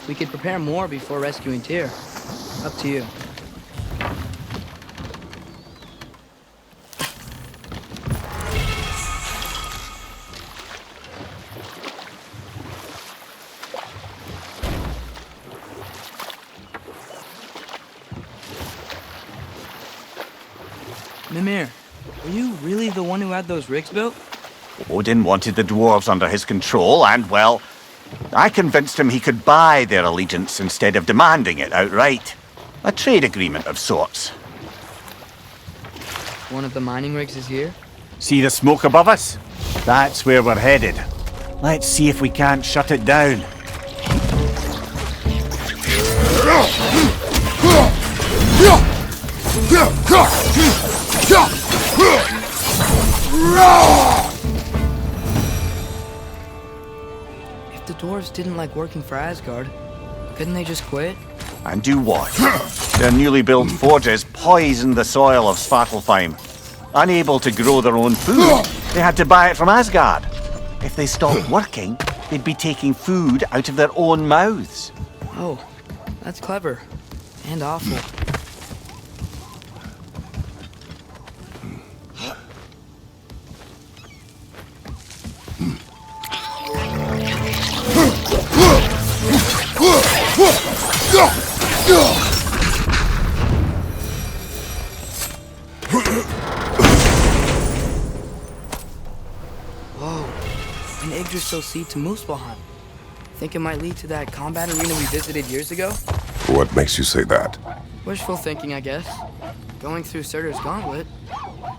We could prepare more before rescuing Tyr. Up to you. Mimir, were you really the one who had those rigs built? Odin wanted the dwarves under his control, and, well, I convinced him he could buy their allegiance instead of demanding it outright. A trade agreement of sorts. One of the mining rigs is here? See the smoke above us? That's where we're headed. Let's see if we can't shut it down. If the dwarves didn't like working for Asgard, couldn't they just quit? And do what? Their newly built forges poisoned the soil of Svartalfheim. Unable to grow their own food, they had to buy it from Asgard. If they stopped working, they'd be taking food out of their own mouths. Oh, that's clever. And awful. Whoa, an Yggdrasil seed to Muspelheim. Think it might lead to that combat arena we visited years ago? What makes you say that? Wishful thinking, I guess. Going through Surtur's gauntlet,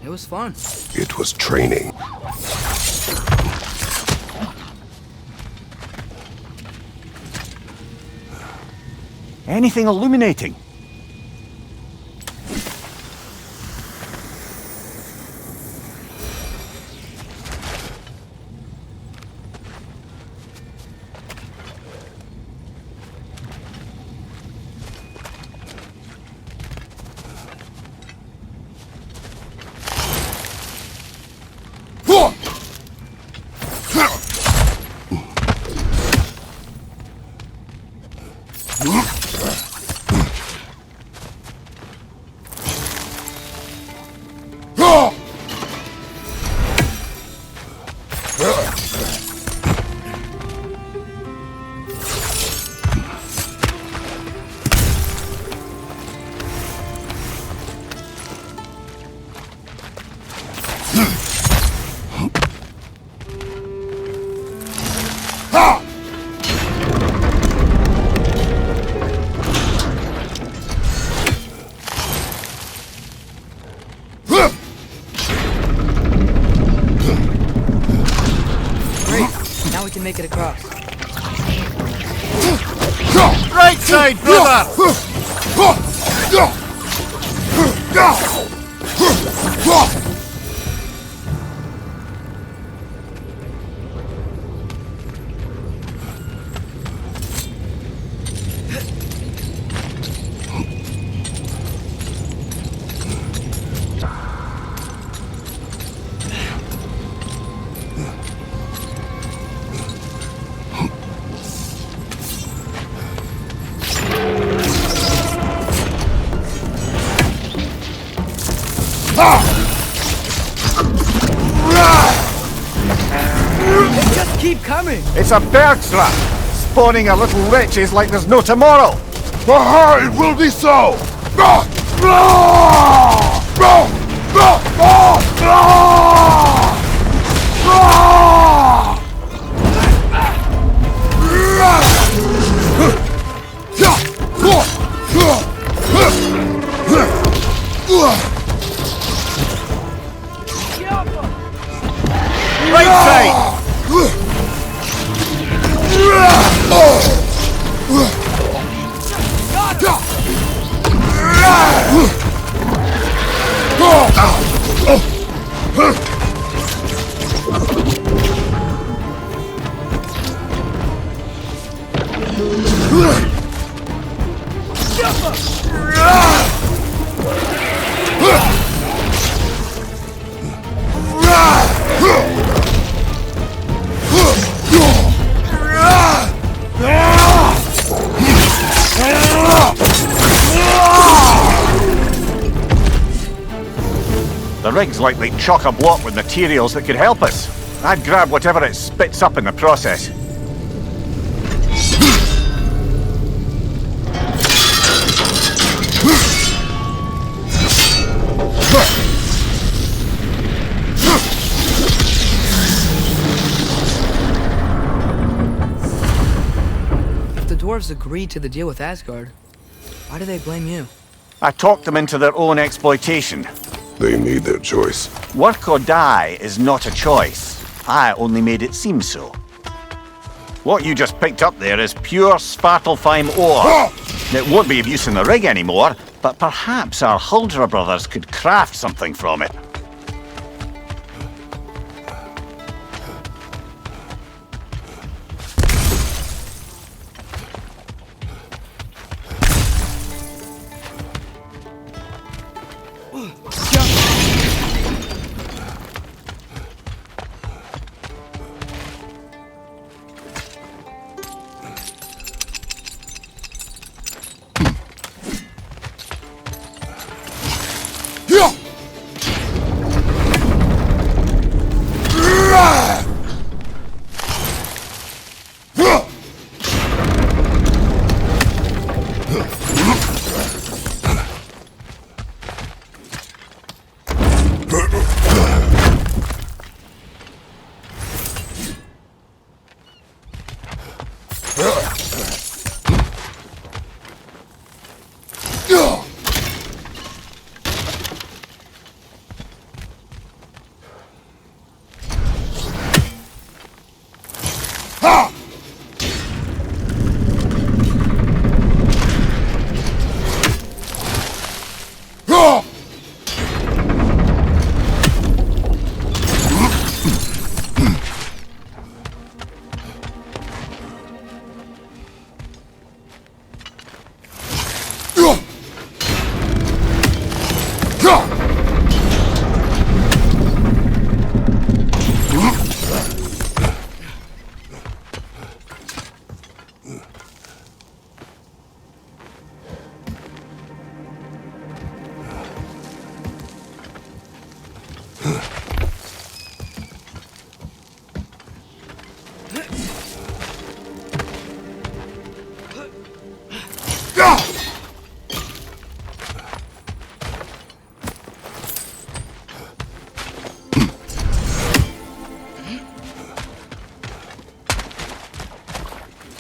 it was fun. It was training. Anything illuminating? Make it across. Right side, brother! They just keep coming! It's a bergtrap! Spawning a little witches like there's no tomorrow! Aha, it will be so! Right side! rig's likely chock-a-block with materials that could help us. I'd grab whatever it spits up in the process. If the dwarves agreed to the deal with Asgard, why do they blame you? I talked them into their own exploitation. They made their choice. Work or die is not a choice. I only made it seem so. What you just picked up there is pure Svartalfheim ore. It won't be of use in the rig anymore, but perhaps our Huldra brothers could craft something from it.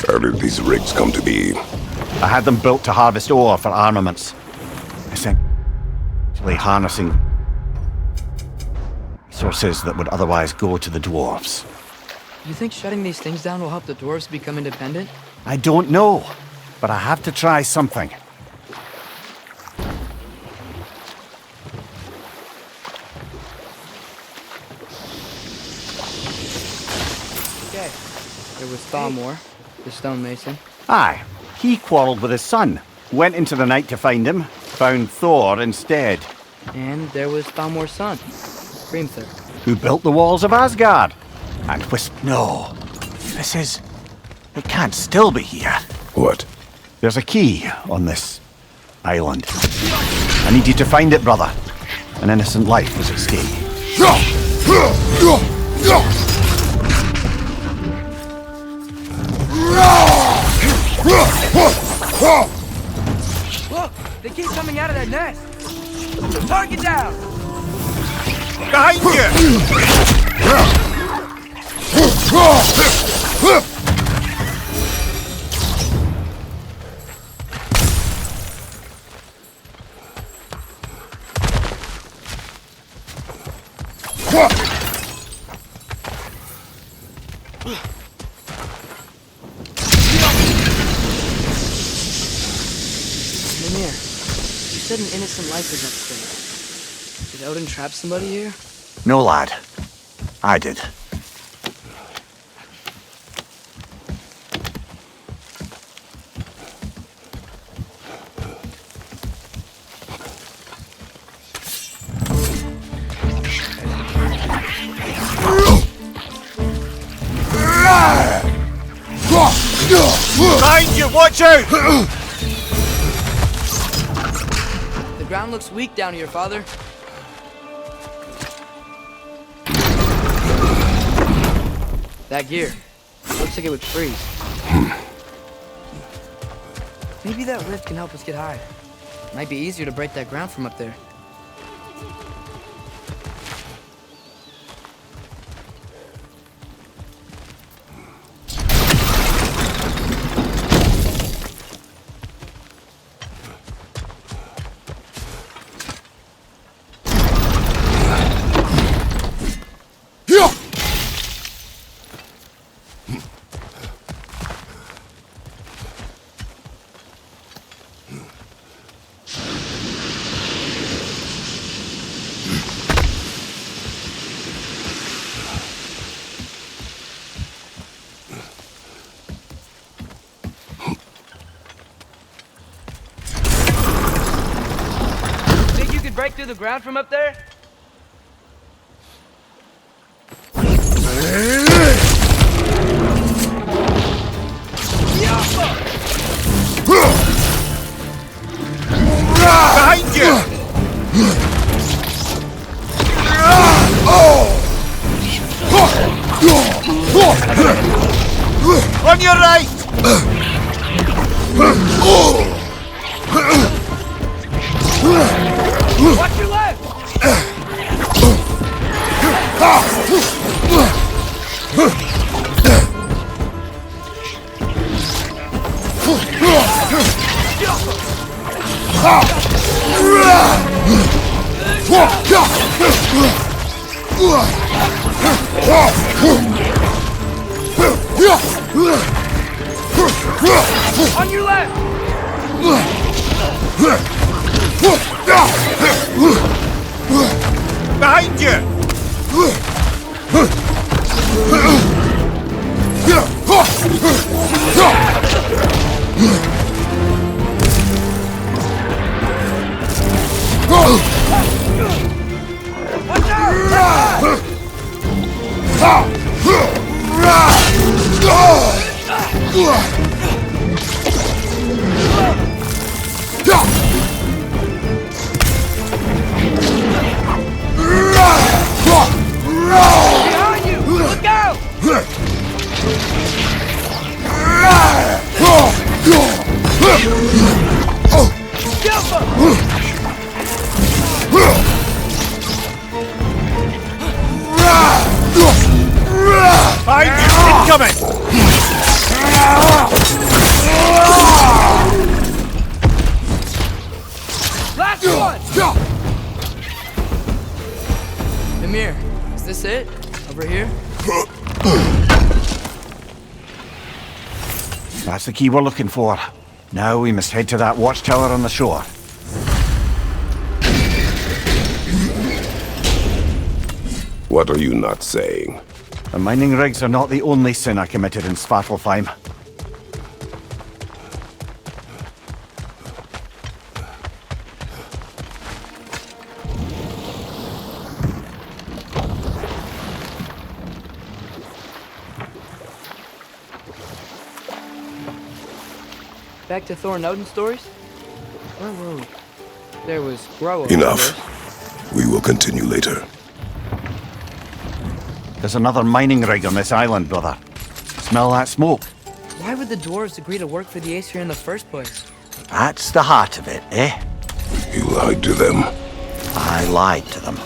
How did these rigs come to be? I had them built to harvest ore for armaments. Essentially harnessing resources that would otherwise go to the dwarves. You think shutting these things down will help the dwarves become independent? I don't know, but I have to try something. Okay. There was Thalmor, the stonemason. Aye, he quarreled with his son. Went into the night to find him, found Thor instead. And there was Thalmor's son, Grimthur. Who built the walls of Asgard. And no, this is... It can't still be here. What? There's a key on this island. I need you to find it, brother. An innocent life was at stake. Look! They keep coming out of that nest! Target down! Behind you! Mimir, you said an innocent life is at stake. Did Odin trap somebody here? No, lad. I did. Behind you! Watch out! The ground looks weak down here, Father. That gear. Looks like it would freeze. Maybe that lift can help us get higher. Might be easier to break that ground from up there. Break through the ground from up there? Behind you! On your right! Watch your left! On your left! Behind you! Watch out! Behind you! Look out! Behind you! Incoming! Last one! Amir, is this it? Over here? That's the key we're looking for. Now we must head to that watchtower on the shore. What are you not saying? The mining rigs are not the only sin I committed in Svartalfheim. Back to Thor and Odin stories? Where were we? There was Groa. Enough. We will continue later. There's another mining rig on this island, brother. Smell that smoke? Why would the dwarves agree to work for the Aesir in the first place? That's the heart of it, eh? You lied to them. I lied to them.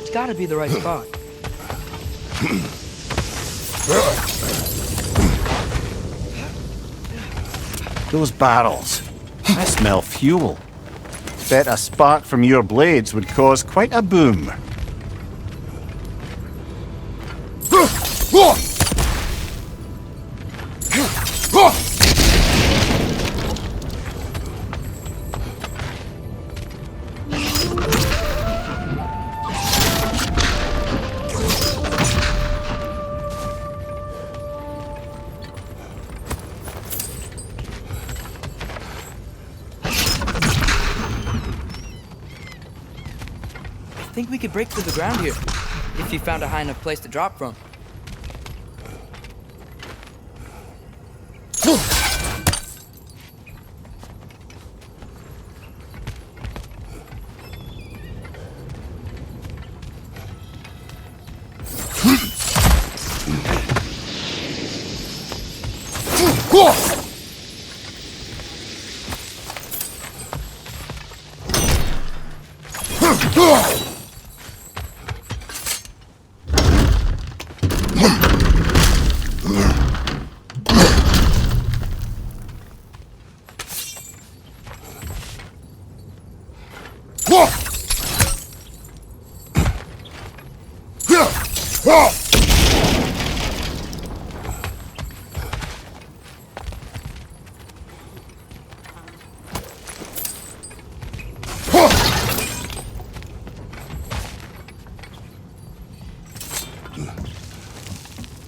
It's gotta be the right spot. Those barrels. I smell fuel. Bet a spark from your blades would cause quite a boom. I think we could break through the ground here, if you found a high enough place to drop from.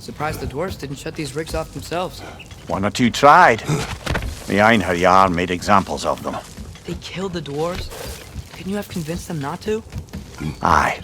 Surprised the dwarves didn't shut these rigs off themselves. One or two tried. The Einherjar made examples of them. They killed the dwarves? Couldn't you have convinced them not to? Aye.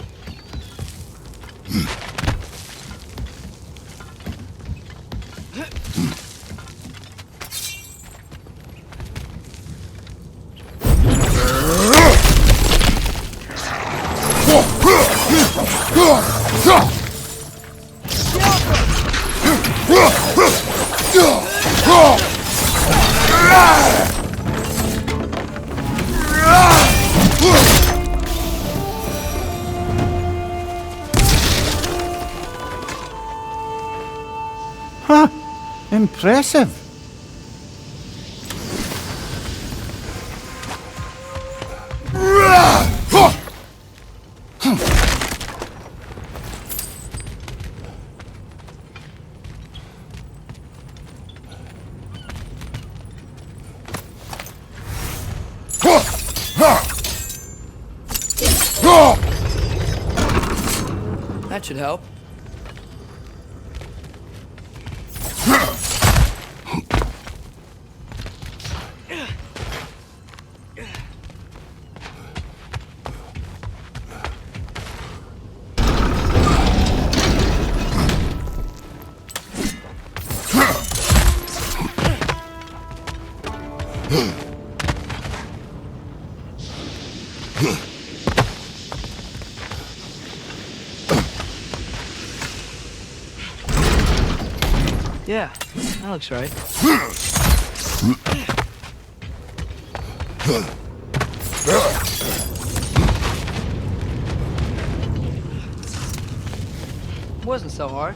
Huh. Impressive. That should help. Yeah, that looks right. Wasn't so hard.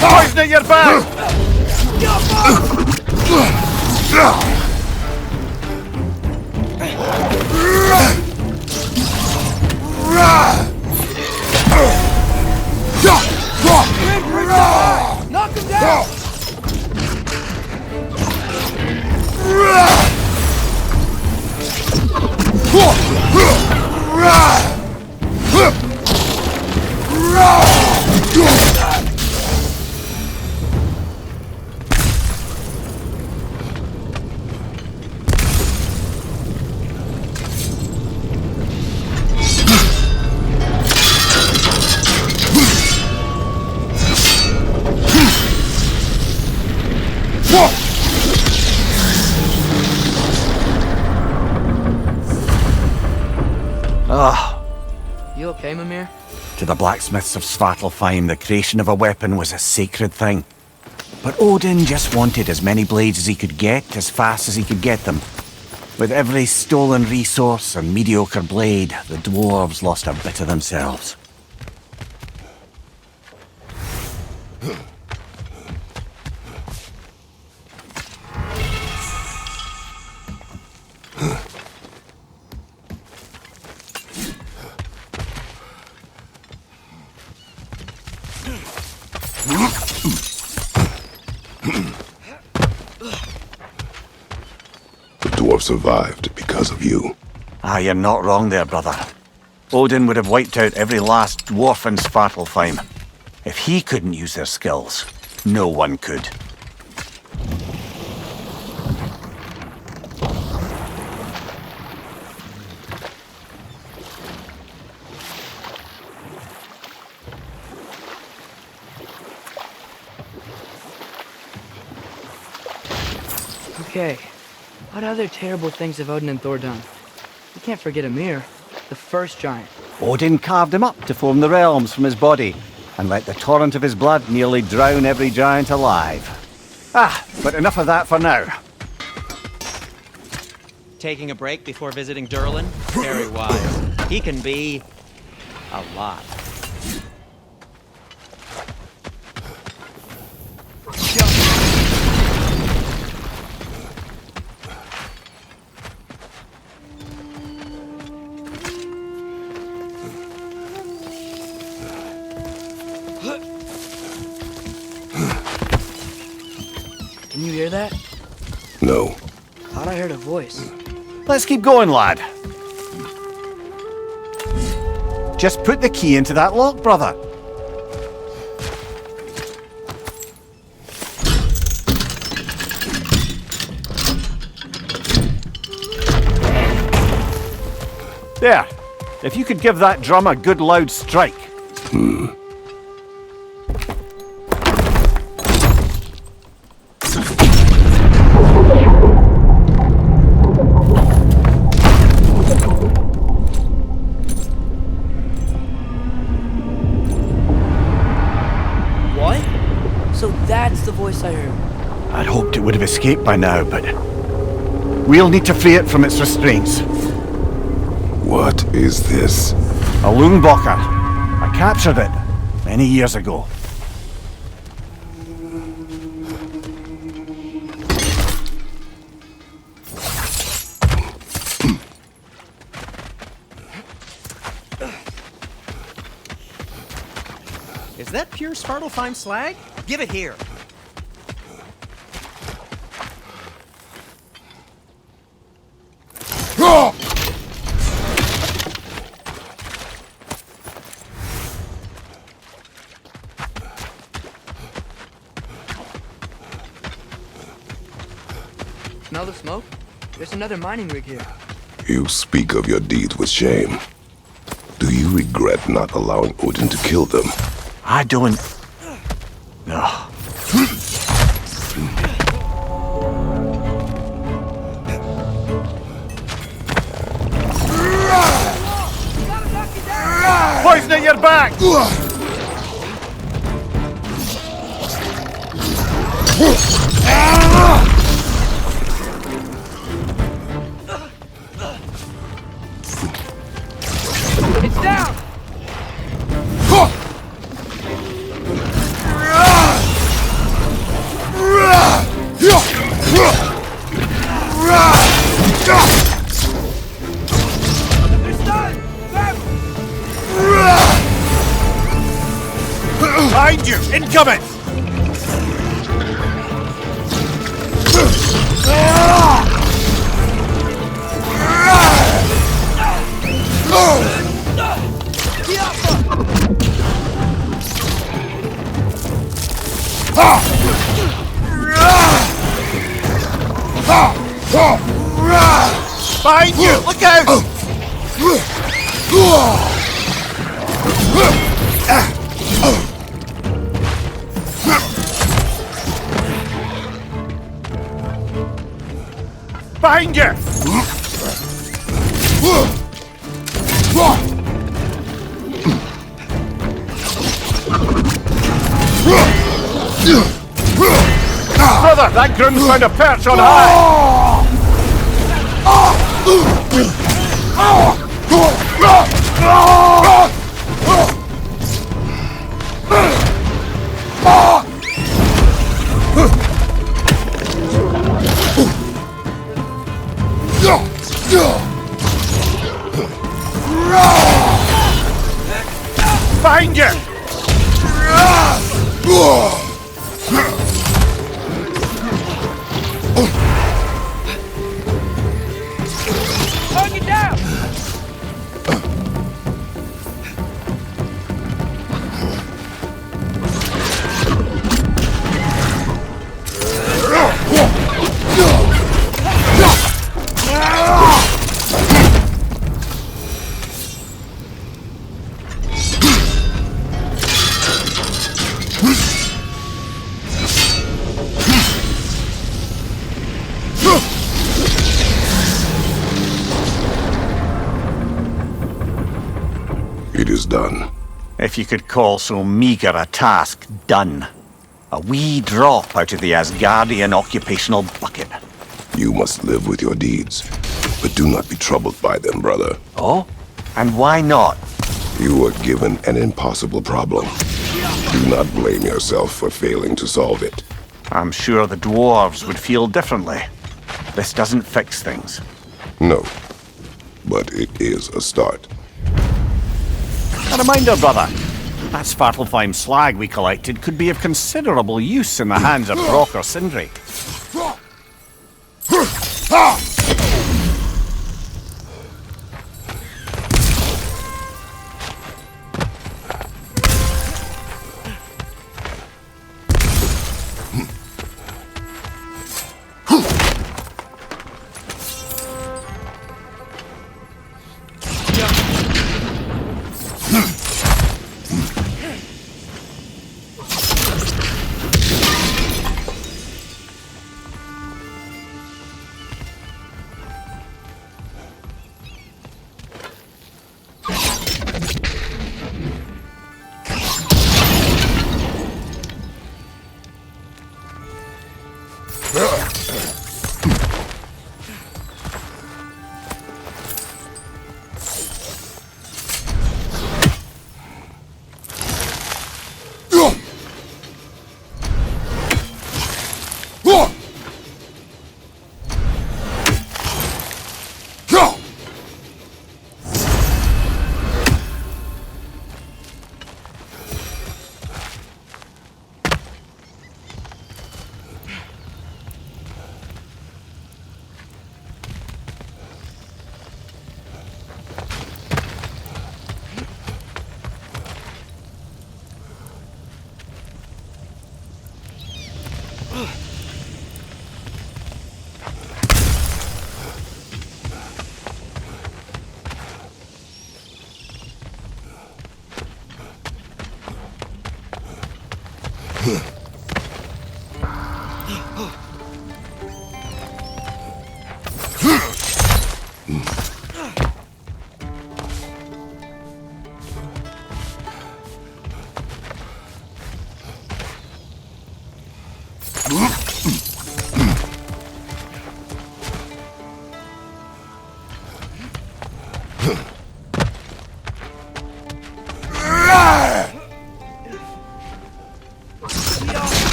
Poison in your back! Knock him down! You okay, Mimir? To the blacksmiths of Svartalfheim, the creation of a weapon was a sacred thing. But Odin just wanted as many blades as he could get, as fast as he could get them. With every stolen resource and mediocre blade, the dwarves lost a bit of themselves. The dwarf survived because of you. Ah, you're not wrong there, brother. Odin would have wiped out every last dwarf in Svartalfheim. If he couldn't use their skills, no one could. Okay, what other terrible things have Odin and Thor done? We can't forget Ymir, the first giant. Odin carved him up to form the realms from his body, and let the torrent of his blood nearly drown every giant alive. But enough of that for now. Taking a break before visiting Durlin? Very wise. He can be a lot. Can you hear that? No. Thought I heard a voice. Let's keep going, lad. Just put the key into that lock, brother. There. If you could give that drum a good loud strike. What? So that's the voice I heard. I'd hoped it would have escaped by now, but we'll need to free it from its restraints. What is this? A Lungbocker. I captured it many years ago. Is that pure Svartalfheim slag? Give it here. Smell the smoke? There's another mining rig here. You speak of your deeds with shame. Do you regret not allowing Odin to kill them? I don't... No. Poison at your back! It's down! Behind you! Incoming! Behind you! Look out! Behind you! Brother, that groom's found a perch on high! Behind you! Hug it down! if you could call so meager a task done. A wee drop out of the Asgardian occupational bucket. You must live with your deeds, but do not be troubled by them, brother. Oh? And why not? You were given an impossible problem. Do not blame yourself for failing to solve it. I'm sure the dwarves would feel differently. This doesn't fix things. No, but it is a start. A reminder, brother. That Svartalfheim slag we collected could be of considerable use in the hands of Brock or Sindri.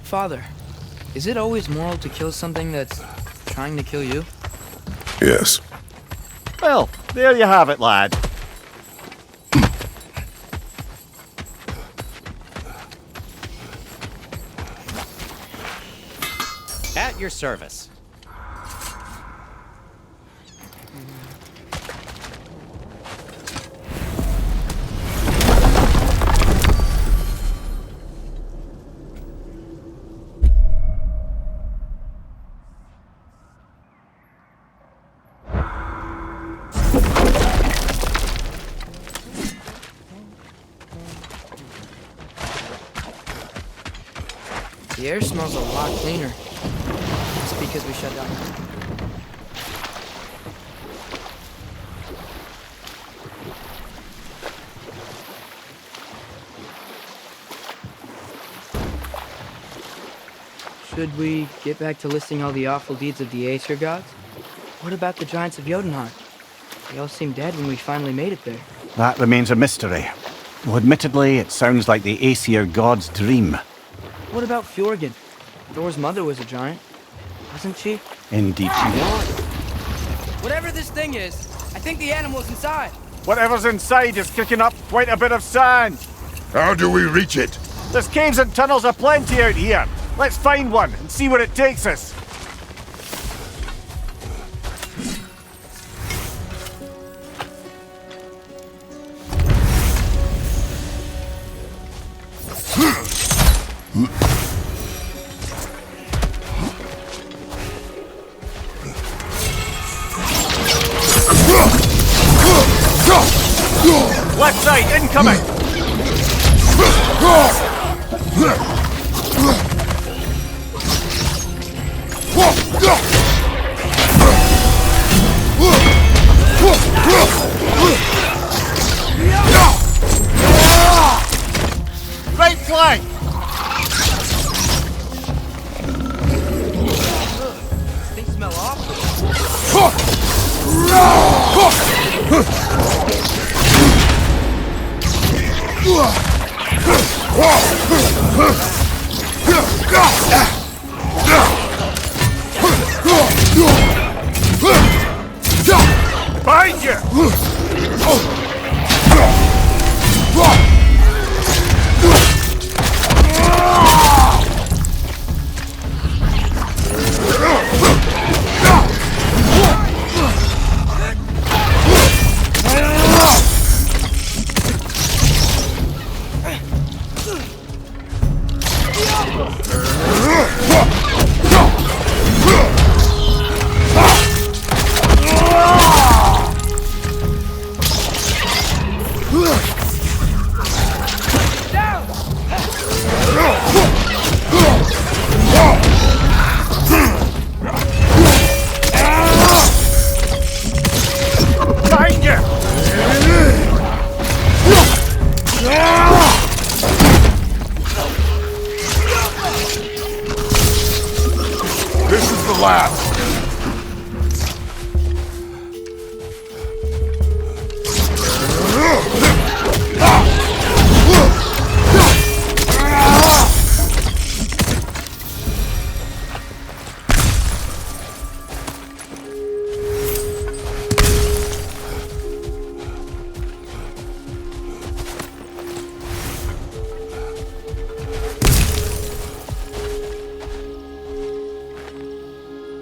Father, is it always moral to kill something that's trying to kill you? Yes. Well, there you have it, lad. At your service. The air smells a lot cleaner. It's because we shut down. Should we get back to listing all the awful deeds of the Aesir gods? What about the giants of Jotunheim? They all seemed dead when we finally made it there. That remains a mystery. Though admittedly, it sounds like the Aesir god's dream. What about Fjorgyn? Thor's mother was a giant, wasn't she? Indeed she was. Whatever this thing is, I think the animal's inside. Whatever's inside is kicking up quite a bit of sand. How do we reach it? There's caves and tunnels aplenty out here. Let's find one and see where it takes us. Left side, incoming! Right flank! Things smell awful. Behind you! This is the last.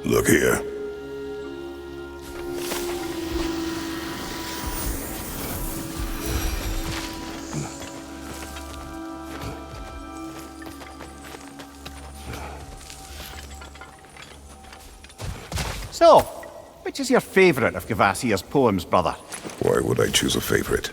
Look here. So, which is your favourite of Gavasir's poems, brother? Why would I choose a favorite?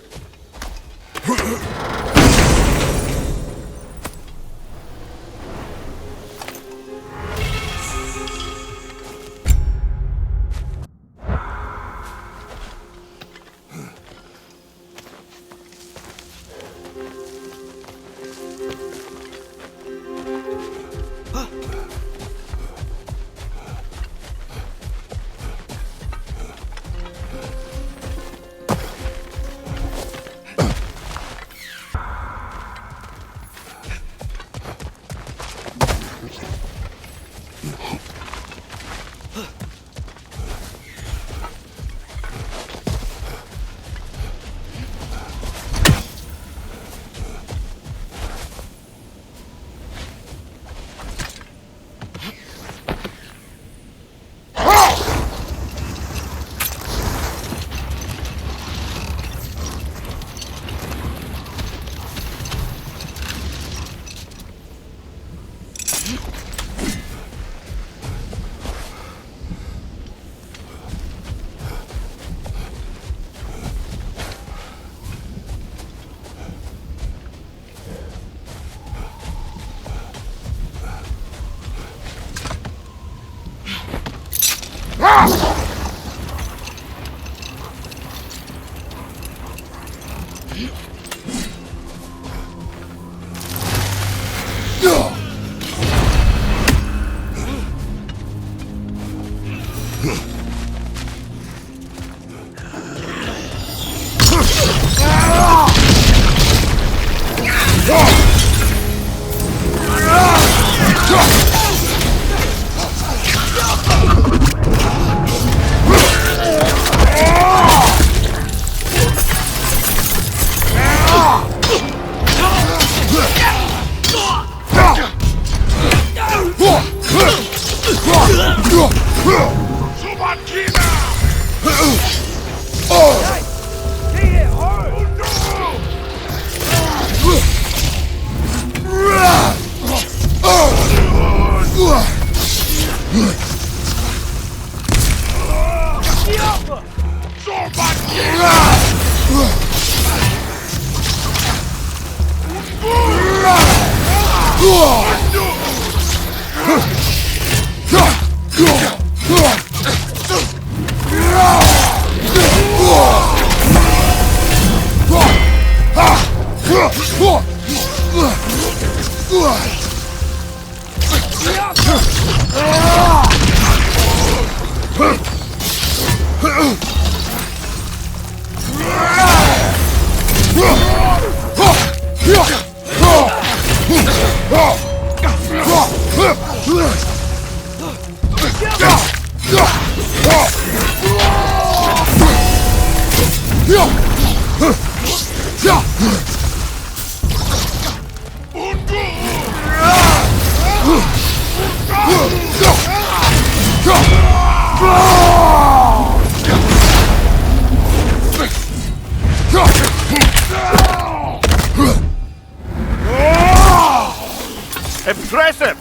Impressive!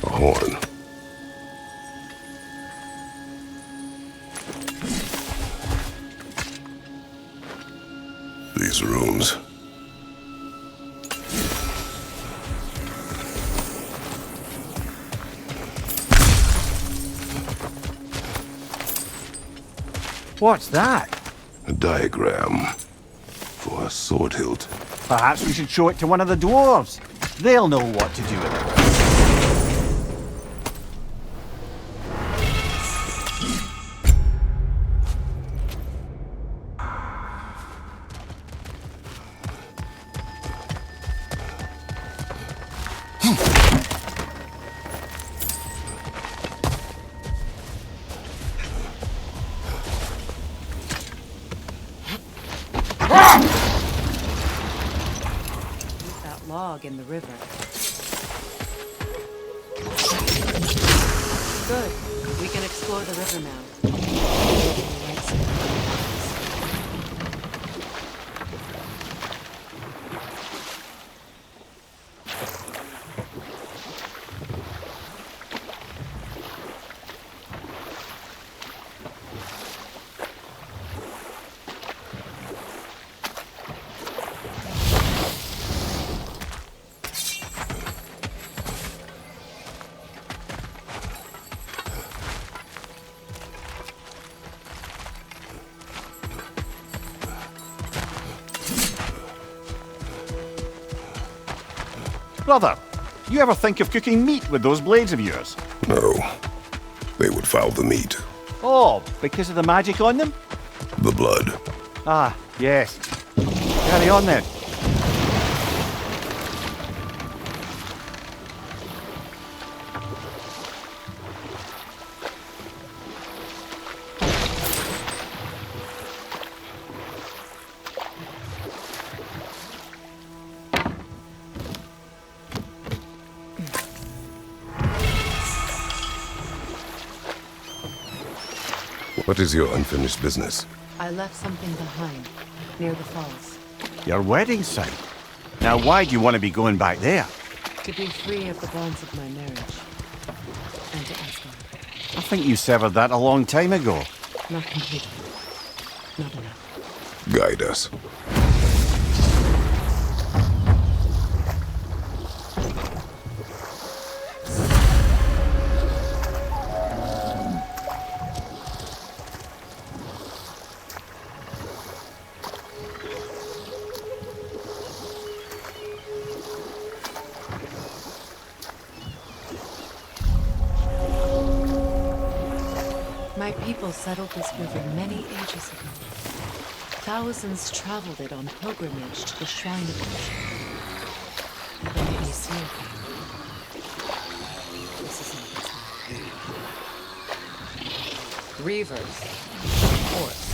A horn. These rooms. What's that? A diagram for a sword hilt. Perhaps we should show it to one of the dwarves. They'll know what to do with it. Log in the river. Good. We can explore the river now. Brother, you ever think of cooking meat with those blades of yours? No. They would foul the meat. Oh, because of the magic on them? The blood. Ah, yes. Carry on then. What is your unfinished business? I left something behind, near the falls. Your wedding site. Now why do you want to be going back there? To be free of the bonds of my marriage. And to Asgard. I think you severed that a long time ago. Not completely. Not enough. Guide us. My people settled this river many ages ago. Thousands traveled it on pilgrimage to the shrine of Ocean. Never made me see again. This is not its Reavers, of course.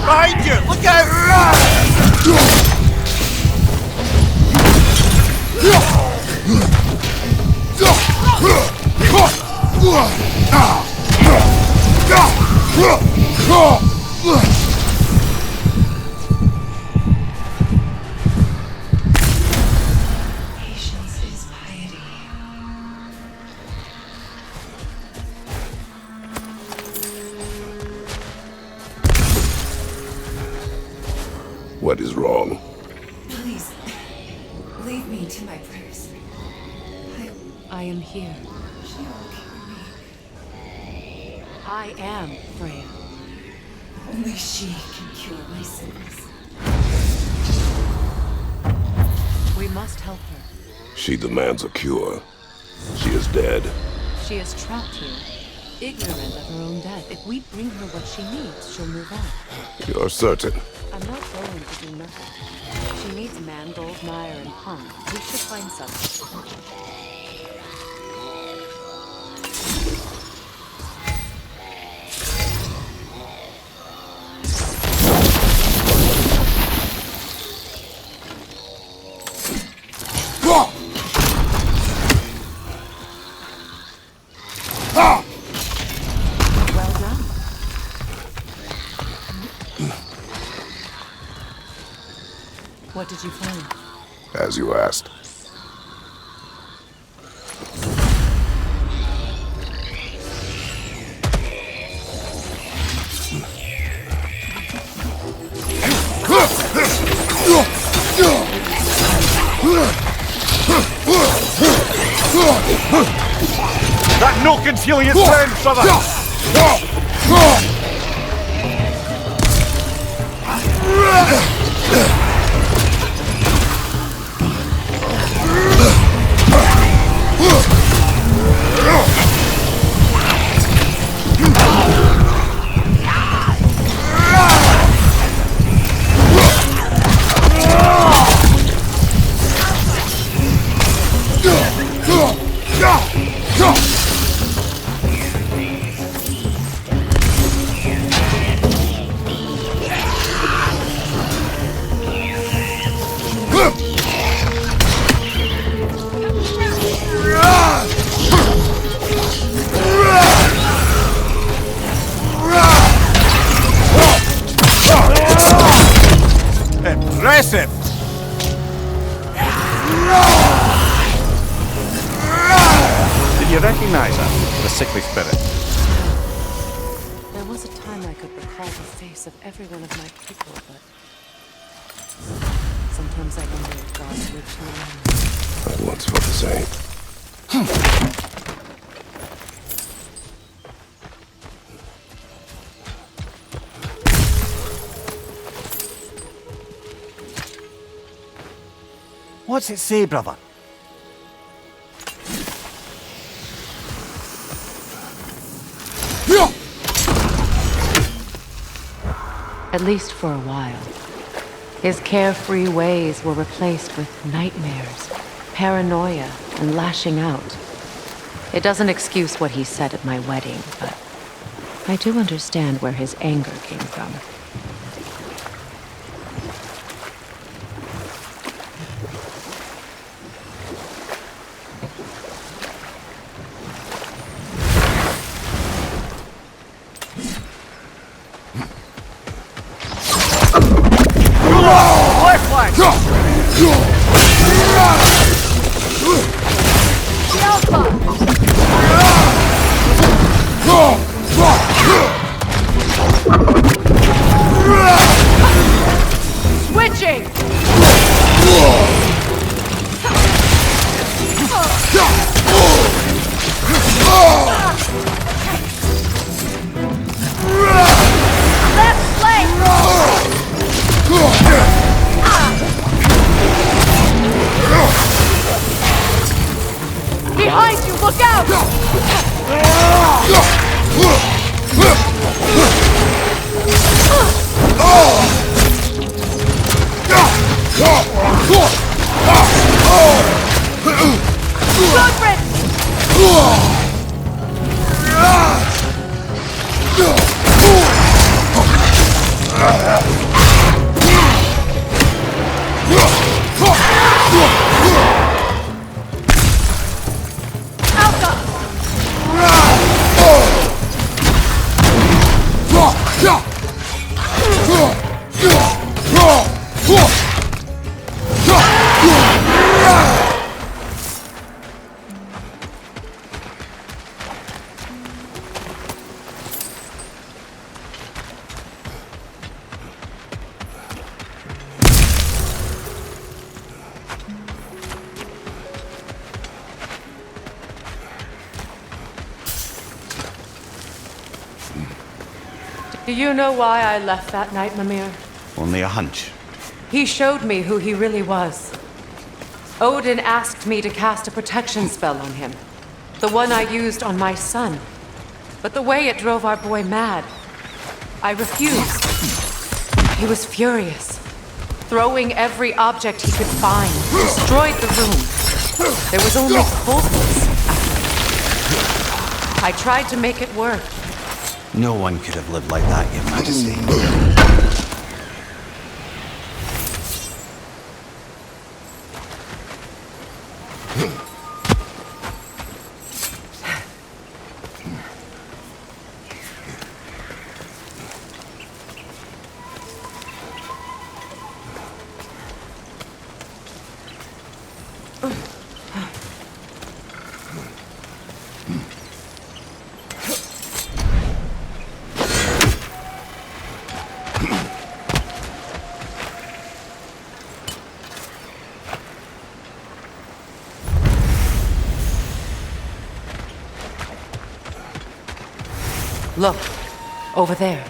Behind you! Look out! Patience is piety. What is wrong? Please, leave me to my prayers. I am here. She will cure me. I am Freya. Only she can cure my sins. We must help her. She demands a cure. She is dead. She is trapped here, ignorant of her own death. If we bring her what she needs, she'll move on. You're certain? I'm not going to do nothing. She needs mangold, mire, and punk. We should find something. Well done. What did you find? As you asked. That no can feel your turn, brother! Impressive! Did you recognize her? The sickly spirit. There was a time I could recall the face of every one of my people, but sometimes I wonder if gods live too long. I once felt the same. What's it say, brother? At least for a while. His carefree ways were replaced with nightmares, paranoia, and lashing out. It doesn't excuse what he said at my wedding, but I do understand where his anger came from. Switching! Left flank! Behind you, look out! Good riddance! Do you know why I left that night, Mimir? Only a hunch. He showed me who he really was. Odin asked me to cast a protection spell on him. The one I used on my son. But the way it drove our boy mad, I refused. He was furious, throwing every object he could find, destroyed the room. There was only coldness after. I tried to make it work. No one could have lived like that, Your Majesty. Look, over there.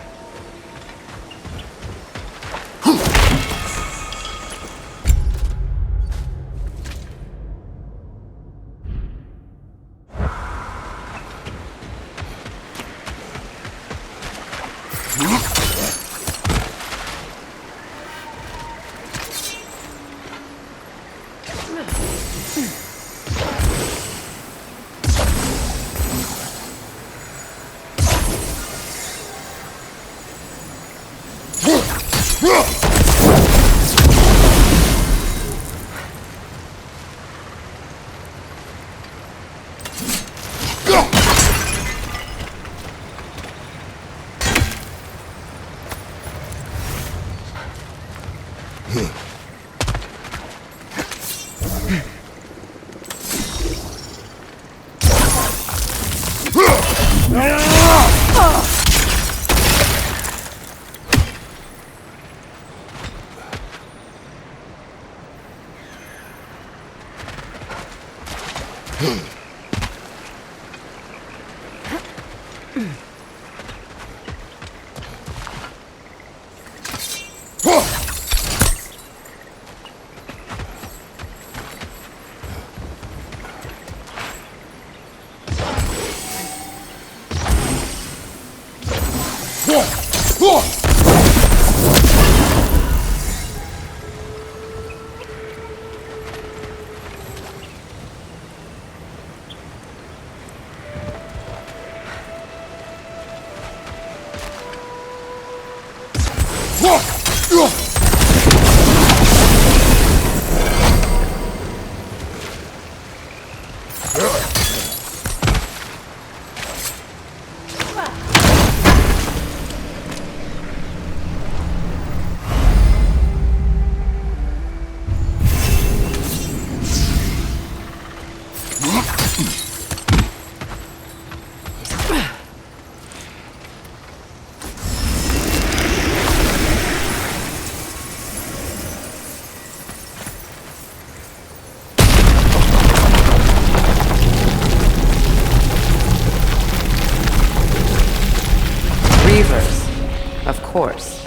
Of course.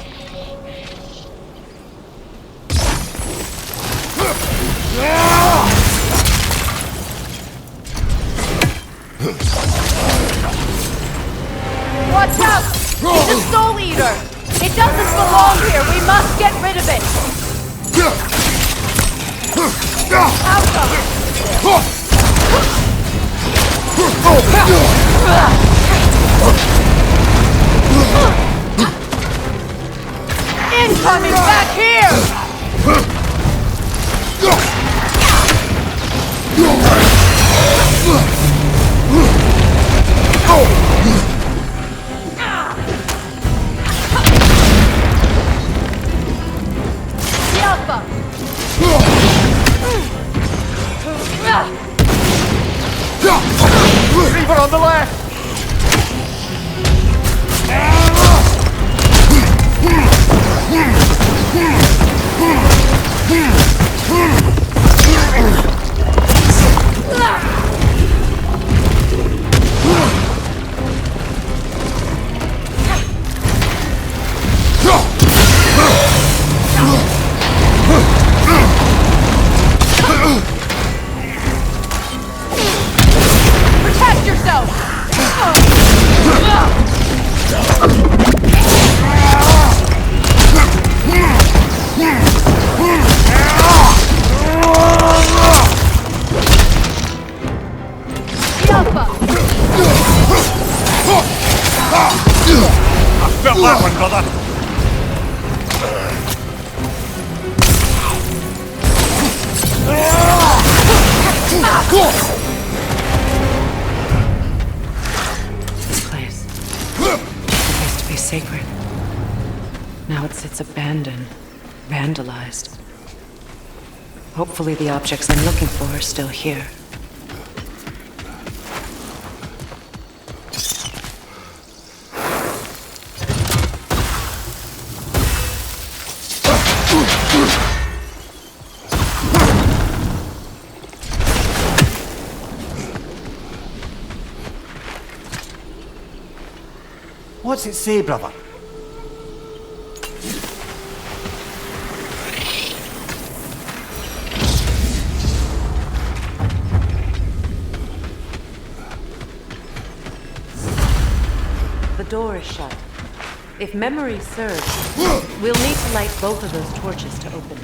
Watch out! It's a soul eater! It doesn't belong here! We must get rid of it! Outcome! They're on the left! Protect yourself! Felt that one, brother! This place. It used to be sacred. Now it sits abandoned, vandalized. Hopefully the objects I'm looking for are still here. What's it say, brother? The door is shut. If memory serves, we'll need to light both of those torches to open it.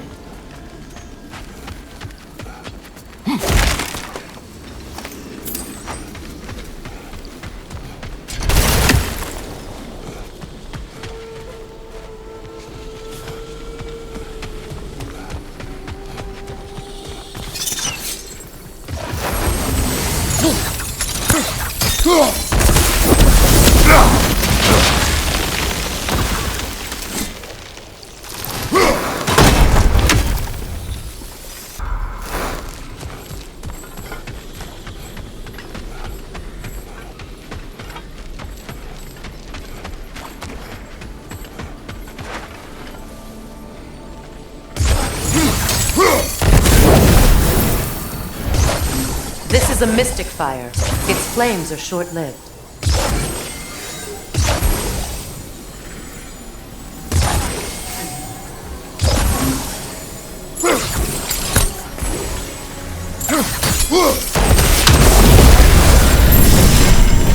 This is a mystic fire. Its flames are short-lived.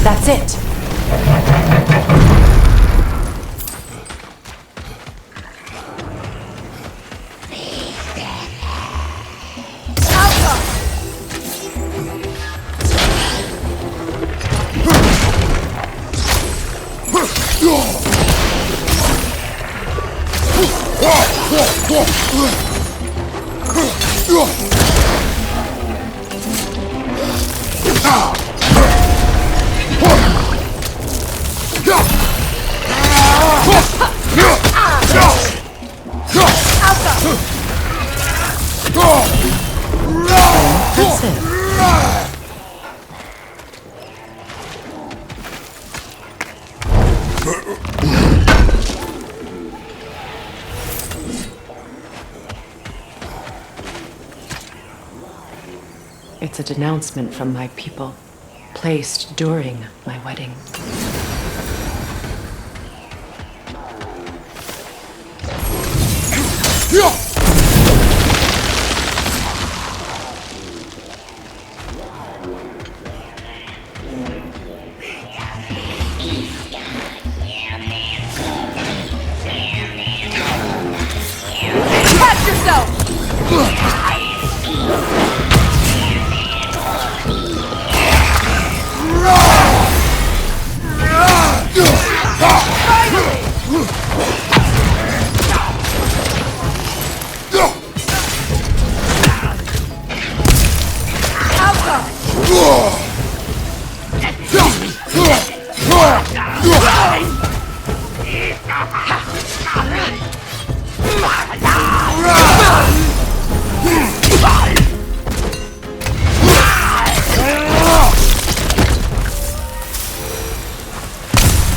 That's it. That's it. It's a denouncement from my people, placed during my wedding. Catch yourself!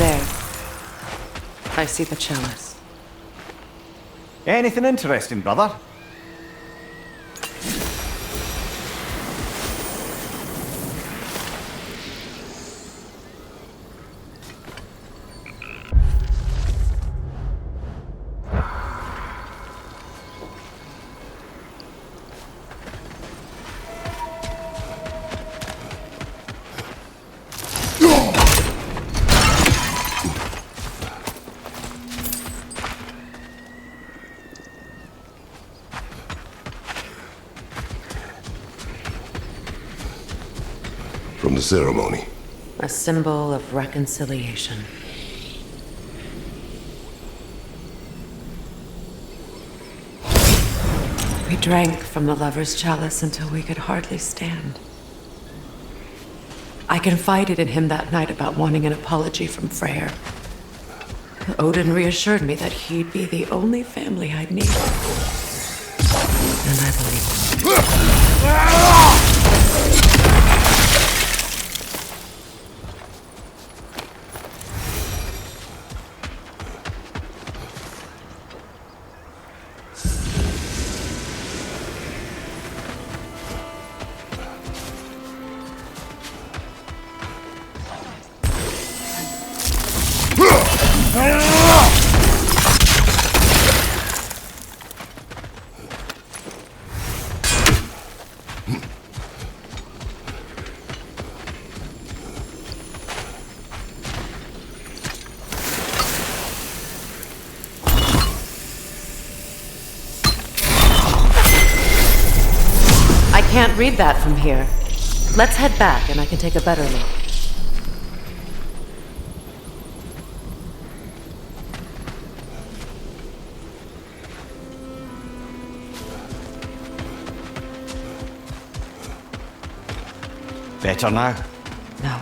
There. I see the chalice. Anything interesting, brother? From the ceremony. A symbol of reconciliation. We drank from the lover's chalice until we could hardly stand. I confided in him that night about wanting an apology from Freyr. Odin reassured me that he'd be the only family I'd need. And I believed him. I can't read that from here. Let's head back and I can take a better look. Better now? No.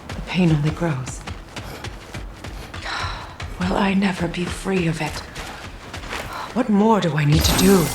The pain only grows. Will I never be free of it? What more do I need to do?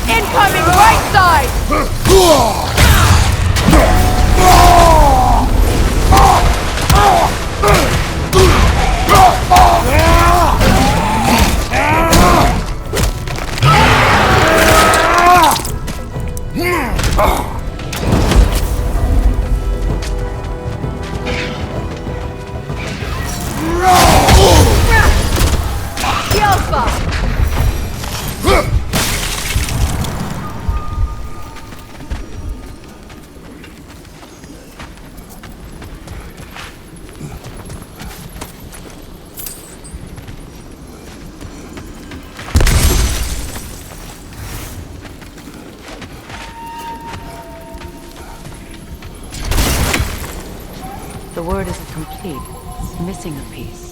Incoming right side! The word isn't complete. It's missing a piece.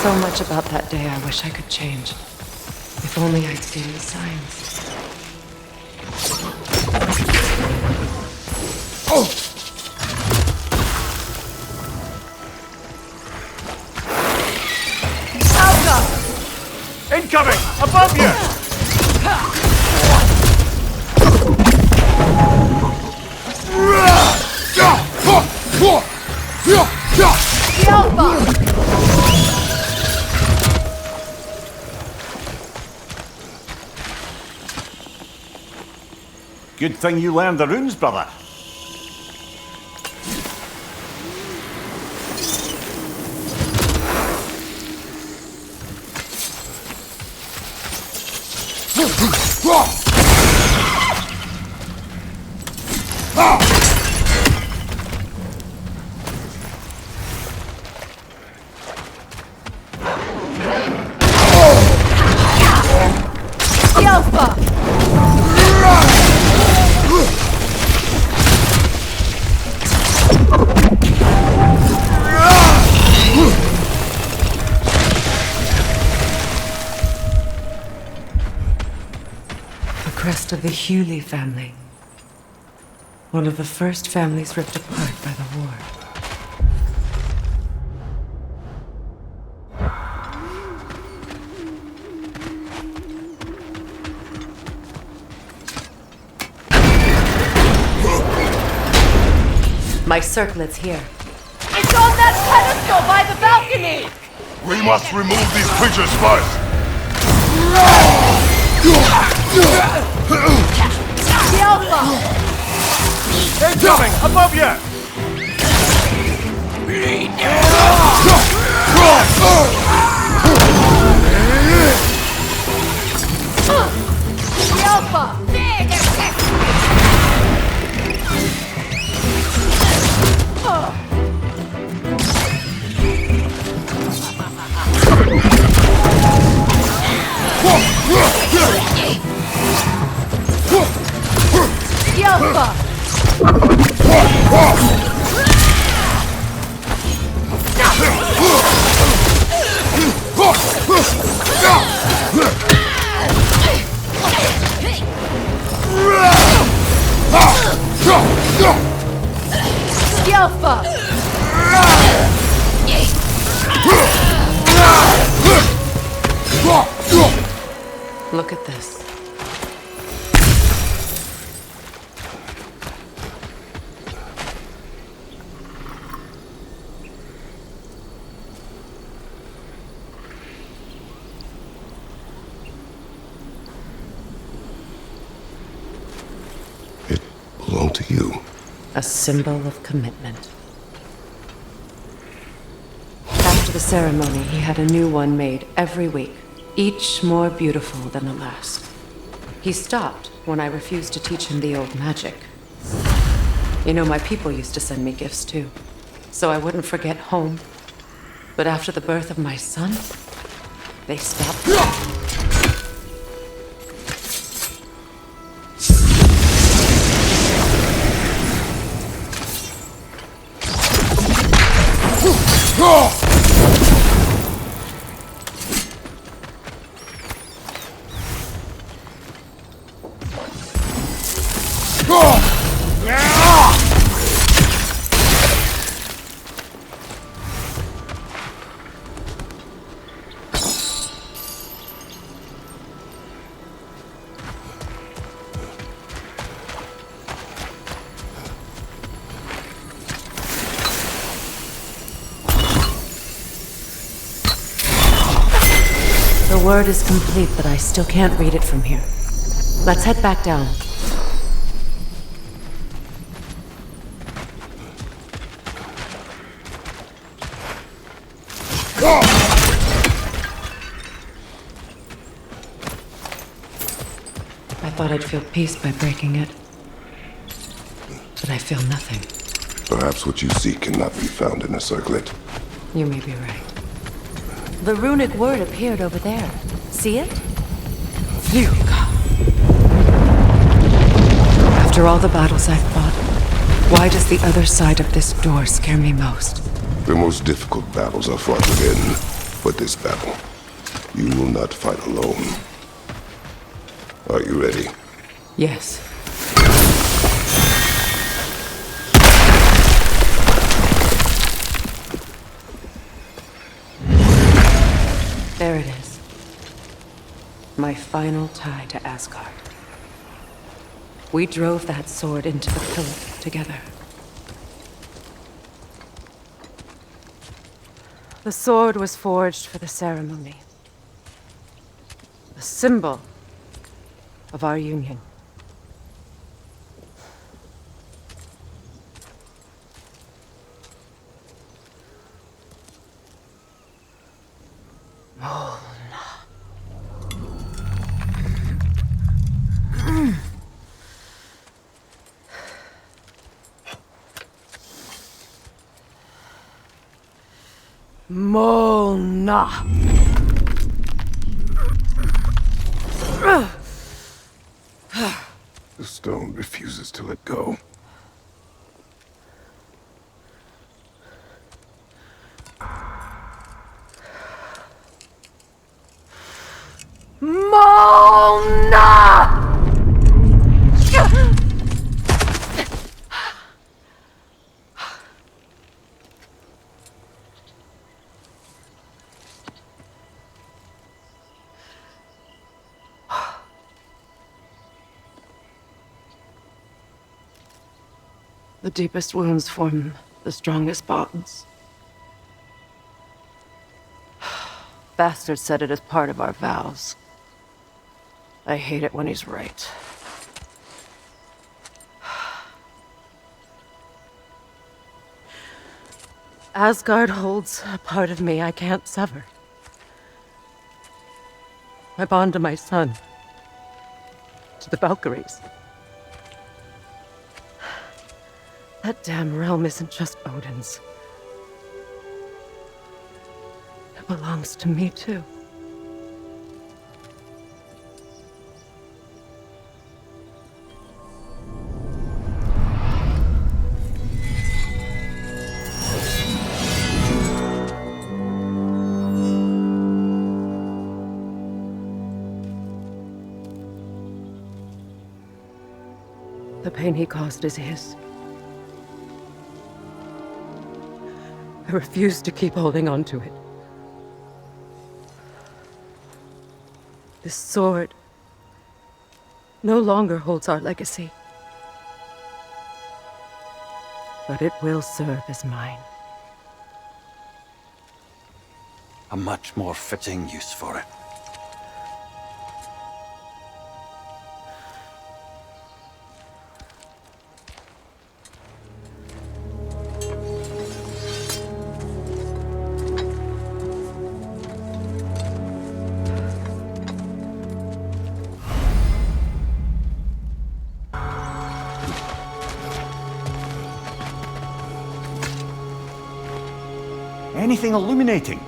So much about that day I wish I could change. If only I'd seen the signs. Incoming! Above you! The Alpha! Good thing you learned the runes, brother. The Alpha! The crest of the Hewley family. One of the first families ripped apart by the war. My circlet's here. It's on that pedestal by the balcony! We must remove these creatures first. The Alpha! Incoming! Above you! The Alpha! The Alpha! The Alpha! Look at this. It belonged to you. A symbol of commitment. After the ceremony, he had a new one made every week, each more beautiful than the last. He stopped when I refused to teach him the old magic. You know, my people used to send me gifts too, so I wouldn't forget home. But after the birth of my son, they stopped. The word is complete, but I still can't read it from here. Let's head back down. I thought I'd feel peace by breaking it, but I feel nothing. Perhaps what you seek cannot be found in a circlet. You may be right. The runic word appeared over there. See it? Phew. After all the battles I've fought, why does the other side of this door scare me most? The most difficult battles are fought within, but this battle, you will not fight alone. Are you ready? Yes. There it is. my final tie to Asgard. We drove that sword into the pillar together. The sword was forged for the ceremony. A symbol of our union. Molna. The stone refuses to let go. Molna! The deepest wounds form the strongest bonds. Bastard said it as part of our vows. I hate it when he's right. Asgard holds a part of me I can't sever. My bond to my son. To the Valkyries. That damn realm isn't just Odin's. It belongs to me, too. The pain he caused is his. I refuse to keep holding on to it. This sword no longer holds our legacy. But it will serve as mine. A much more fitting use for it. Anything illuminating?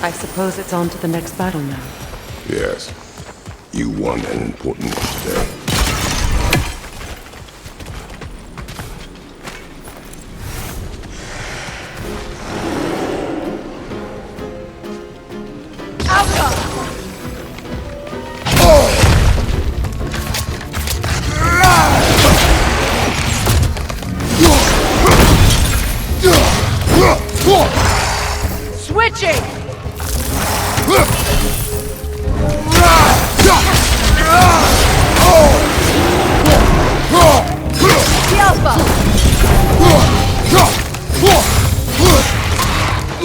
I suppose it's on to the next battle now. Yes. You won an important one today. Switching! The Alpha! The Alpha!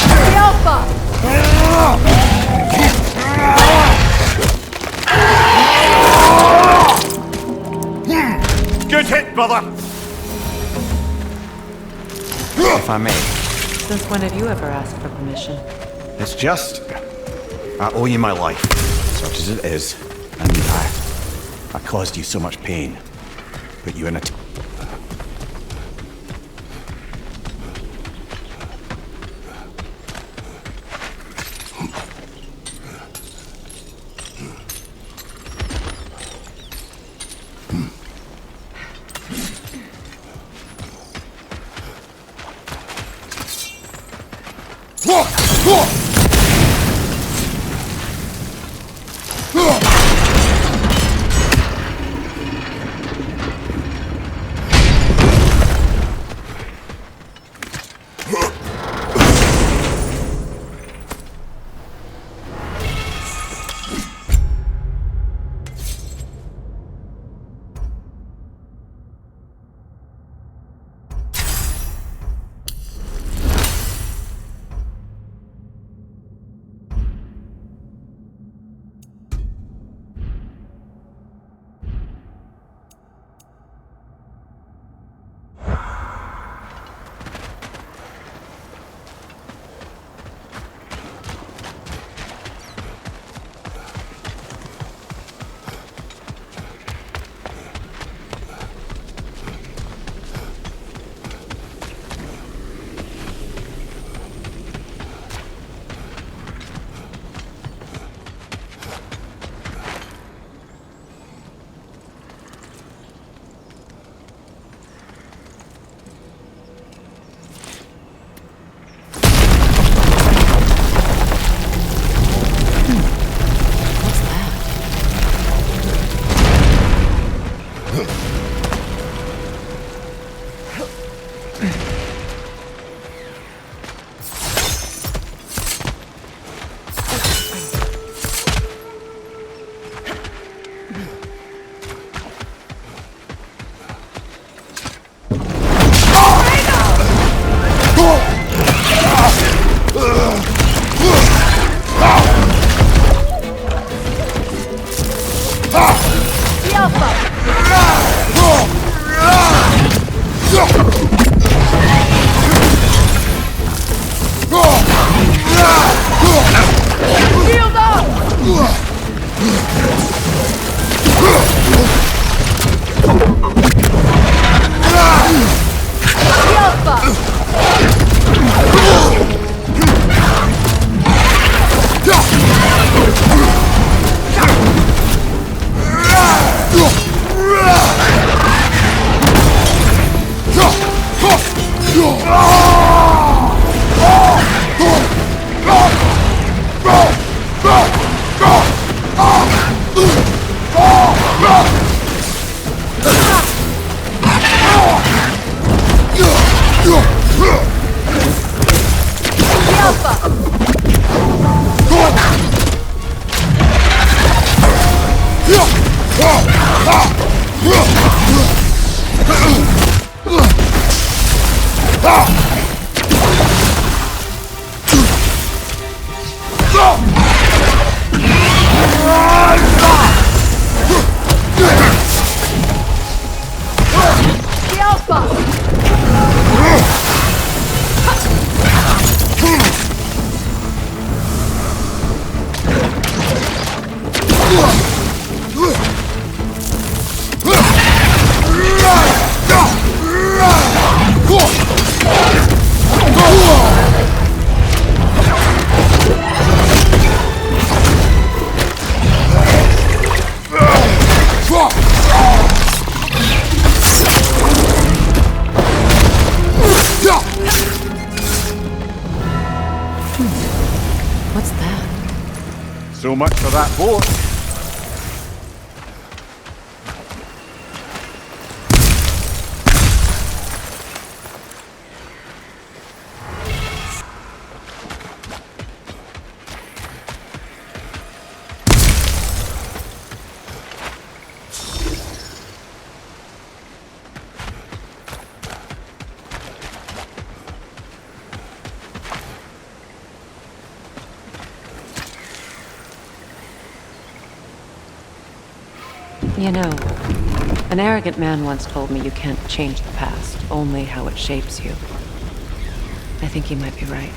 The Alpha! Good hit, brother! If I may. Since when have you ever asked for permission? It's just... I owe you my life, such as it is, and I caused you so much pain. Put you in a... What's that? So much for that boat. You know, an arrogant man once told me you can't change the past, only how it shapes you. I think he might be right.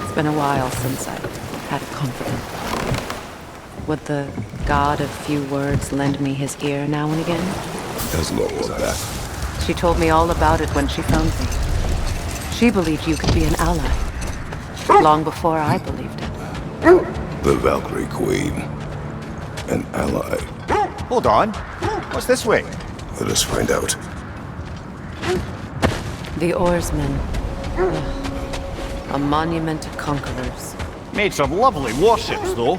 It's been a while since I've had a confidant. Would the god of few words lend me his ear now and again? As long as that. She told me all about it when she found me. She believed you could be an ally. Long before I believed it. The Valkyrie Queen. An ally. Hold on. What's this way? Let us find out. The oarsmen. A monument to conquerors. Made some lovely warships, though.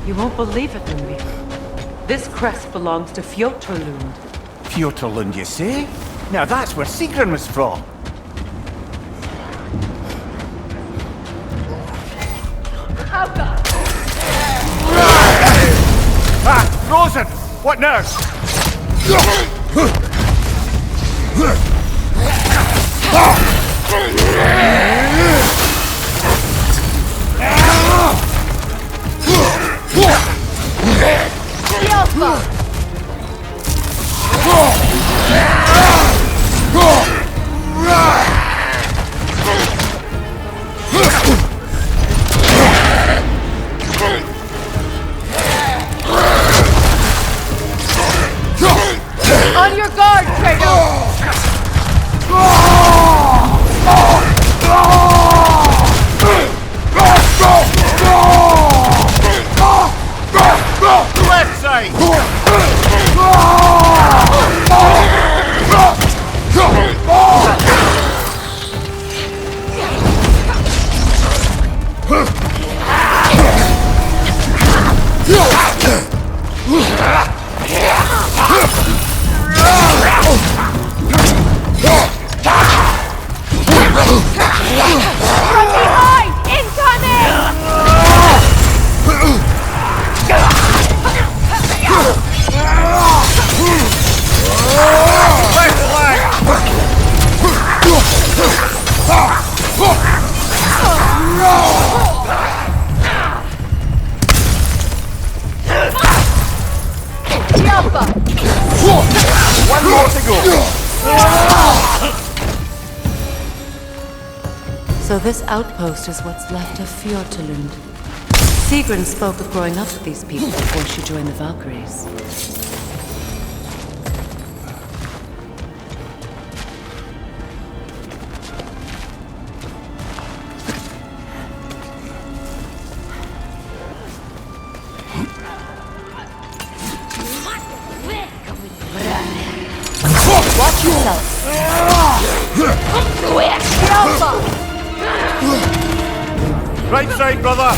You won't believe it, Mimir. This crest belongs to Fjotorlund. Fjotorlund, you say? Now that's where Sigrun was from. Ah, Rosen! What now? On your guard, Kratos! Left side! From behind! Incoming! Left flank! Yelpa! One more to go. So this outpost is what's left of Fjotorlund. Sigrun spoke of growing up with these people before she joined the Valkyries. Watch yourself! Yelpa! Right side, brother!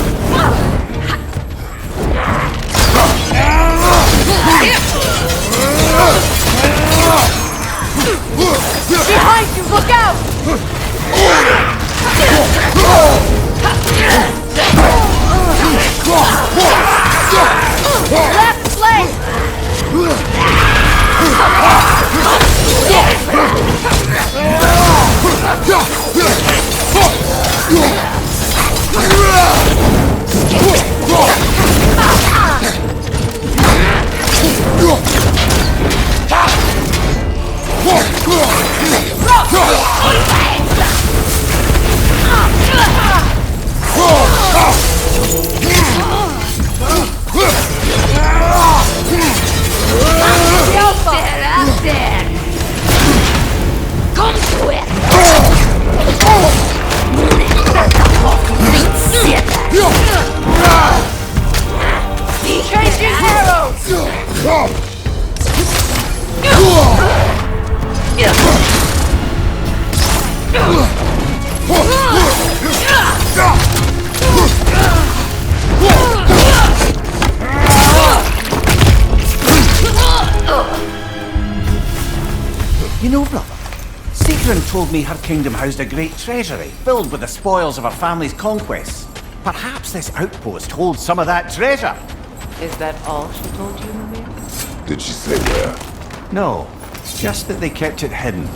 Behind you! Look out! Left flank! Changing arrows! You know, brother, Sigrun told me her kingdom housed a great treasury filled with the spoils of her family's conquests. Perhaps this outpost holds some of that treasure. Is that all she told you, Mimir? Did she say where? No, just that they kept it hidden.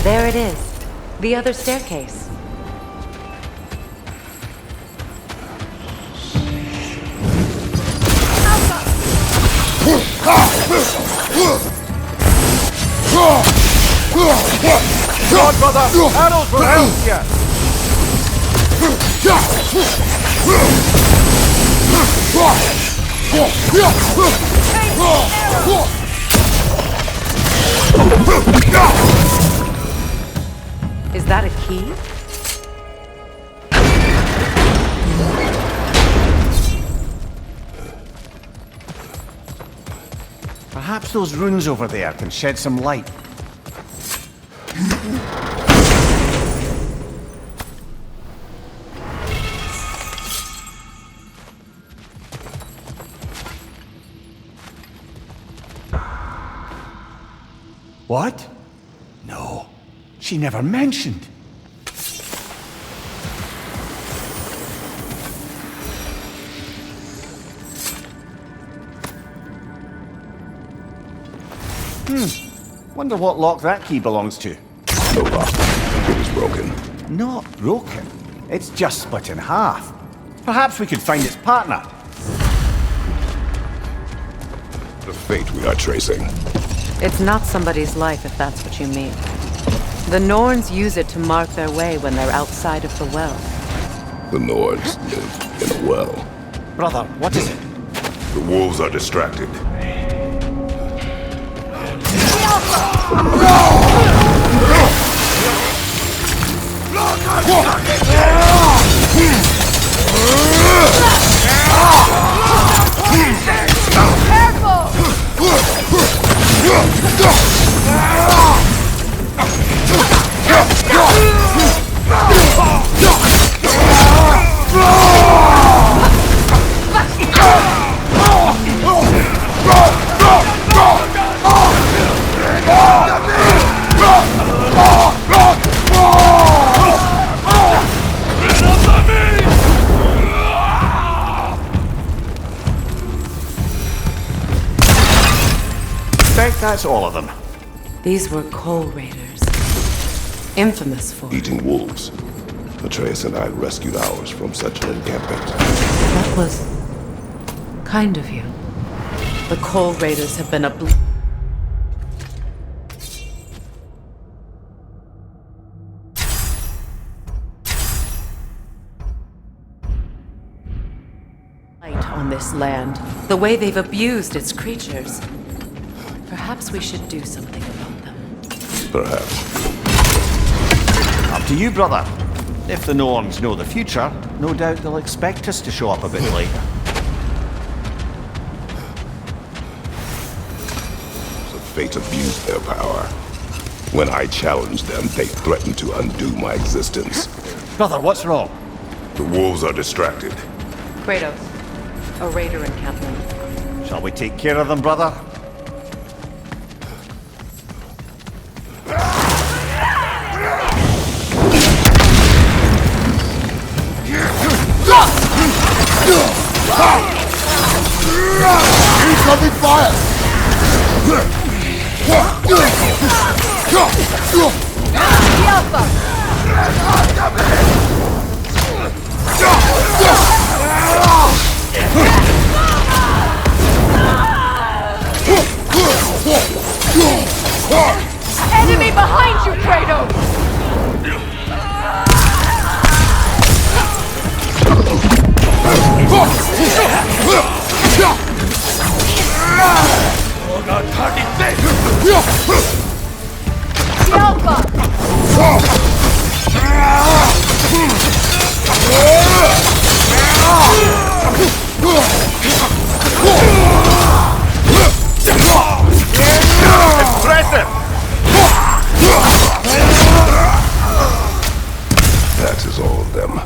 There it is. The other staircase. God, brother! Arrows will help you! Is that a key? Perhaps those runes over there can shed some light. What? No, she never mentioned. Wonder what lock that key belongs to. No lock. It is broken. Not broken. It's just split in half. Perhaps we could find its partner. The fate we are tracing. It's not somebody's life, if that's what you mean. The Norns use it to mark their way when they're outside of the well. The Nords live in a well. Brother, what is it? The wolves are distracted. That's all of them. These were coal raiders. Infamous for Eating wolves. Atreus and I rescued ours from such an encampment. That was kind of you. The coal raiders have been a blight on this land. The way they've abused its creatures. Perhaps we should do something about them. Perhaps. Up to you, brother. If the Norns know the future, no doubt they'll expect us to show up a bit later. The fate abused their power. When I challenged them, they threatened to undo my existence. Brother, what's wrong? The wolves are distracted. Kratos, a raider encampment. Shall we take care of them, brother? Incoming fire! Enemy behind you, Kratos! Alpha! That is all of them.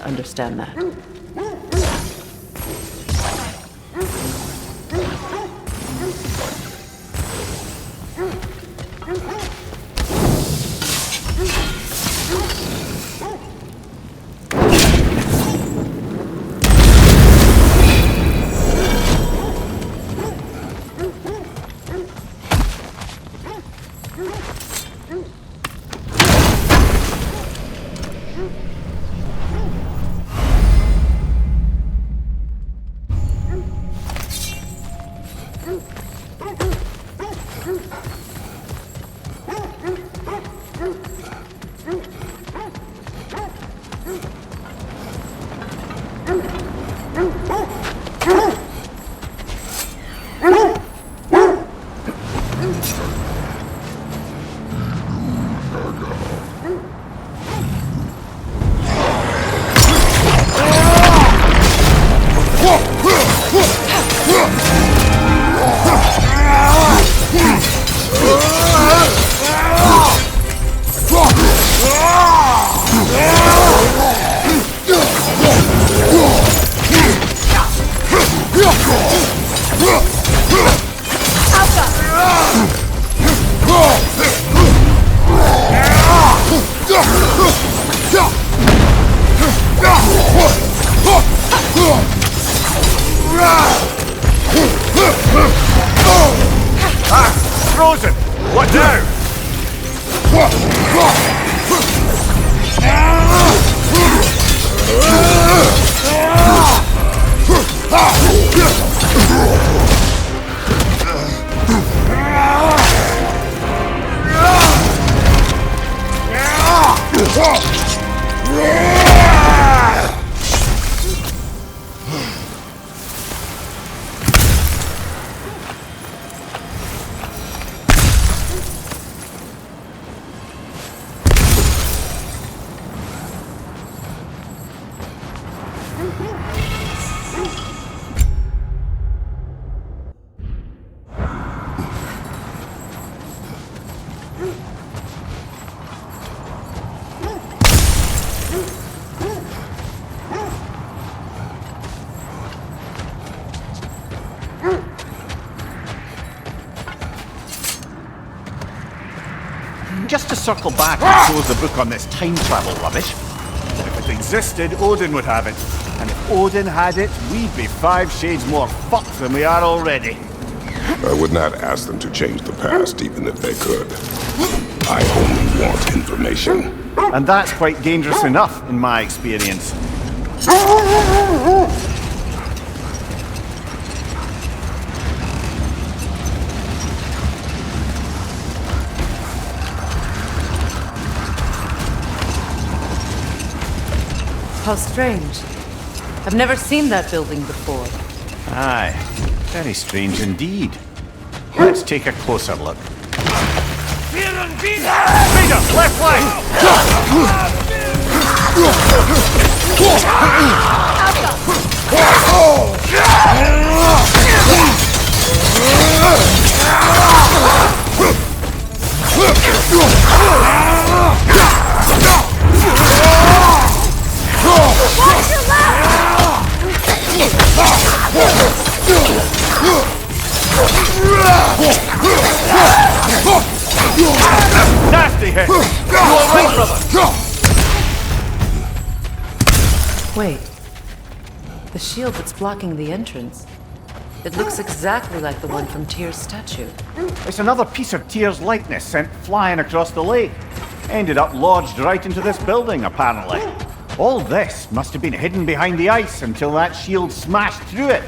Understand that. Frozen! What now? Just to circle back and close the book on this time travel rubbish. If it existed, Odin would have it. And if Odin had it, we'd be 5 shades more fucked than we are already. I would not ask them to change the past, even if they could. I only want information. And that's quite dangerous enough, in my experience. How strange. I've never seen that building before. Aye, very strange indeed. Let's take a closer look. Vader, left flank! Watch your left! Nasty hit! You alright, brother? Wait. The shield that's blocking the entrance. It looks exactly like the one from Tyr's statue. It's another piece of Tyr's likeness sent flying across the lake. Ended up lodged right into this building, apparently. All this must have been hidden behind the ice until that shield smashed through it.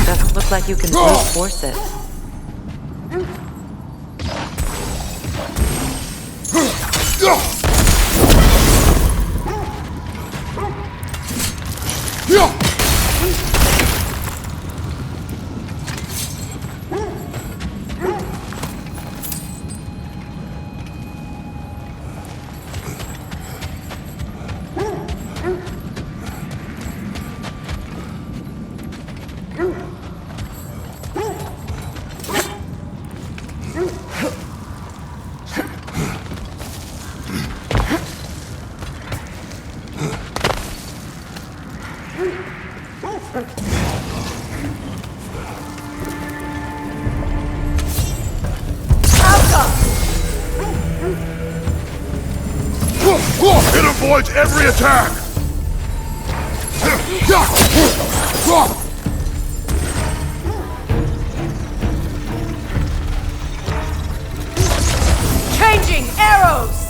Doesn't look like you can brute force it. It avoids every attack! Changing arrows!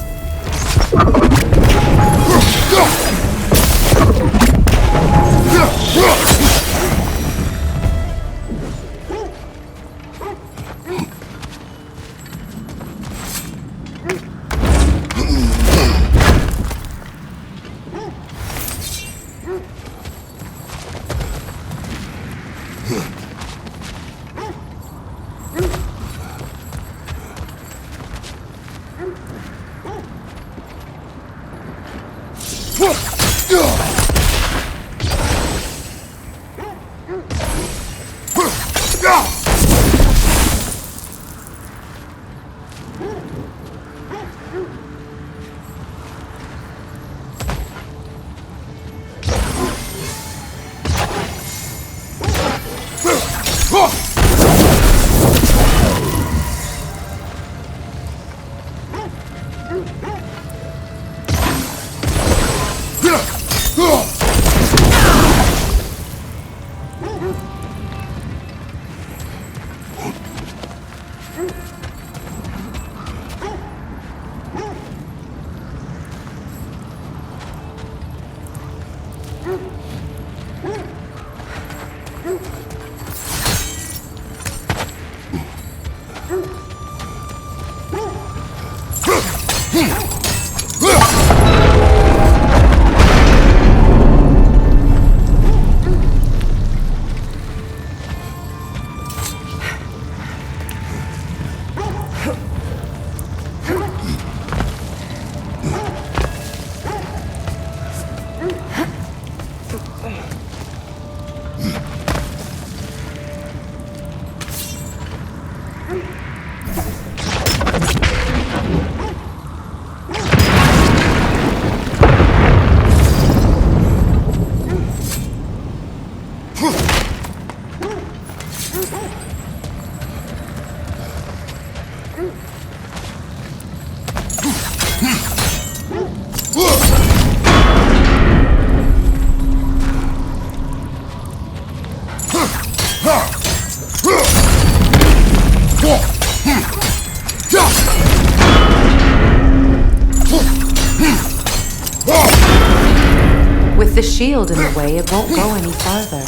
With the shield in the way, it won't go any farther.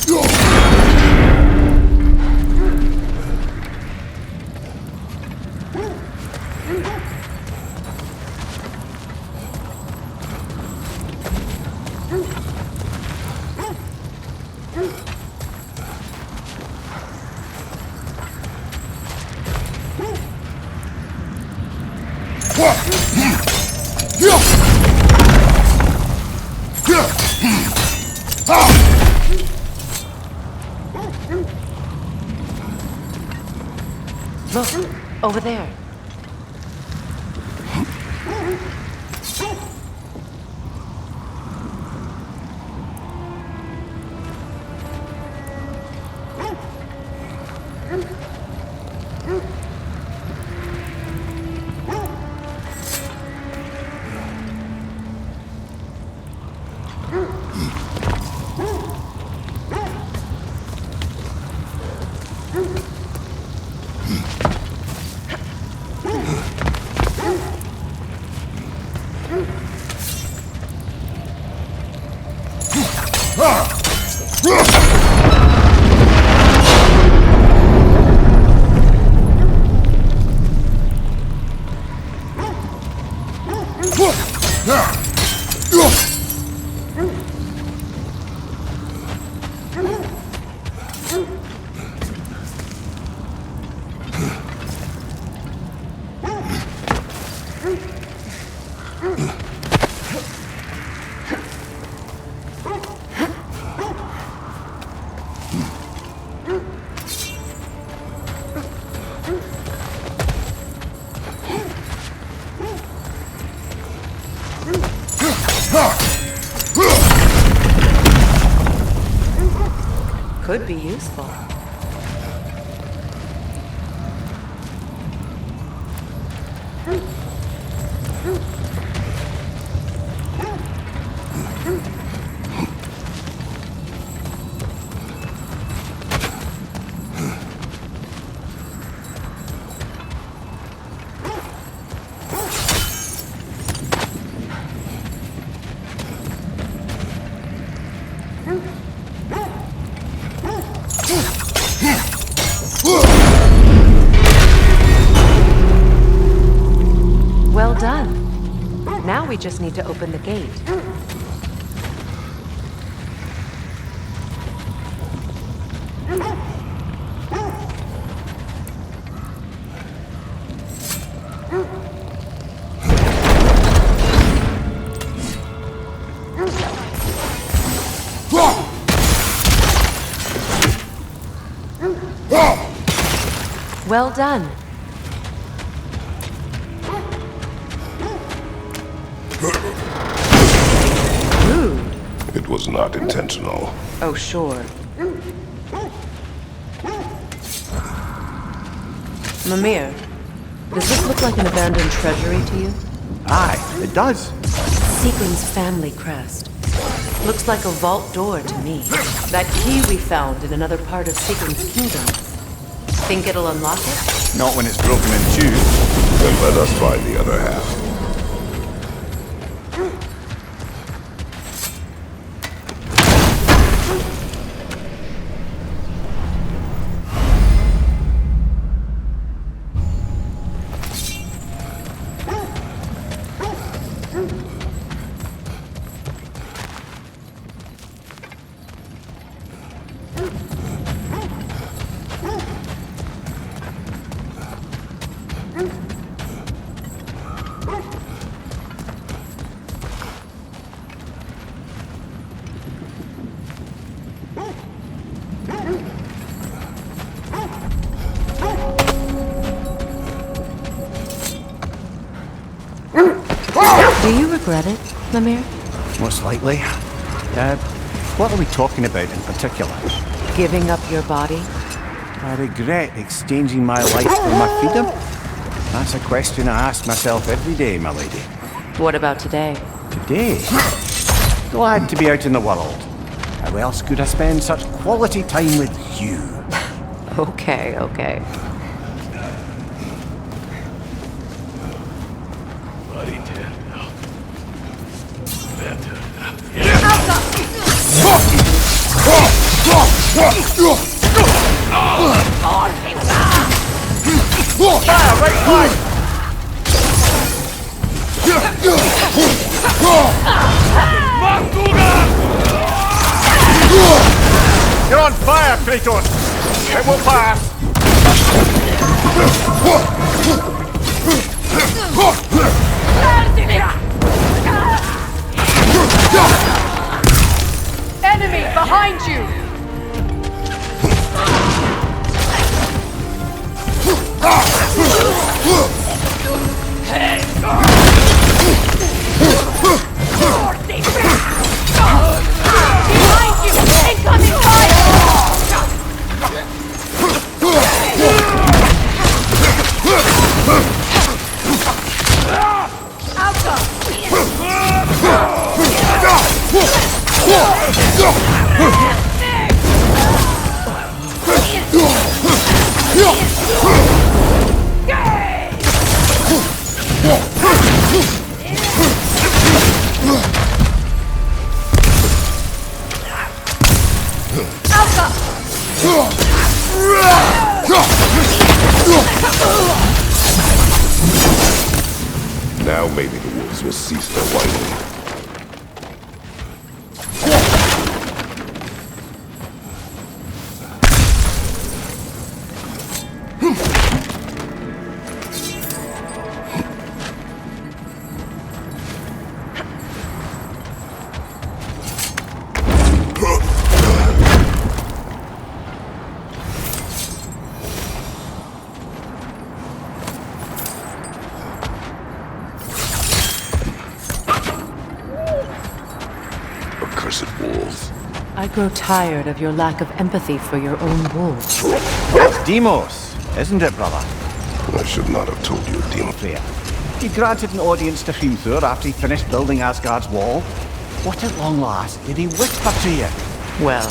Look, over there. Could be useful. Well done. Now we just need to open the gate. Well done. It was not intentional. Oh, sure. Mimir, does this look like an abandoned treasury to you? Aye, it does. Sequin's family crest. Looks like a vault door to me. That key we found in another part of Sequin's kingdom. Think it'll unlock it? Not when it's broken in two. Then let us find the other half. Do you regret it, Mimir? Most likely. What are we talking about in particular? Giving up your body? I regret exchanging my life for my freedom? That's a question I ask myself every day, my lady. What about today? Today? Glad to be out in the world. How else could I spend such quality time with you? Okay, okay. You're on fire, Kratos! It will pass! Enemy behind you! Behind you! Incoming fire! Now maybe the wolves will cease their whining. Accursed wolves. I grow tired of your lack of empathy for your own wolves. That's Demos, isn't it, brother? I should not have told you, Demon. Fair. He granted an audience to Hrimthur after he finished building Asgard's wall. What at long last did he whisper to you? Well,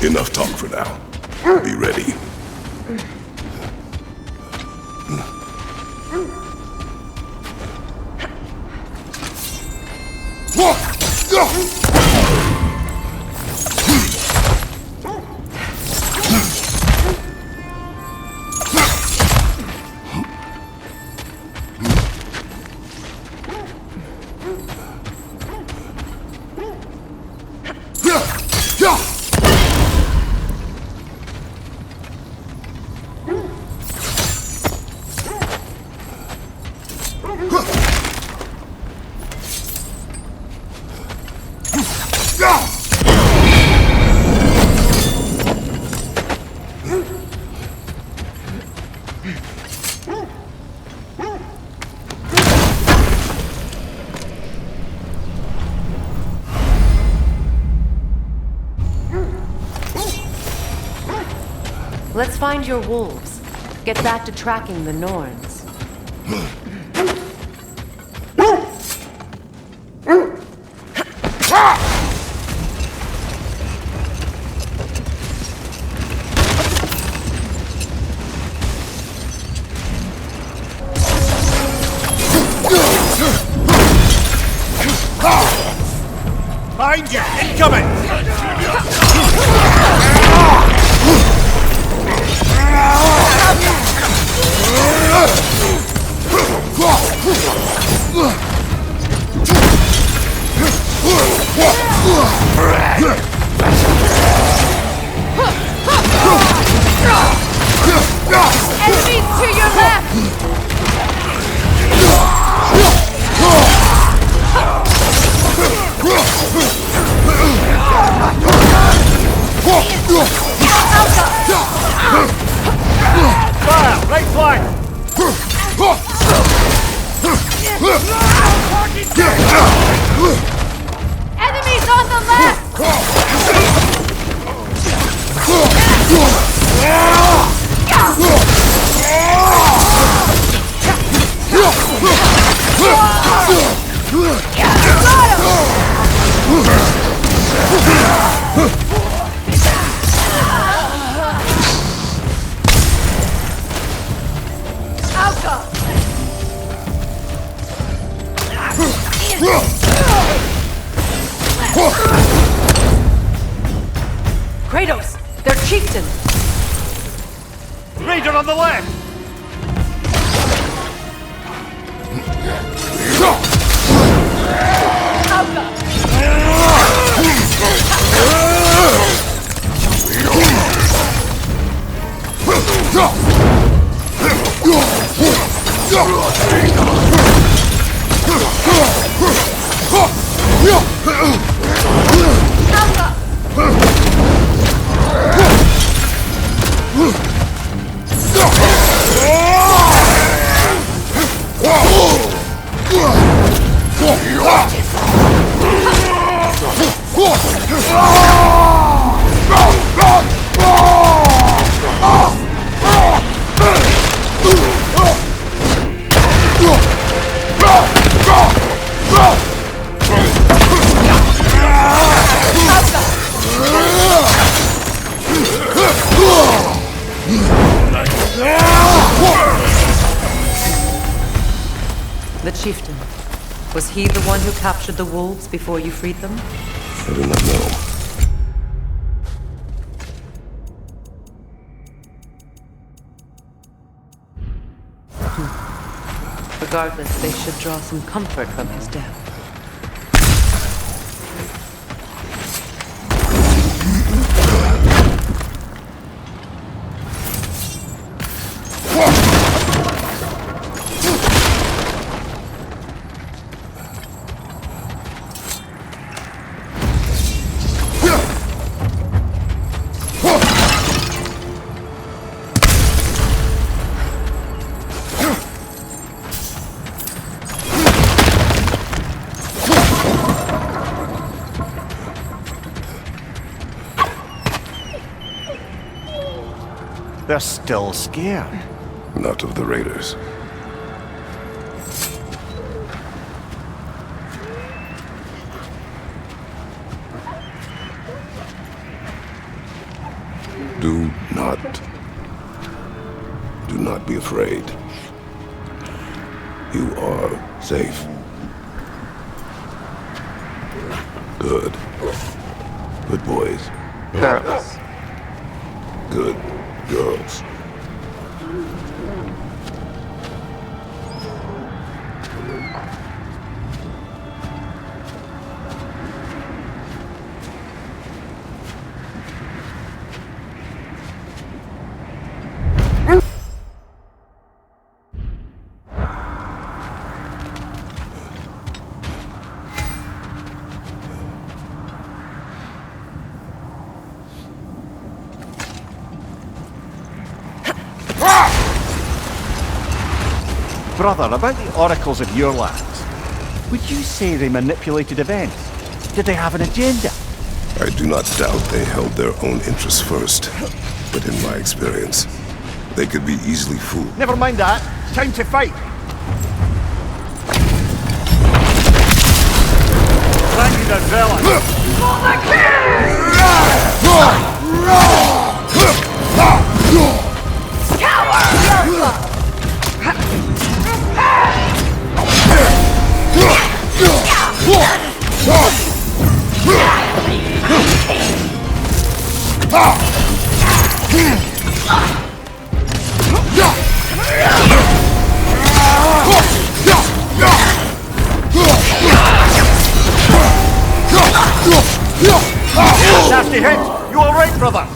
Enough talk for now. Be ready. let's find your wolves. Get back to tracking the Norns. Behind you! Incoming! Enemies to your left! Fire! Right flank! Enemies on the left! Kratos! They're chieftain! Raider on the left! The chieftain. Was he the one who captured the wolves before you freed them? I do not know. Regardless, they should draw some comfort from his death. They're still scared. Not of the raiders. Do not be afraid. You are safe. Good. Good boys. Girls. Good girls. Brother, about the oracles of your lands, would you say they manipulated events? Did they have an agenda? I do not doubt they held their own interests first, but in my experience, they could be easily fooled. Never mind that. Time to fight. Planting their zealot. Nasty hit! You alright, brother?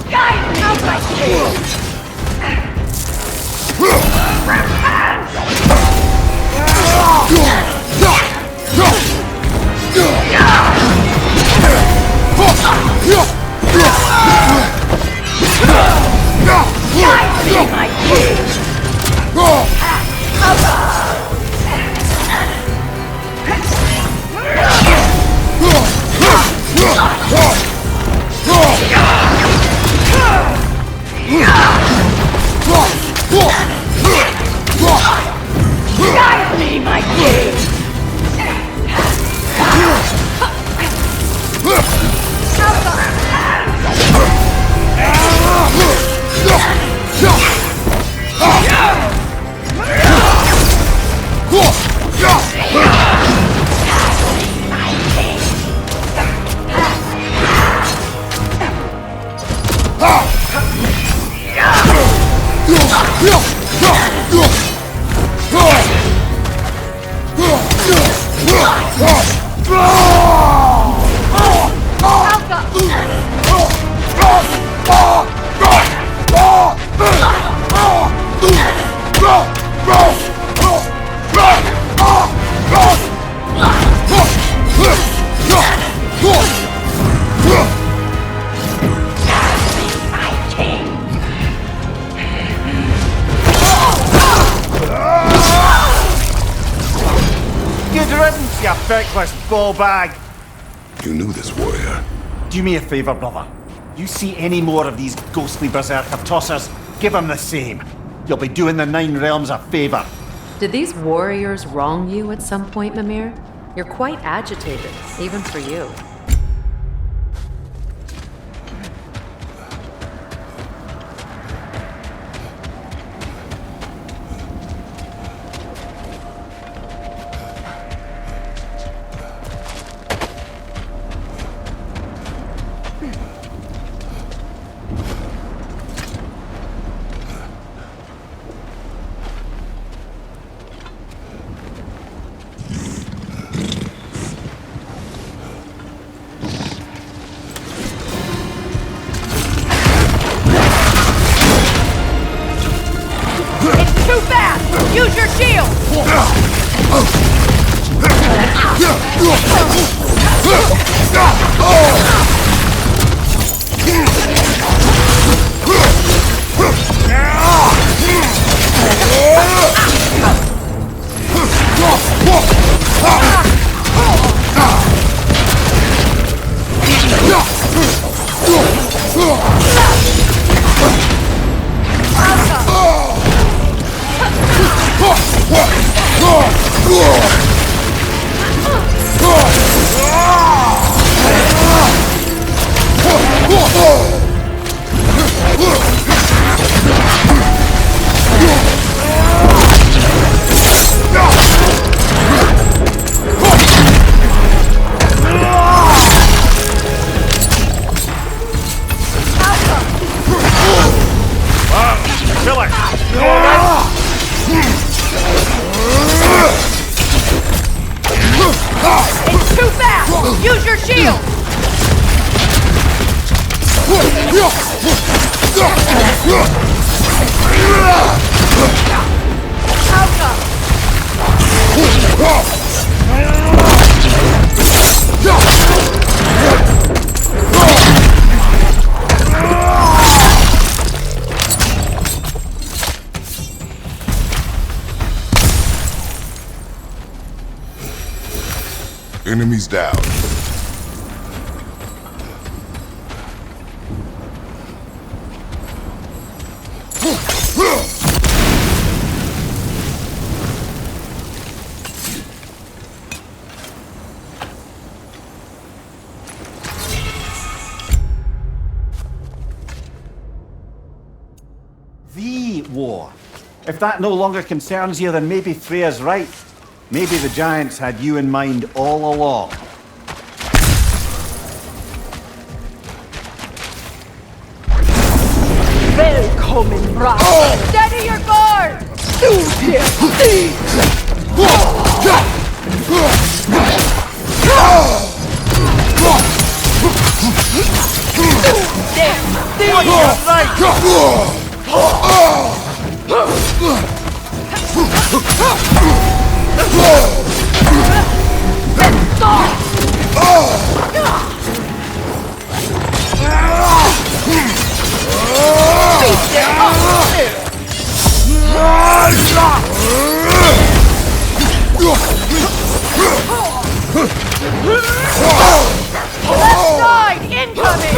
riddance, you feckless ball bag! You knew this warrior. Do me a favour, brother. You see any more of these ghostly berserker tossers, give them the same. You'll be doing the Nine Realms a favour. Did these warriors wrong you at some point, Mimir? You're quite agitated, even for you. Use your shield! It's too fast! Use your shield! Enemies down. The war. If that no longer concerns you, then maybe Freya's right. Maybe the giants had you in mind all along. Willkommen, bravo! Steady your guard! Left side, incoming!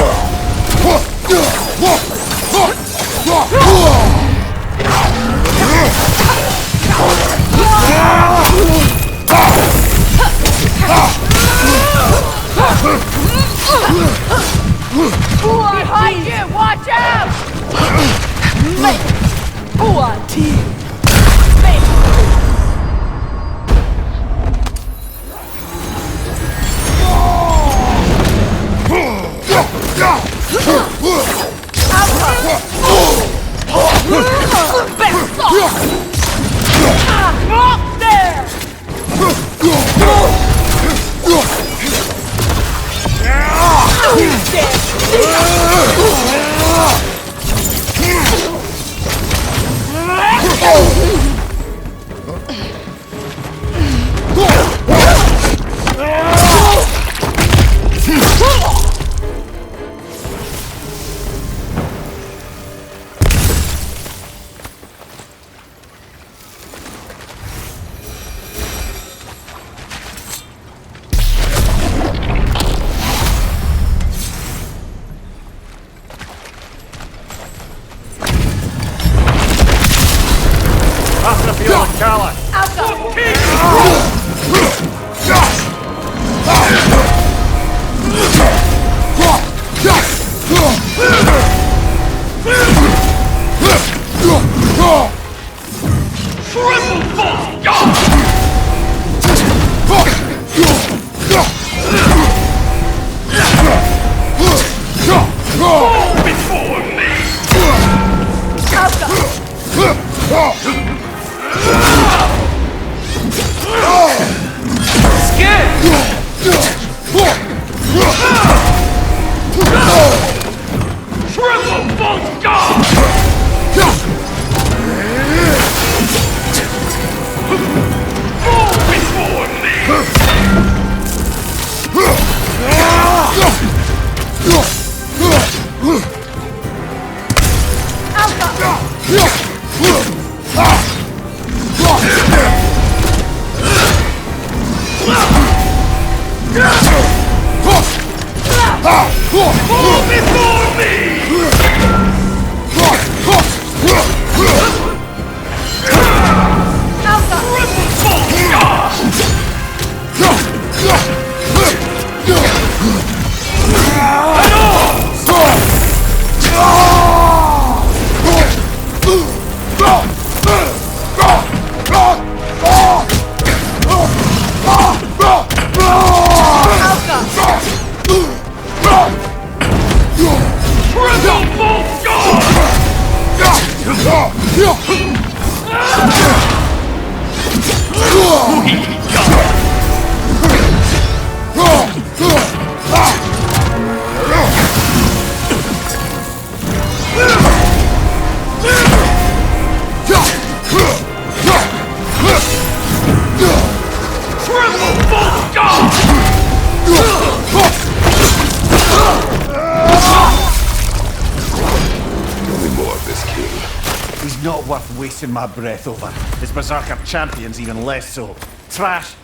wasting my breath over. His Berserker champions even less so. Trash.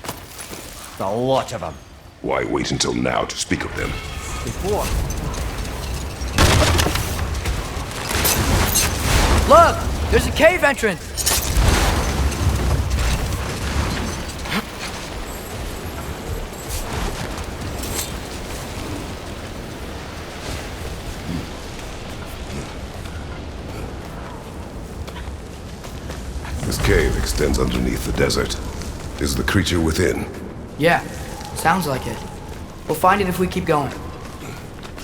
A lot of them. Why wait until now to speak of them? Before. Look! There's a cave entrance! This cave extends underneath the desert. Is the creature within? Yeah, sounds like it. We'll find it if we keep going.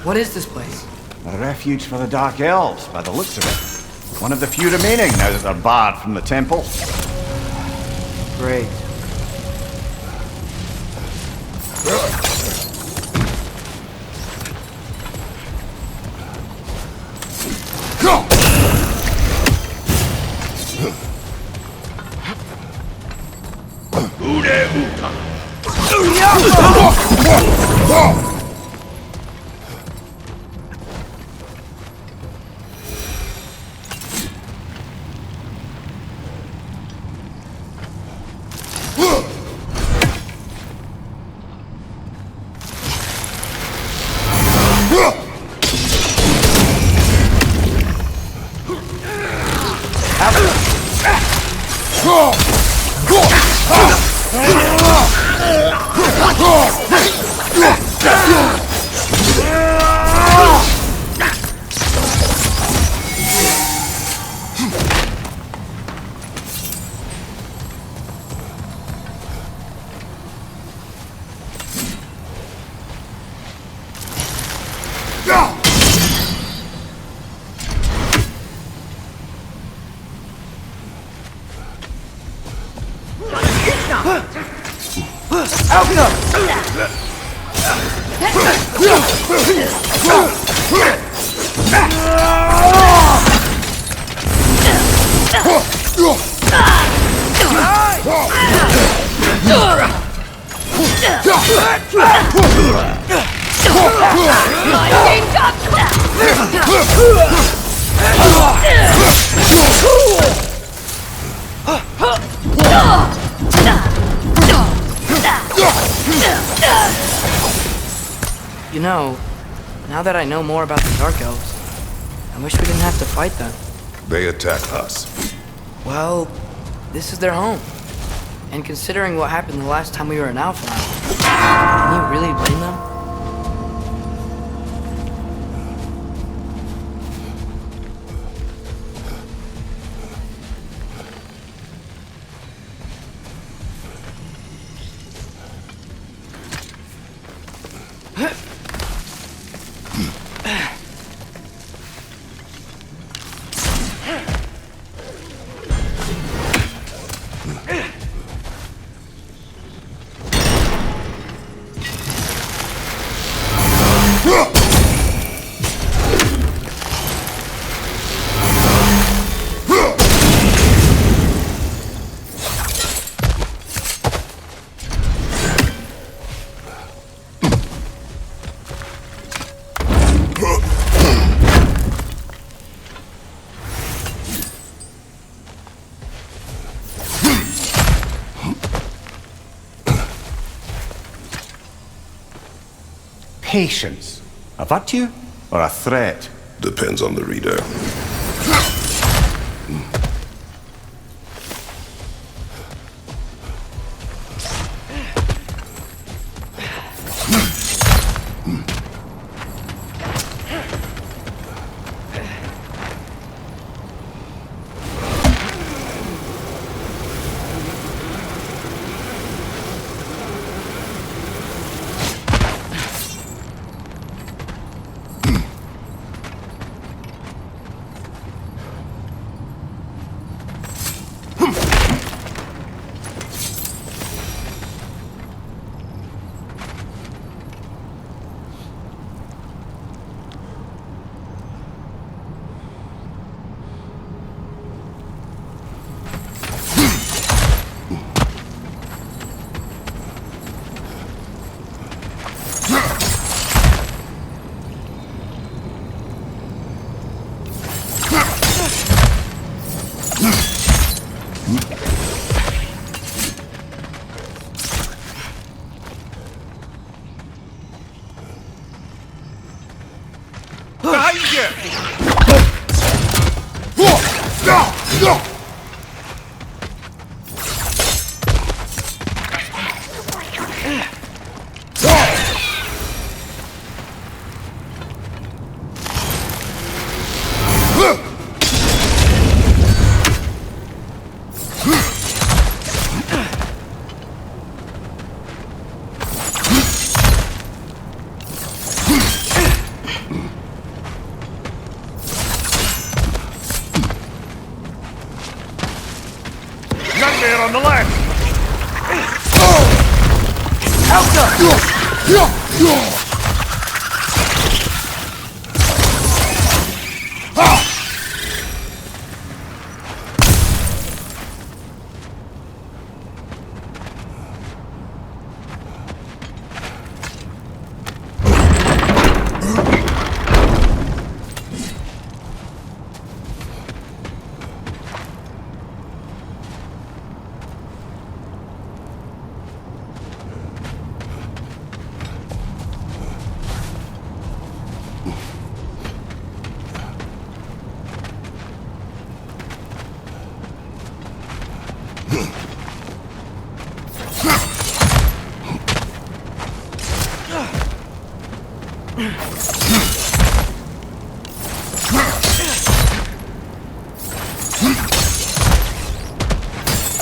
What is this place? A refuge for the Dark Elves, by the looks of it. One of the few remaining now that they're barred from the temple. Great. You know, now that I know more about the Dark Elves, I wish we didn't have to fight them. They attack us. Well, this is their home. And considering what happened the last time we were in Alpha, can you really blame them? Patience. A virtue or a threat? Depends on the reader. Nightmare on the left!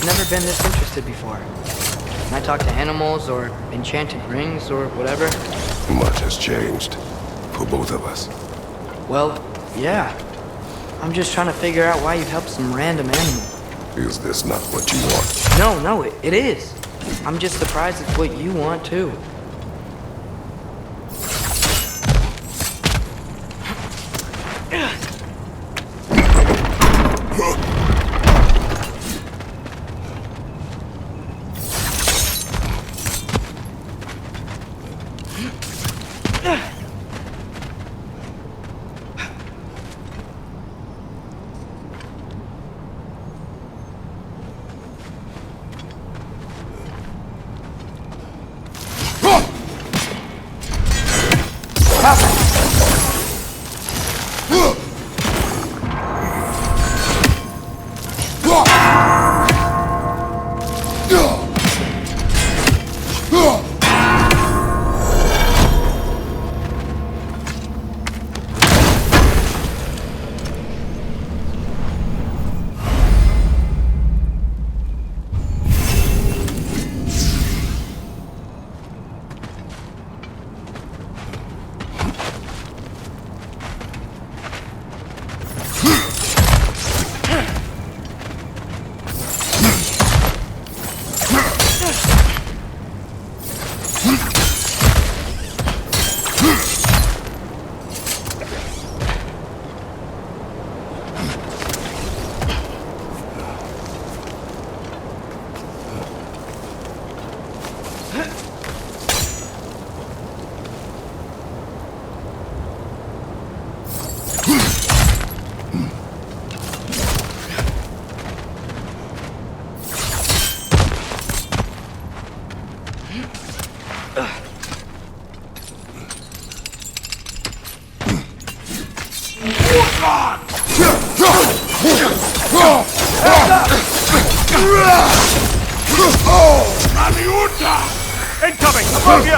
Never been this interested before. When I talk to animals or enchanted rings or whatever. Much has changed. For both of us. Well, yeah. I'm just trying to figure out why you'd help some random animal. Is this not what you want? No, it is. I'm just surprised it's what you want too. Incoming! Above you!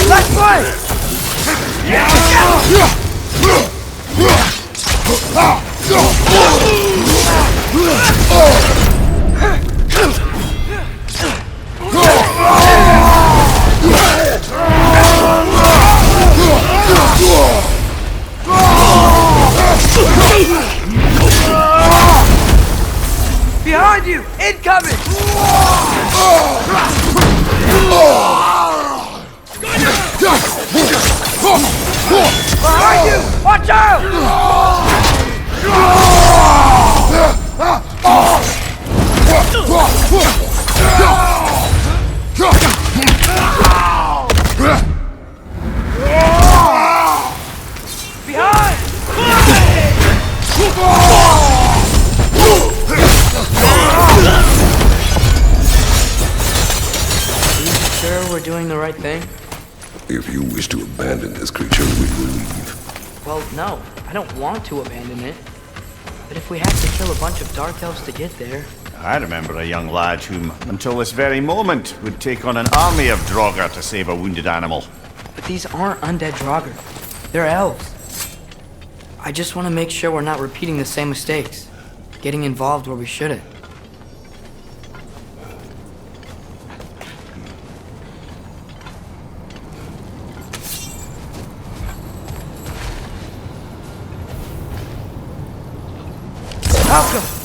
Let's play! Behind you! Incoming! Behind you! Watch out! If you wish to abandon this creature, we will leave. Well, no, I don't want to abandon it. But if we have to kill a bunch of dark elves to get there... I remember a young lad whom, until this very moment, would take on an army of Draugr to save a wounded animal. But these aren't undead Draugr. They're elves. I just want to make sure we're not repeating the same mistakes. Getting involved where we shouldn't. Malcolm!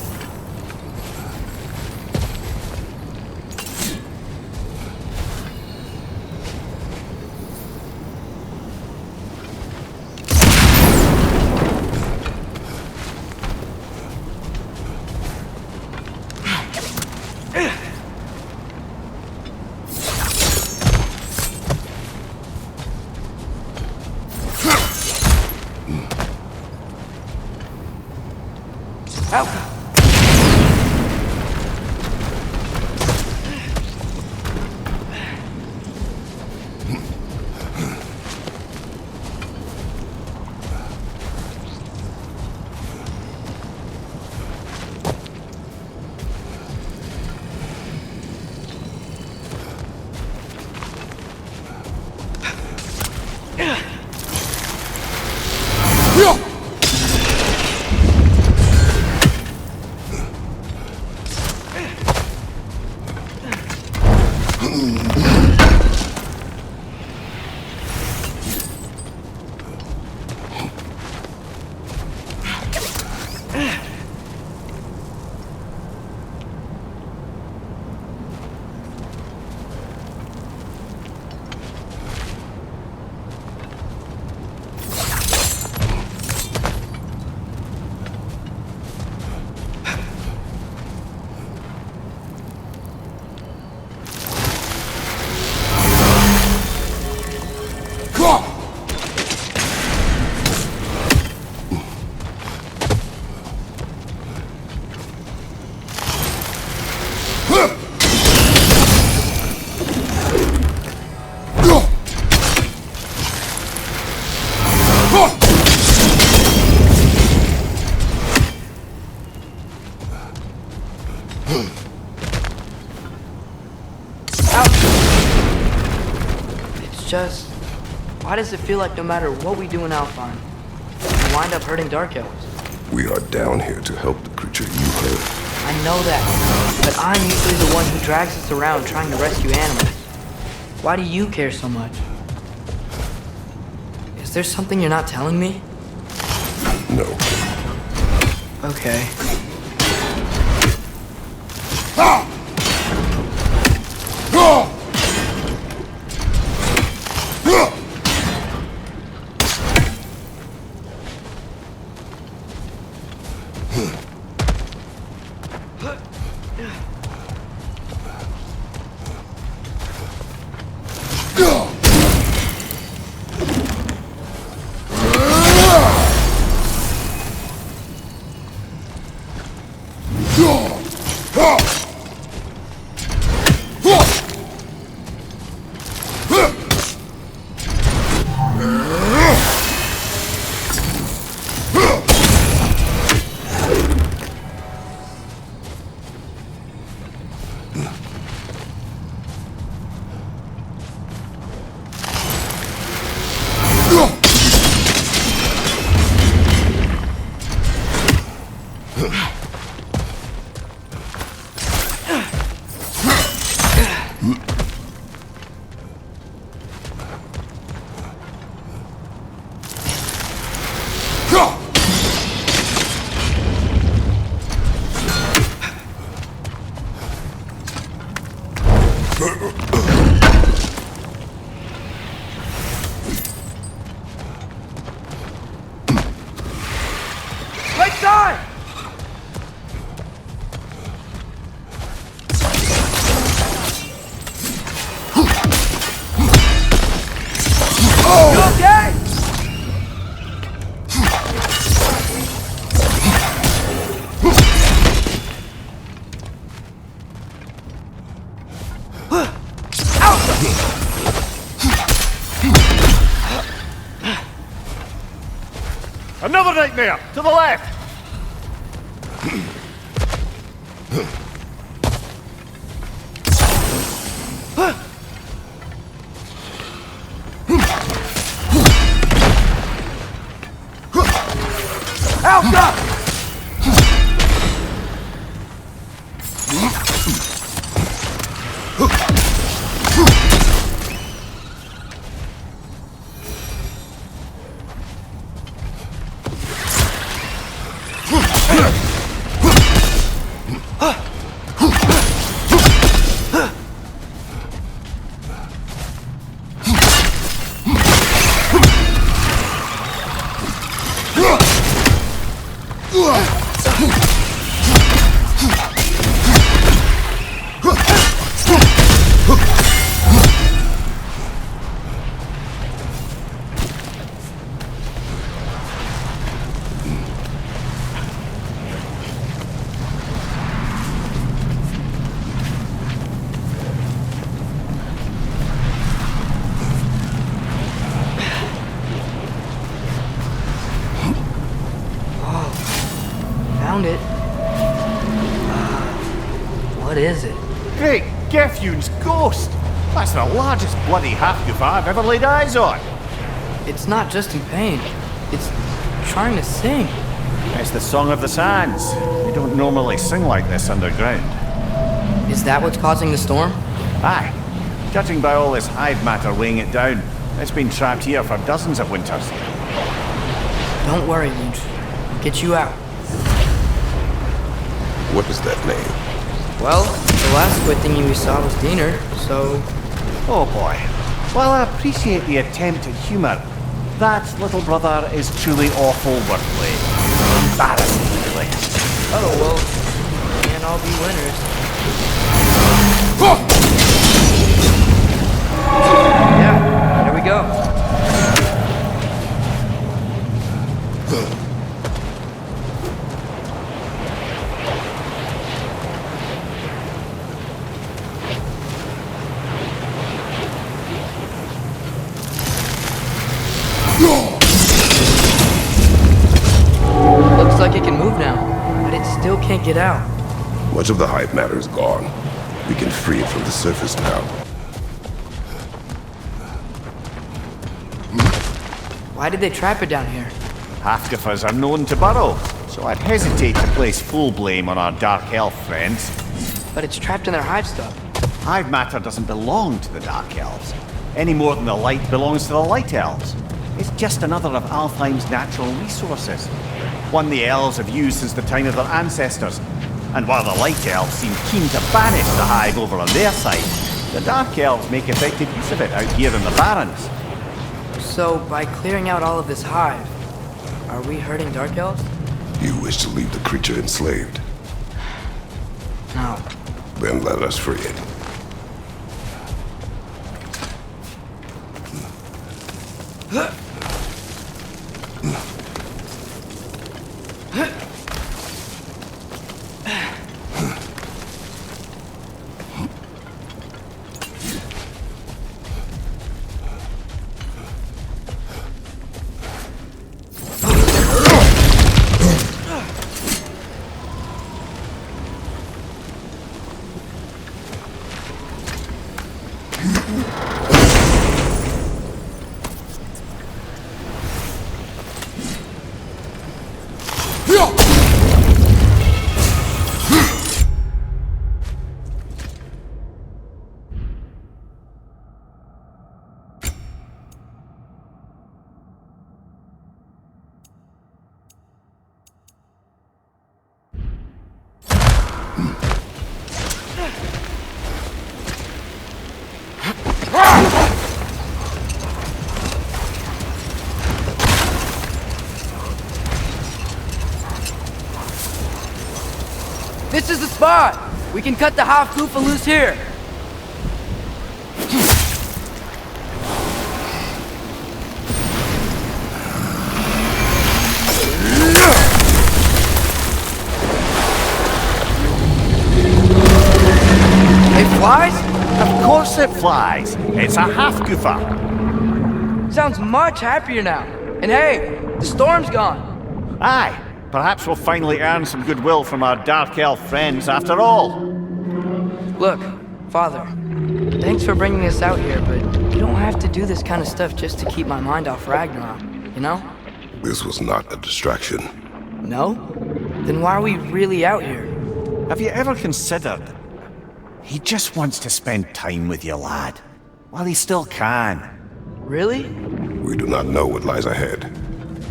Just, why does it feel like no matter what we do in Alpine, we wind up hurting Dark Elves? We are down here to help the creature you hurt. I know that, but I'm usually the one who drags us around trying to rescue animals. Why do you care so much? Is there something you're not telling me? No. Okay. there! To the left! Alpha! Found it. What is it? Great Gefyun's ghost! That's the largest bloody half-goof I've ever laid eyes on! It's not just in pain. It's trying to sing. It's the Song of the Sands. They don't normally sing like this underground. Is that what's causing the storm? Aye. Judging by all this hive matter weighing it down, it's been trapped here for dozens of winters. Don't worry, Lynch. I'll get you out. What is that name? Well, the last squid thingy we saw was Diener, so... Oh boy. While I appreciate the attempt at humour, that little brother is truly awful wordplay. Embarrassing, really. Oh, well, we can't all be winners. Yeah, there we go. Looks like it can move now, but it still can't get out. Much of the hive matter is gone. We can free it from the surface now. Why did they trap it down here? Half-goofers are known to burrow, so I'd hesitate to place full blame on our dark elf friends. But it's trapped in their hive stuff. Hive matter doesn't belong to the dark elves, any more than the light belongs to the light elves. It's just another of Alfheim's natural resources. One the elves have used since the time of their ancestors. And while the light elves seem keen to banish the hive over on their side, the dark elves make effective use of it out here in the Barrens. So, by clearing out all of this hive, are we hurting Dark Elves? You wish to leave the creature enslaved? No. Then let us free it. This is the spot! We can cut the half-goofa loose here! It flies? Of course it flies. It's a half-goofa. Sounds much happier now. And hey, the storm's gone. Aye, perhaps we'll finally earn some goodwill from our Dark Elf friends after all. Look, Father, thanks for bringing us out here, but you don't have to do this kind of stuff just to keep my mind off Ragnarok, you know? This was not a distraction. No? Then why are we really out here? Have you ever considered? He just wants to spend time with you, lad. While he still can. Really? We do not know what lies ahead.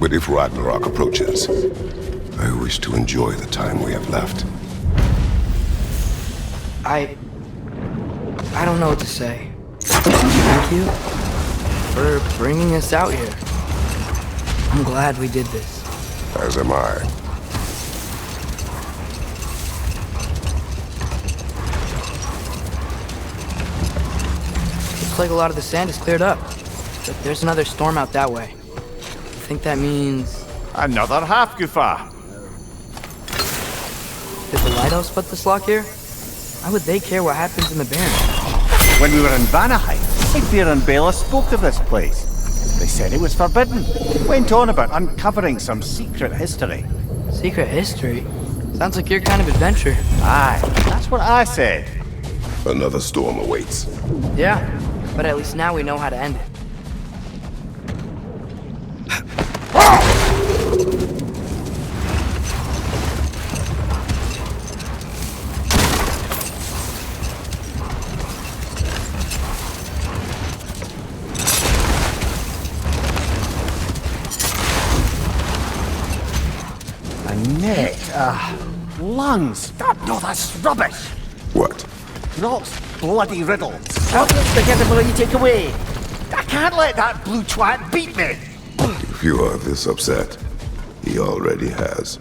But if Ragnarok approaches, I wish to enjoy the time we have left. I don't know what to say. Thank you for bringing us out here. I'm glad we did this. As am I. Looks like a lot of the sand is cleared up. But there's another storm out that way. I think that means... Another half goofa. Did the lighthouse put this lock here? Why would they care what happens in the Barren? When we were in Vanaheim, Sigthyr and Bela spoke of this place. They said it was forbidden. Went on about uncovering some secret history. Secret history? Sounds like your kind of adventure. Aye, that's what I said. Another storm awaits. Yeah, but at least now we know how to end it. Neck, lungs. No, that's rubbish. What? Rock's bloody riddle. How much the get will you take away? I can't let that blue twat beat me. If you are this upset, he already has.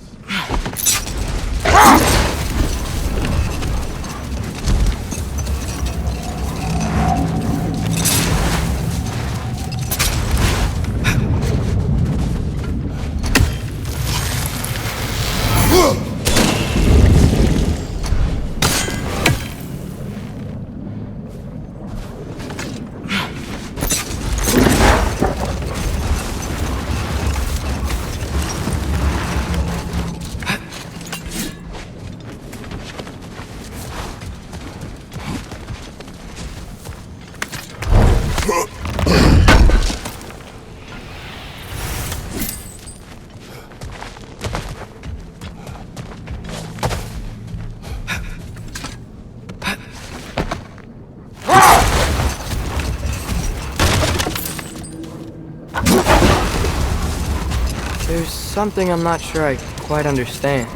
There's something I'm not sure I quite understand.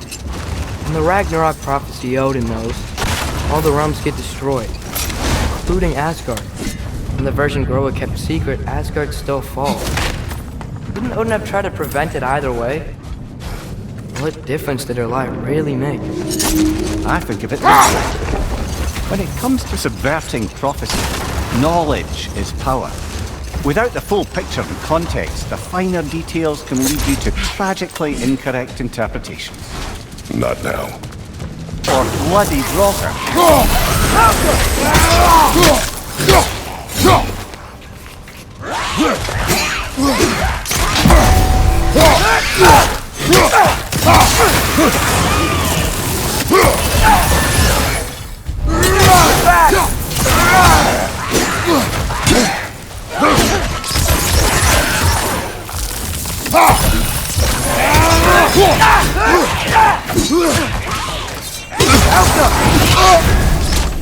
In the Ragnarok prophecy Odin knows, all the realms get destroyed, including Asgard. In the version Groa kept secret, Asgard still falls. Wouldn't Odin have tried to prevent it either way? What difference did her lie really make? I think of it this way. When it comes to subverting prophecy, knowledge is power. Without the full picture and context, the finer details can lead you to tragically incorrect interpretations. Not now. Or bloody rocker.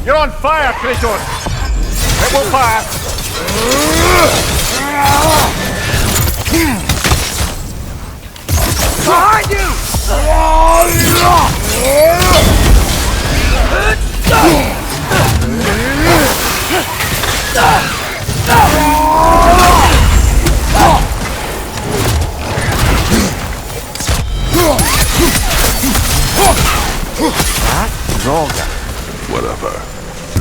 You're on fire, Kratos! It will pass! Behind you! That Roga. Whatever.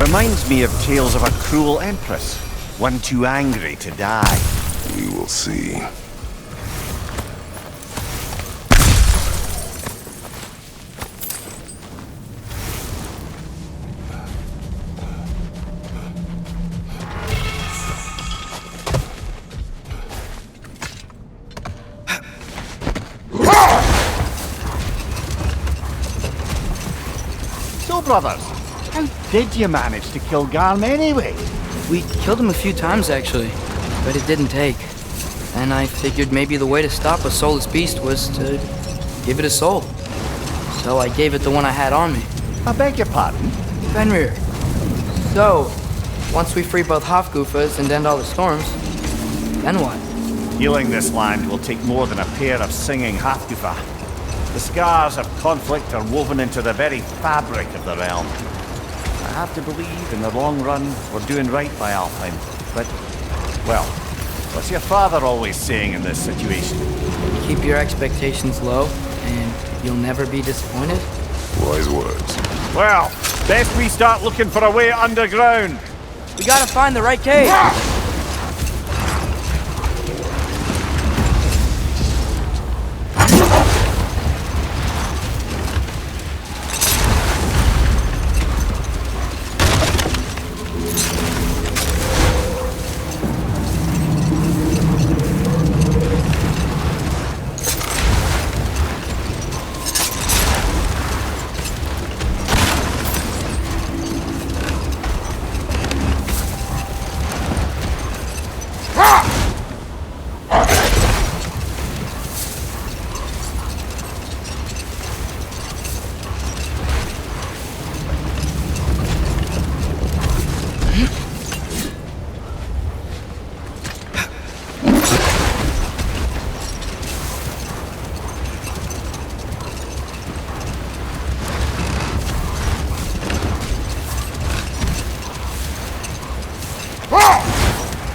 Reminds me of tales of a cruel empress, one too angry to die. We will see. brothers. How did you manage to kill Garm anyway? We killed him a few times, actually, but it didn't take. And I figured maybe the way to stop a soulless beast was to give it a soul. So I gave it the one I had on me. I beg your pardon? Fenrir. So, once we free both Hofgufas and end all the storms, then what? Healing this land will take more than a pair of singing Hafgufa. The scars of conflict are woven into the very fabric of the realm. I have to believe, in the long run, we're doing right by Alfheim. But, well, what's your father always saying in this situation? Keep your expectations low, and you'll never be disappointed? Wise words. Well, best we start looking for a way underground. We gotta find the right cave!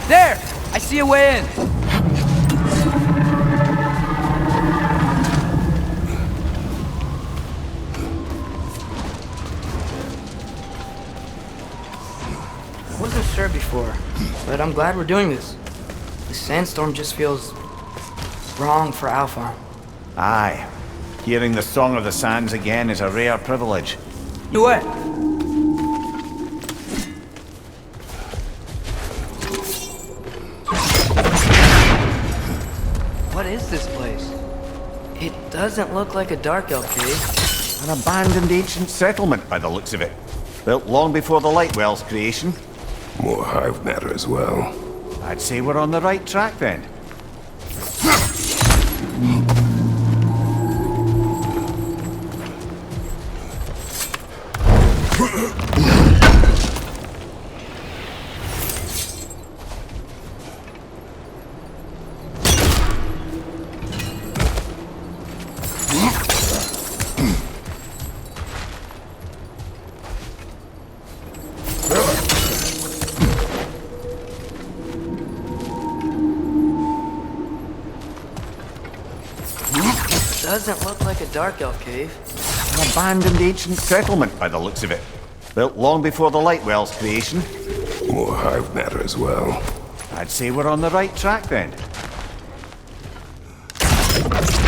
There! I see a way in! I wasn't sure before, but I'm glad we're doing this. The sandstorm just feels wrong for Alfheim. Aye. Hearing the Song of the Sands again is a rare privilege. Do what? What is this place? It doesn't look like a dark elf cave. An abandoned ancient settlement by the looks of it. Built long before the Lightwell's creation. More hive matter as well. I'd say we're on the right track then. Doesn't look like a dark elf cave. An abandoned ancient settlement by the looks of it. Built long before the Lightwell's creation. More hive matter as well. I'd say we're on the right track then.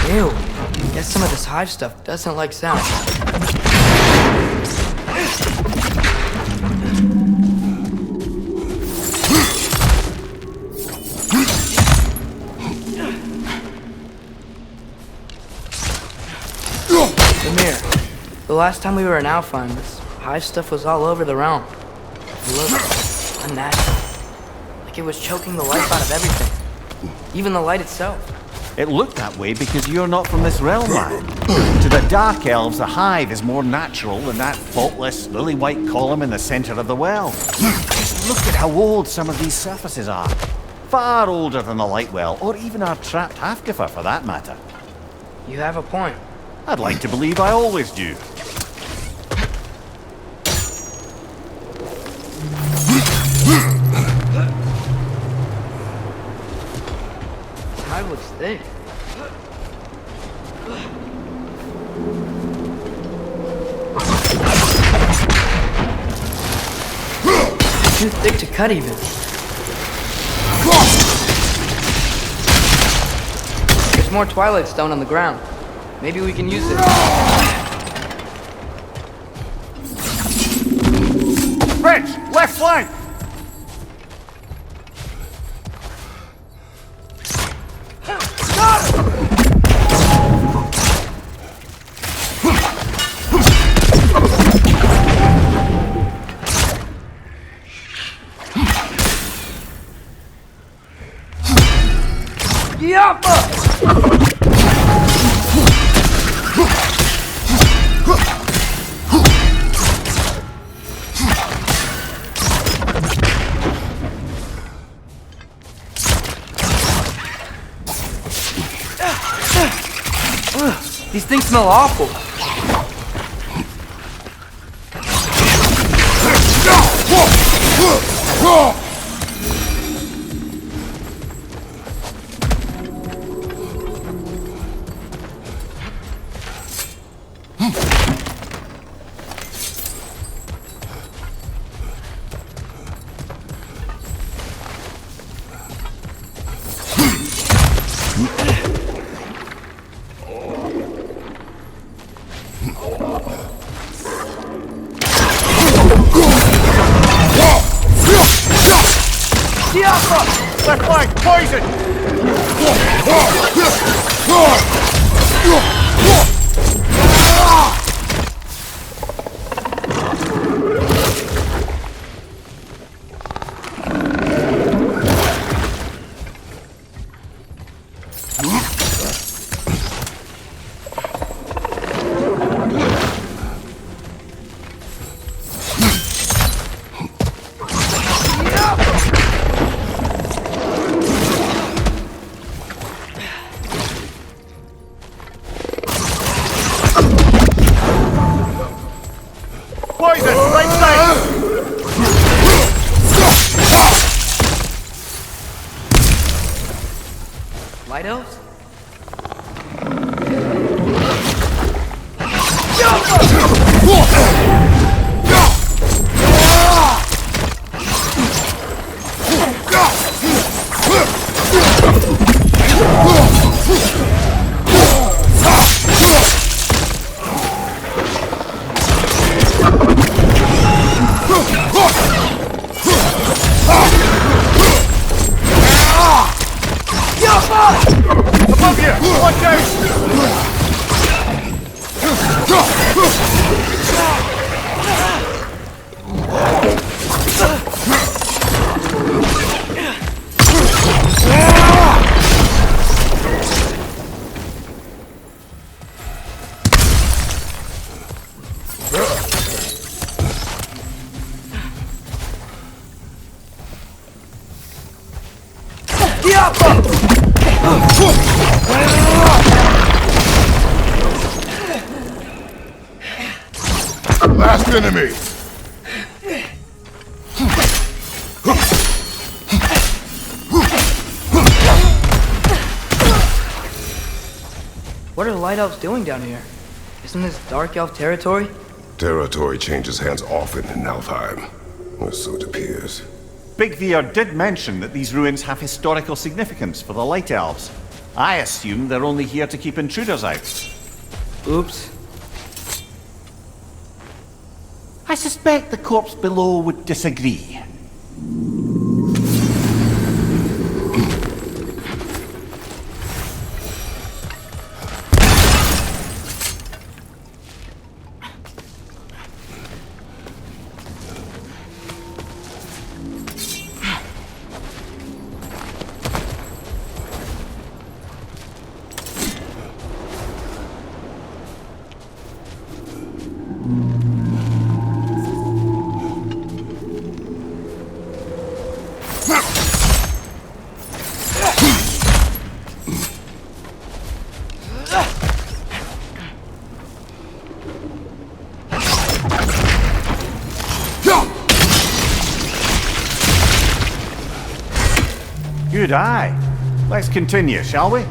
Ew. Guess some of this hive stuff doesn't like sound. The last time we were in Alfheim, this hive stuff was all over the realm. It looked unnatural. Like it was choking the life out of everything. Even the light itself. It looked that way because you're not from this realm, man. To the Dark Elves, the hive is more natural than that faultless, lily-white column in the center of the well. Just look at how old some of these surfaces are. Far older than the Lightwell, or even our trapped Hafgifer for that matter. You have a point. I'd like to believe I always do. Hive looks thick. Too thick to cut even. There's more Twilight Stone on the ground. Maybe we can use it. French, left flank! These things smell awful. Left flank, poison! Poison! Right side! Light elves? Above you! Watch out! Last enemy! What are the Light Elves doing down here? Isn't this Dark Elf territory? Territory changes hands often in Alfheim, or so it appears. Big Veer did mention that these ruins have historical significance for the Light Elves. I assume they're only here to keep intruders out. Oops. I suspect the corpse below would disagree. Good eye. Let's continue, shall we?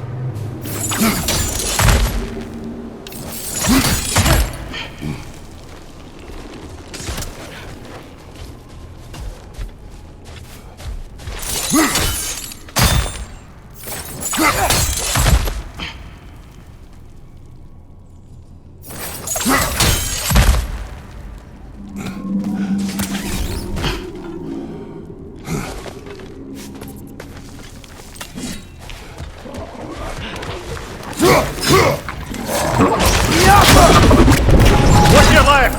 What's your left?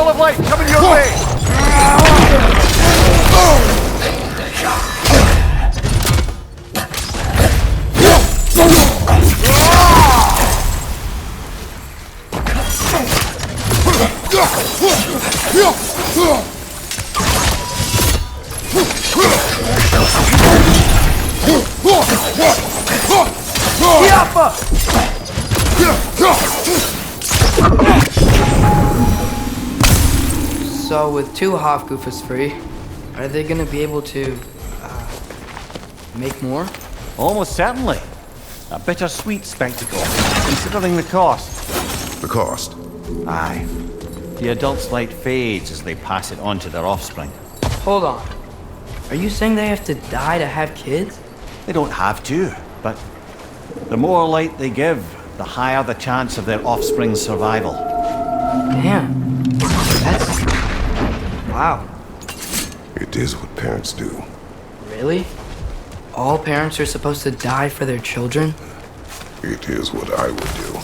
Wall of light coming your way! So with two Hofgoofers free, are they gonna be able to, make more? Almost certainly. A bittersweet spectacle, considering the cost. The cost? Aye. The adult's light fades as they pass it on to their offspring. Hold on. Are you saying they have to die to have kids? They don't have to, but the more light they give, the higher the chance of their offspring's survival. Damn. That's... wow. It is what parents do. Really? All parents are supposed to die for their children? It is what I would do.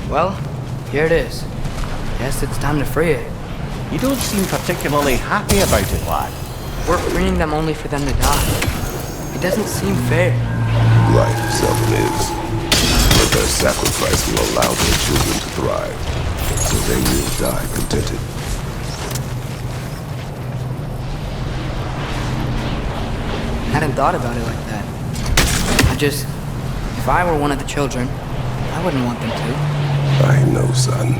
Well, here it is. Guess it's time to free it. You don't seem particularly happy about it, lad. We're freeing them only for them to die. It doesn't seem fair. Life seldom is. But their sacrifice will allow their children to thrive. So they will die contented. I hadn't thought about it like that. If I were one of the children, I wouldn't want them to. I know, son.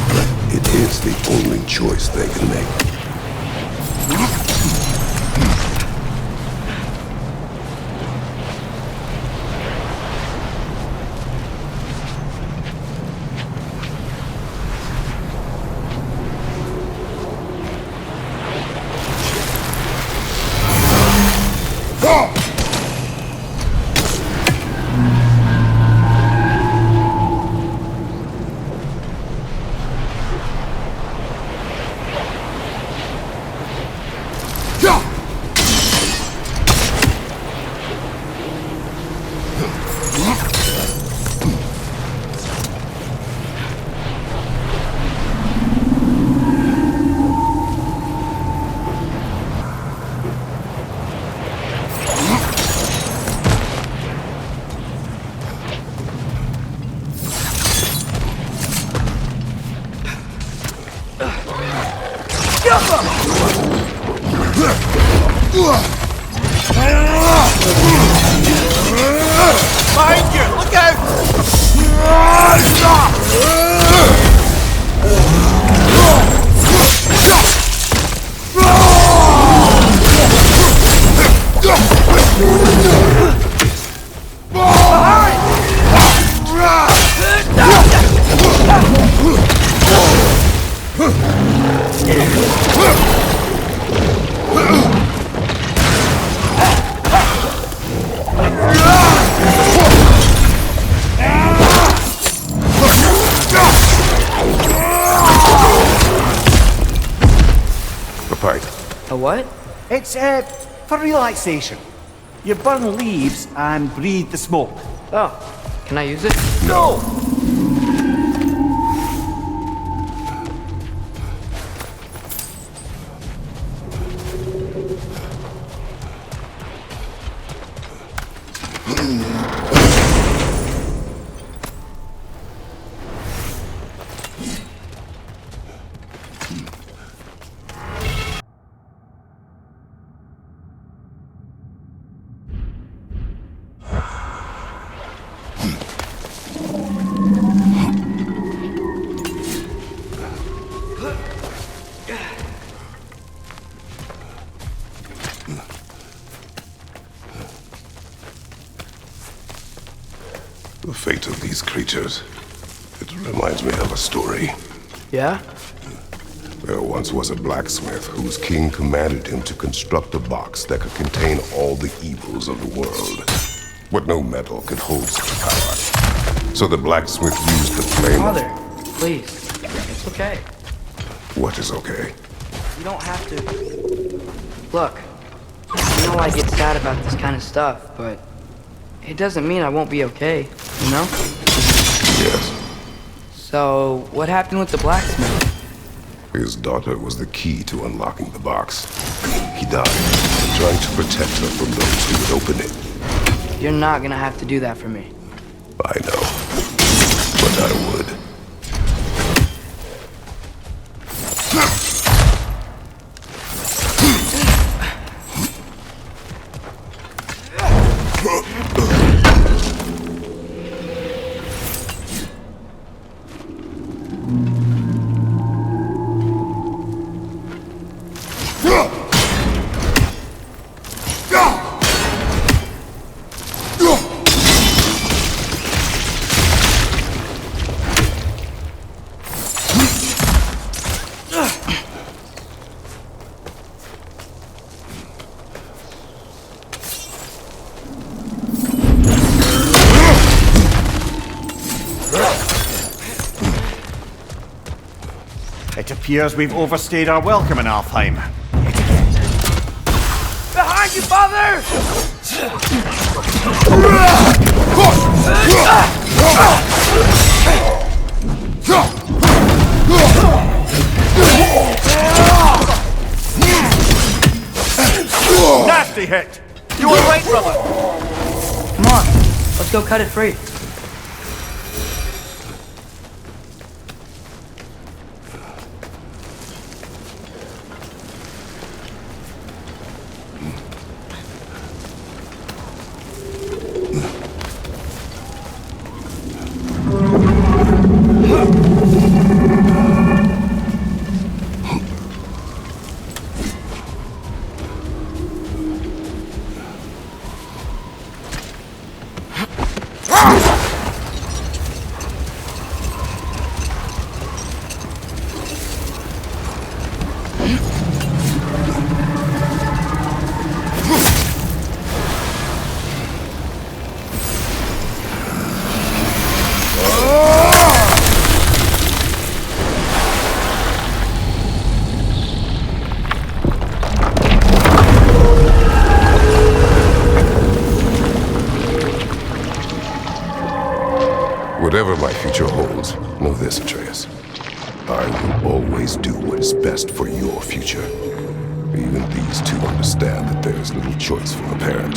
But it is the only choice they can make. Behind you! Look out! A what? It's, for relaxation. You burn leaves and breathe the smoke. Oh, can I use it? No! The fate of these creatures, it reminds me of a story. Yeah? There once was a blacksmith whose king commanded him to construct a box that could contain all the evils of the world. But no metal could hold such power. So the blacksmith used the flame. Father, please. It's okay. What is okay? You don't have to. Look, I know I get sad about this kind of stuff, but it doesn't mean I won't be okay, you know? Yes. So, what happened with the blacksmith? His daughter was the key to unlocking the box. He died, trying to protect her from those who would open it. You're not gonna have to do that for me. I know, but I would. It appears we've overstayed our welcome in Alfheim. Behind you, father! Nasty hit! You alright, brother? Come on, let's go cut it free. Whatever my future holds, know this, Atreus. I will always do what is best for your future. Even these two understand that there is little choice from a parent.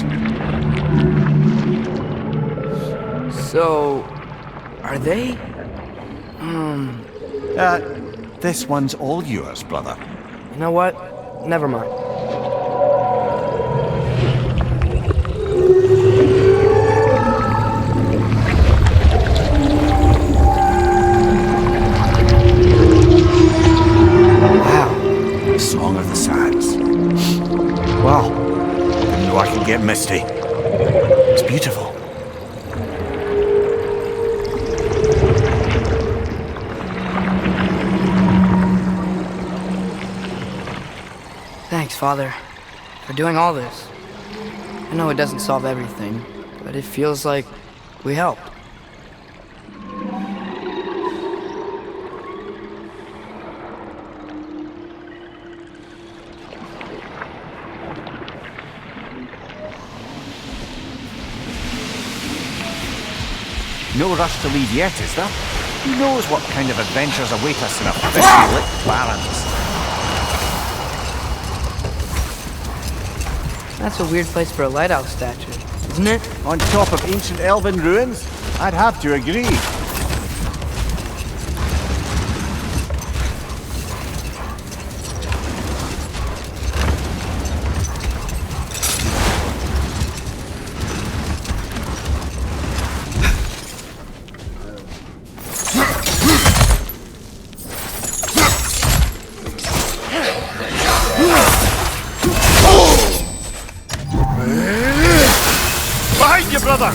So, are they? This one's all yours, brother. You know what? Never mind. The Song of the Sands. Wow. Didn't know I could get misty. It's beautiful. Thanks, Father, for doing all this. I know it doesn't solve everything, but it feels like we helped. No rush to leave yet, is there? Who knows what kind of adventures await us in a freshly lit barrens? That's a weird place for a lighthouse statue, isn't it? On top of ancient elven ruins? I'd have to agree. Behind you, brother!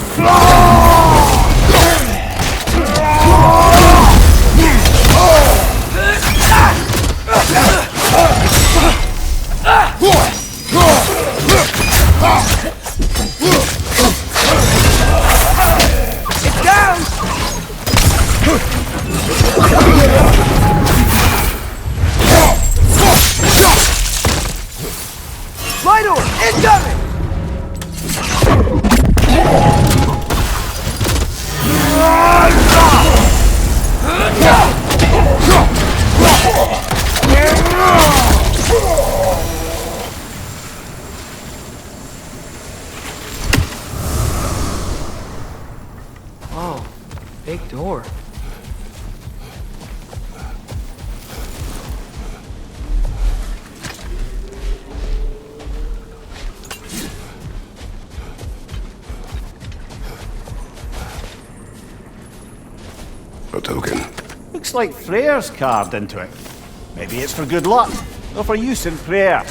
It's down! Vital! Incoming! Oh, big door. A token. Looks like prayers carved into it. Maybe it's for good luck, or for use in prayer.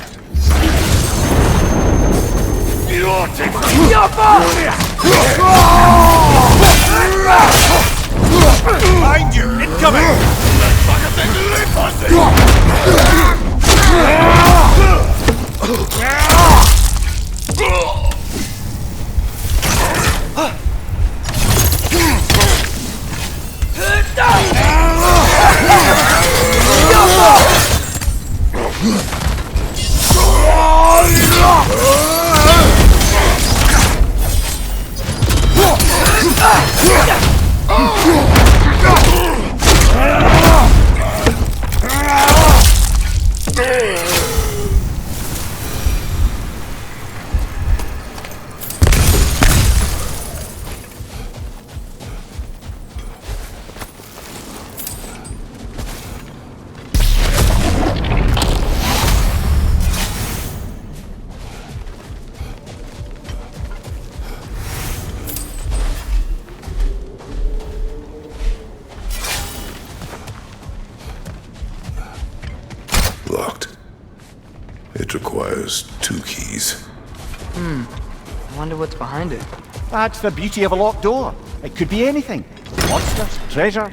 Behind you! Incoming! Locked. It requires 2 keys. I wonder what's behind it. That's the beauty of a locked door. It could be anything. Monsters, treasure.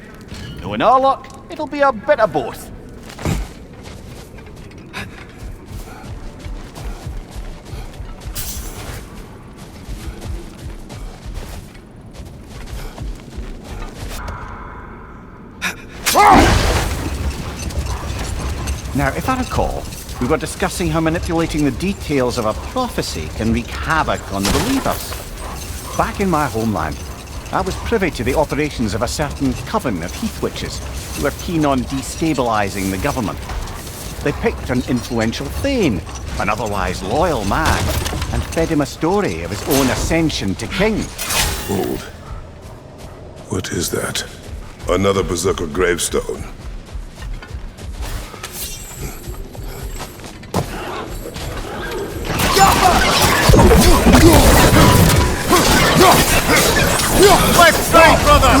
Knowing our luck, it'll be a bit of both. Now, if I recall, we were discussing how manipulating the details of a prophecy can wreak havoc on the believers. Back in my homeland, I was privy to the operations of a certain coven of heath witches who were keen on destabilizing the government. They picked an influential Thane, an otherwise loyal man, and fed him a story of his own ascension to king. Hold. What is that? Another Berserker gravestone. Left side, brother!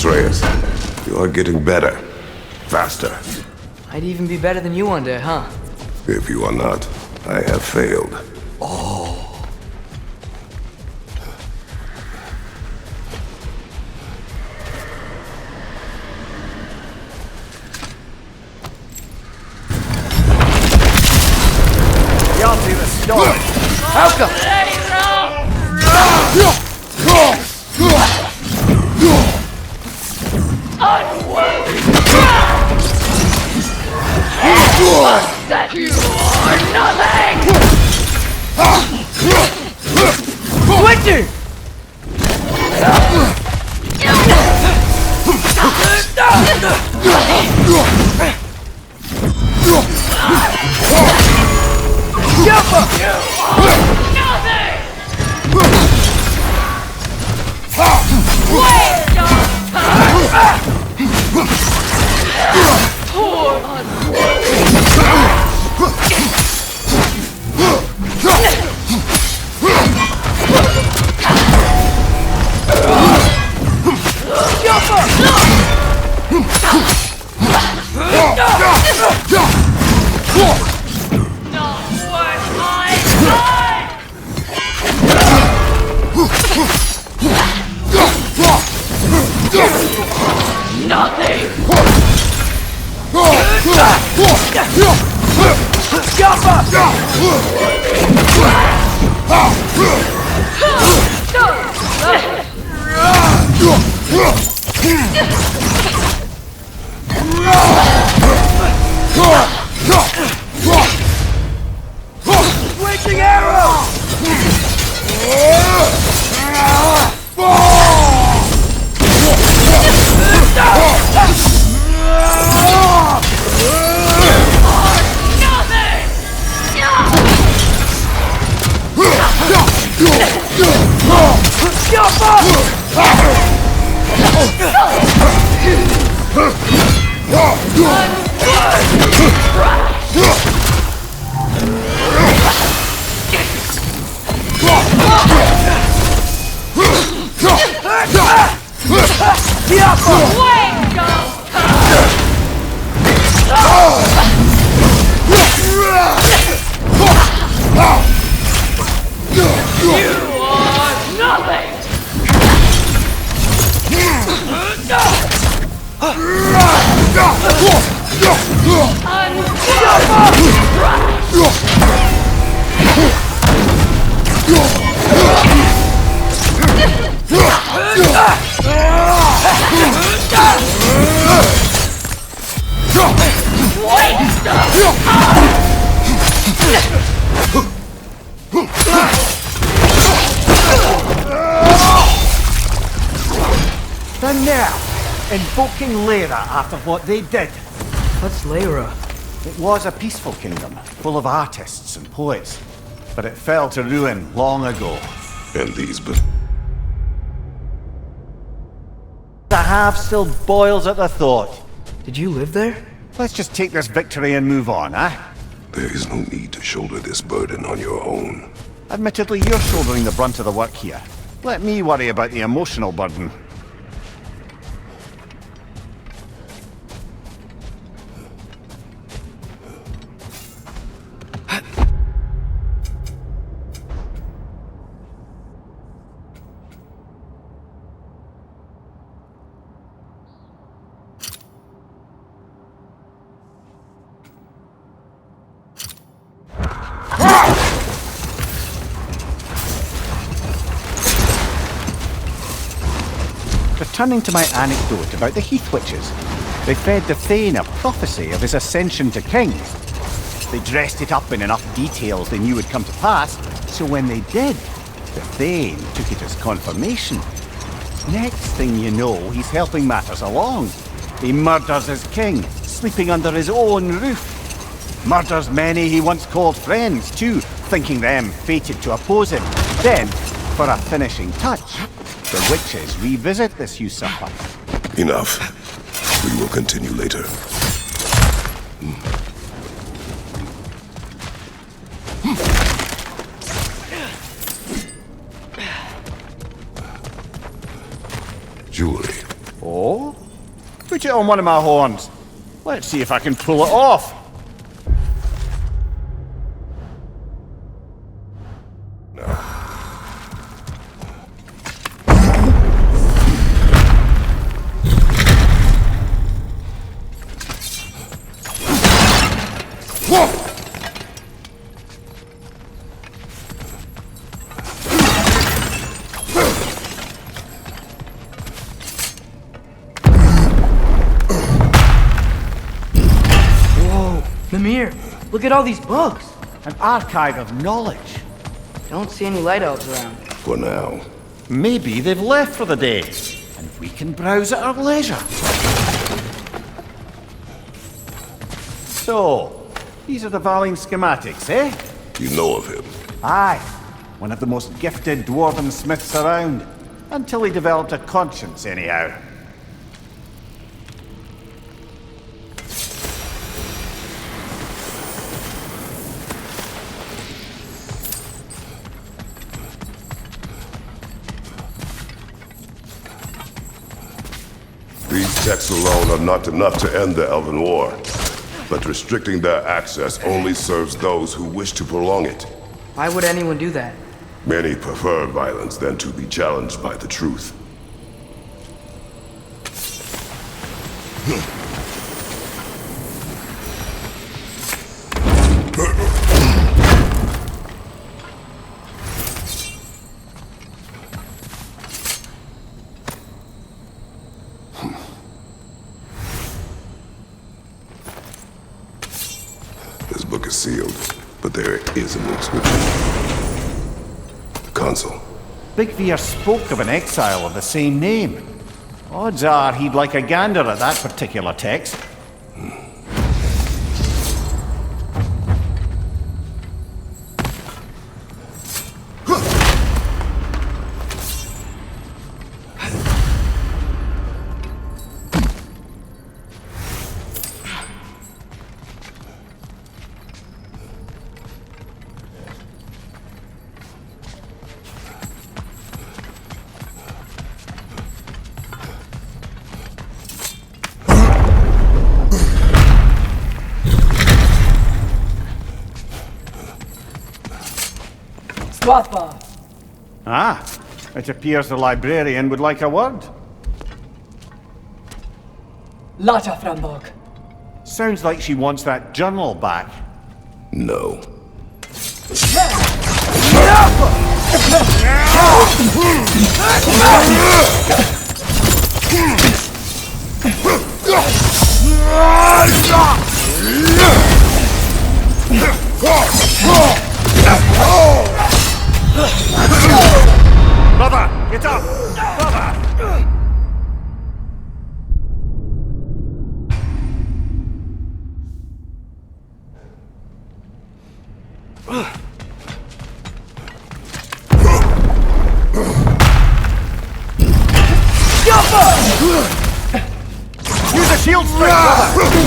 Atreus, you are getting better. Faster. I'd even be better than you one day, huh? If you are not, I have failed. Y'all do the story. How come? That you are nothing! Switching! Switching arrow! And now, invoking Lyra after what they did. What's Lyra? It was a peaceful kingdom, full of artists and poets. But it fell to ruin long ago. And these The half still boils at the thought. Did you live there? Let's just take this victory and move on, eh? There is no need to shoulder this burden on your own. Admittedly, you're shouldering the brunt of the work here. Let me worry about the emotional burden. Returning to my anecdote about the Heath Witches, they fed the Thane a prophecy of his ascension to king. They dressed it up in enough details they knew would come to pass, so when they did, the Thane took it as confirmation. Next thing you know, he's helping matters along. He murders his king, sleeping under his own roof. Murders many he once called friends, too, thinking them fated to oppose him. Then, for a finishing touch, the witches revisit this usurper. Enough. We will continue later. Julie, Oh? Put it on one of my horns. Let's see if I can pull it off. Mimir, look at all these books. An archive of knowledge. Don't see any light elves around. For now. Maybe they've left for the day, and we can browse at our leisure. So, these are the Valine schematics, eh? You know of him. Aye. One of the most gifted dwarven smiths around. Until he developed a conscience, anyhow. These texts alone are not enough to end the Elven War. But restricting their access only serves those who wish to prolong it. Why would anyone do that? Many prefer violence than to be challenged by the truth. This book is sealed, but there is an inscription. Console. Big Veer spoke of an exile of the same name. Odds are he'd like a gander at that particular text. Ah, it appears the librarian would like a word. Lata Frambog. Sounds like she wants that journal back. No. Brother, get up! Brother! Use a shield strike, brother!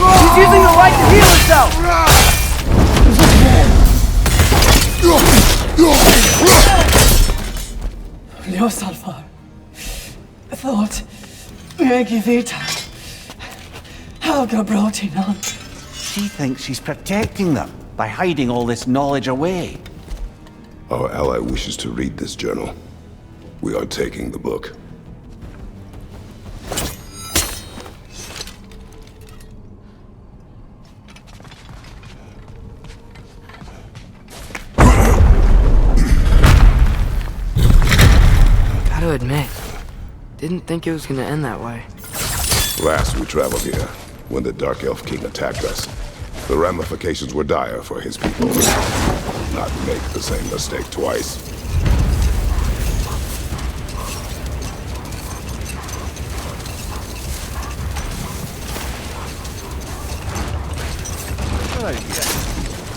He's using the light to heal himself! Ljósalfar. Thought. Megi vita. Helga brought on. she thinks she's protecting them by hiding all this knowledge away. Our ally wishes to read this journal. We are taking the book. Gotta admit, didn't think it was gonna end that way. Last we traveled here, when the Dark Elf King attacked us, the ramifications were dire for his people. Not make the same mistake twice.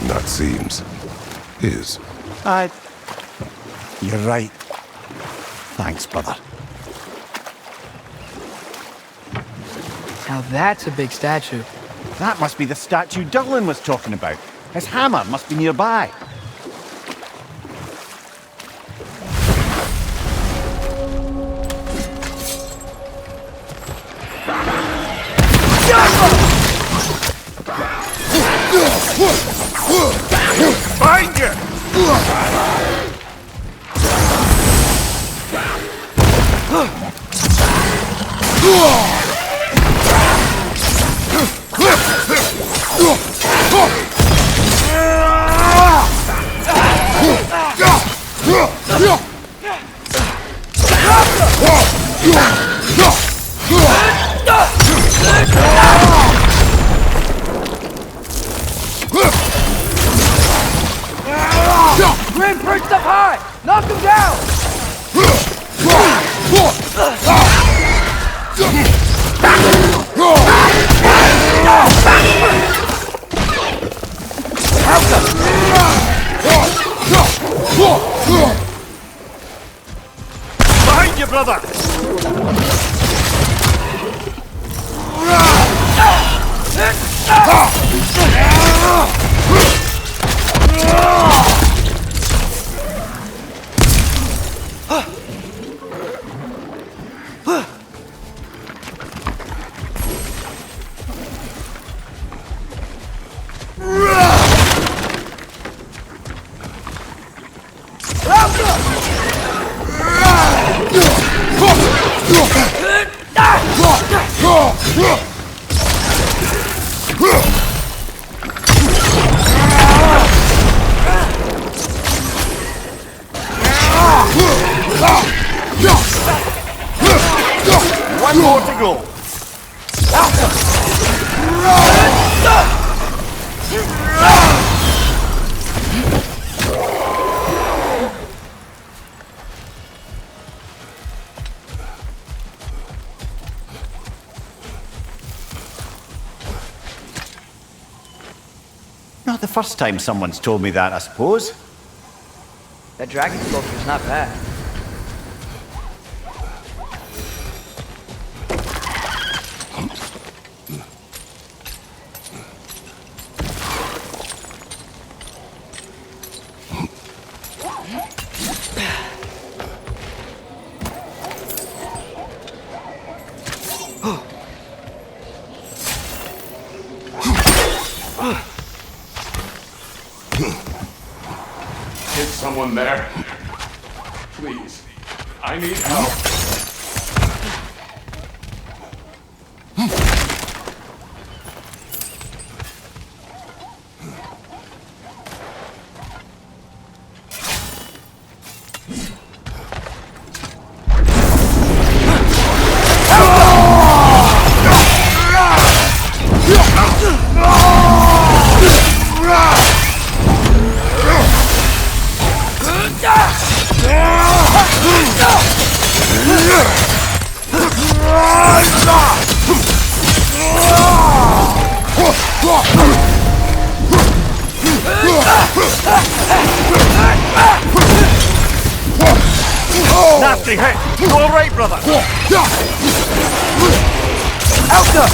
Not seems. Is. You're right. Thanks, brother. Now that's a big statue. That must be the statue Dylan was talking about. His hammer must be nearby. Find you! Grim perched up high! Knock him down! Behind you, brother! One more to go. Not the first time someone's told me that, I suppose. That dragon sculpture's not bad. Is someone there? Please. I need help. Nasty hit! You all right, brother? Alta!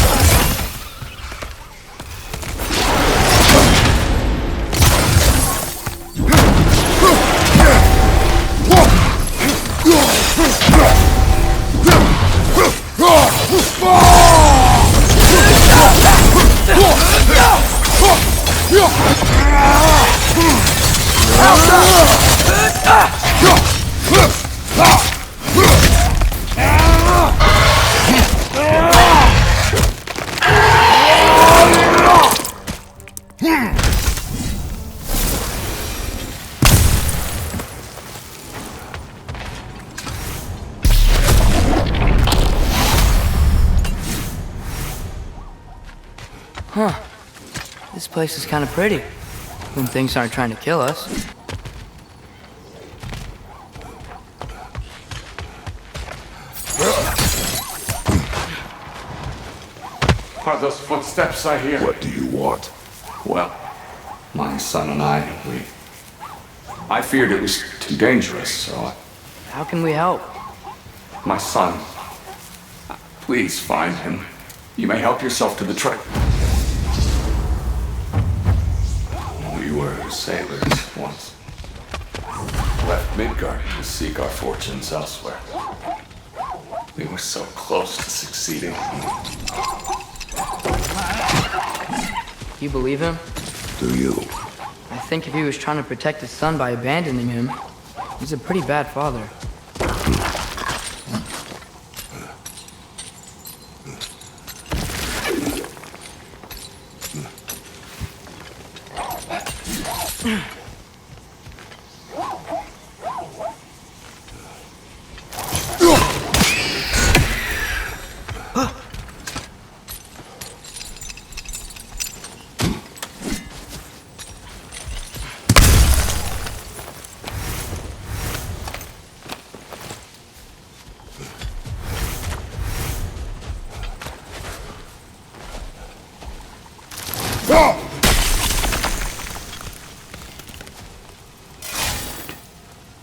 Huh. This place is kind of pretty. When things aren't trying to kill us. Are those footsteps I hear? What do you want? Well, my son and I feared it was too dangerous, so How can we help? my son, please find him. You may help yourself to the treasure. We were sailors once. Left Midgard to seek our fortunes elsewhere. We were so close to succeeding. You believe him? Do you? I think if he was trying to protect his son by abandoning him, he's a pretty bad father.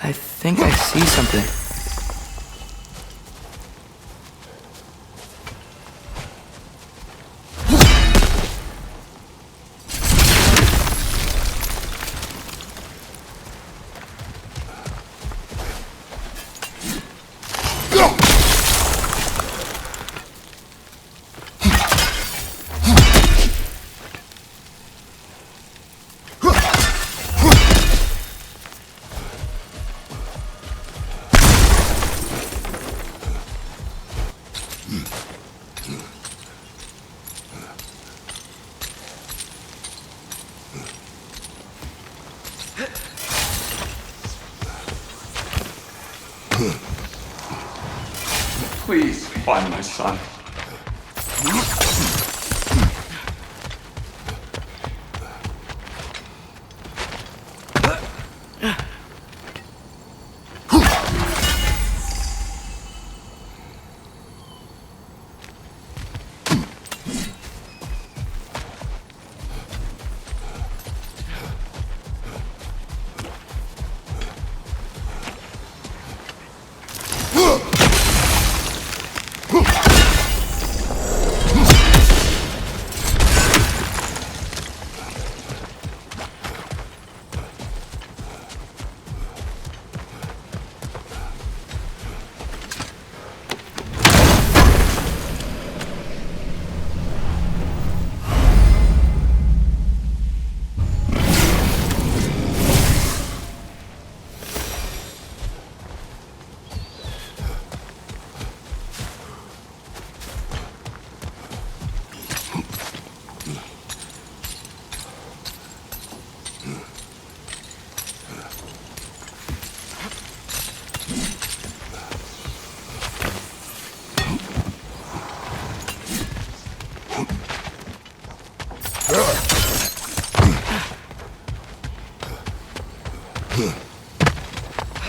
I think I see something. Please find my son.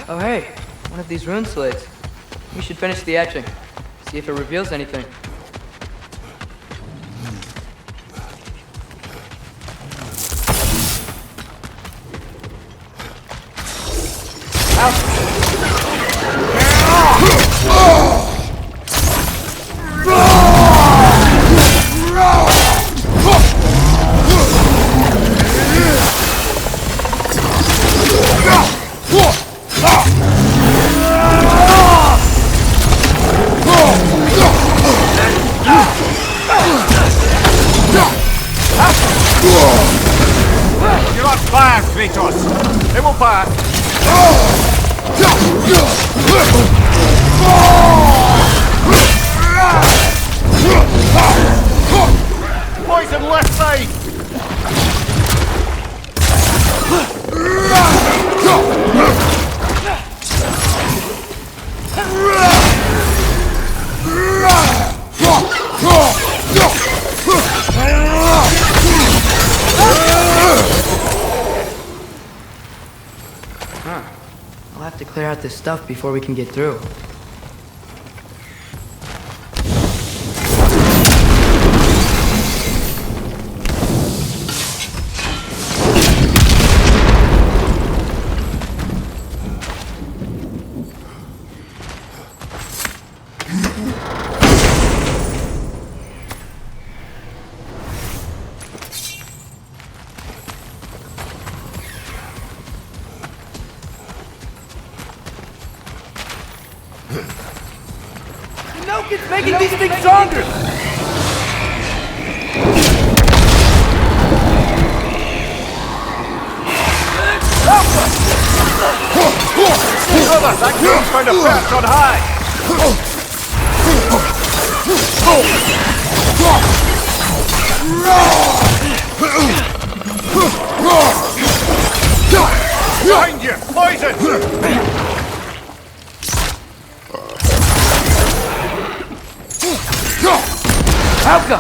Oh hey, one of these rune slates. We should finish the etching. See if it reveals anything. You're on fire, Kratos! They will pass! Poison left side! clear out this stuff before we can get through. It's making these things stronger! Brother, that girl's found a perch on high! Behind you! Poison! Alka!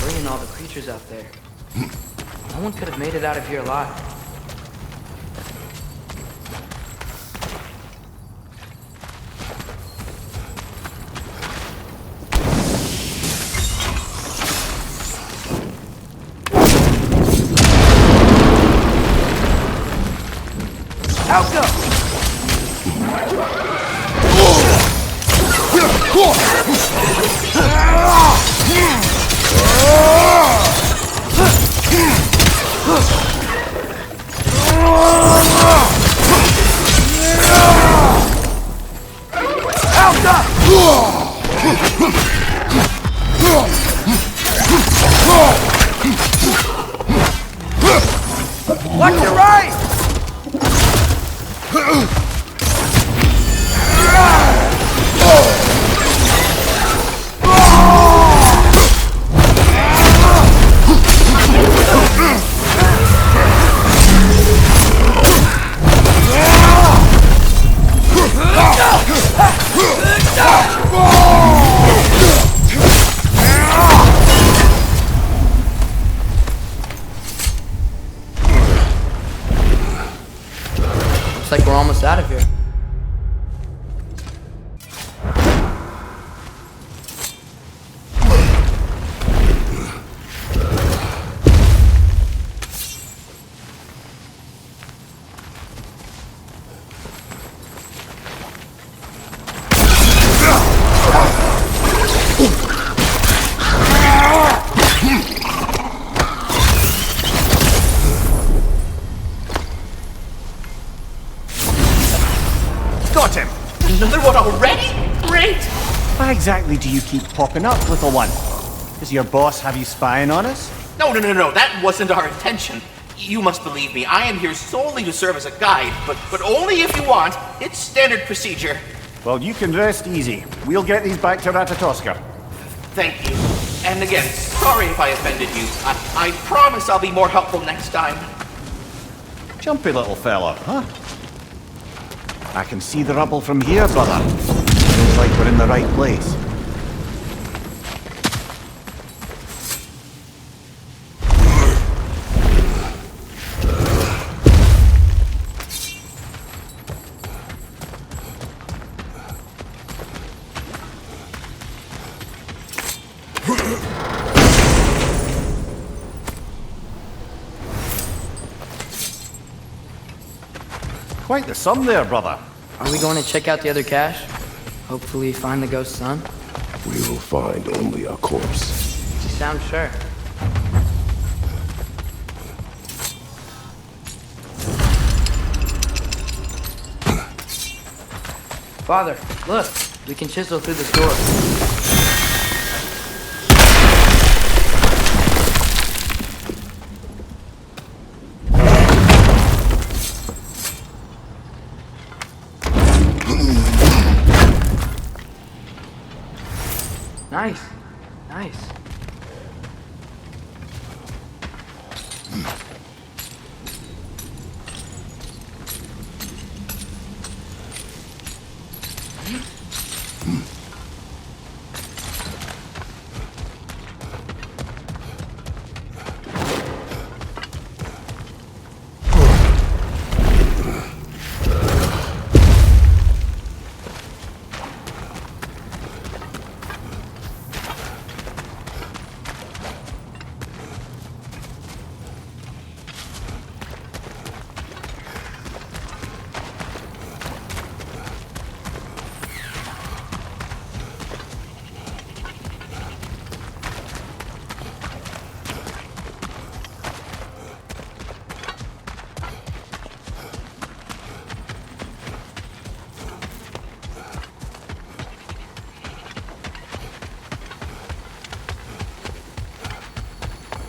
Bringing all the creatures out there. No one could have made it out of here alive. Watch your right! Looks like we're almost out of here. Got him! Another one already? Great! Why exactly do you keep popping up, little one? Does your boss have you spying on us? No, that wasn't our intention. You must believe me, I am here solely to serve as a guide, but only if you want. It's standard procedure. Well, you can rest easy. We'll get these back to Ratatoska. Thank you. And again, sorry if I offended you. I promise I'll be more helpful next time. Jumpy little fella, huh? I can see the rubble from here, brother. Looks like we're in the right place. Quite the sum there, brother. Are we going to check out the other cache? Hopefully find the ghost's son? We will find only a corpse. You sound sure. Father, look! We can chisel through this door. Nice.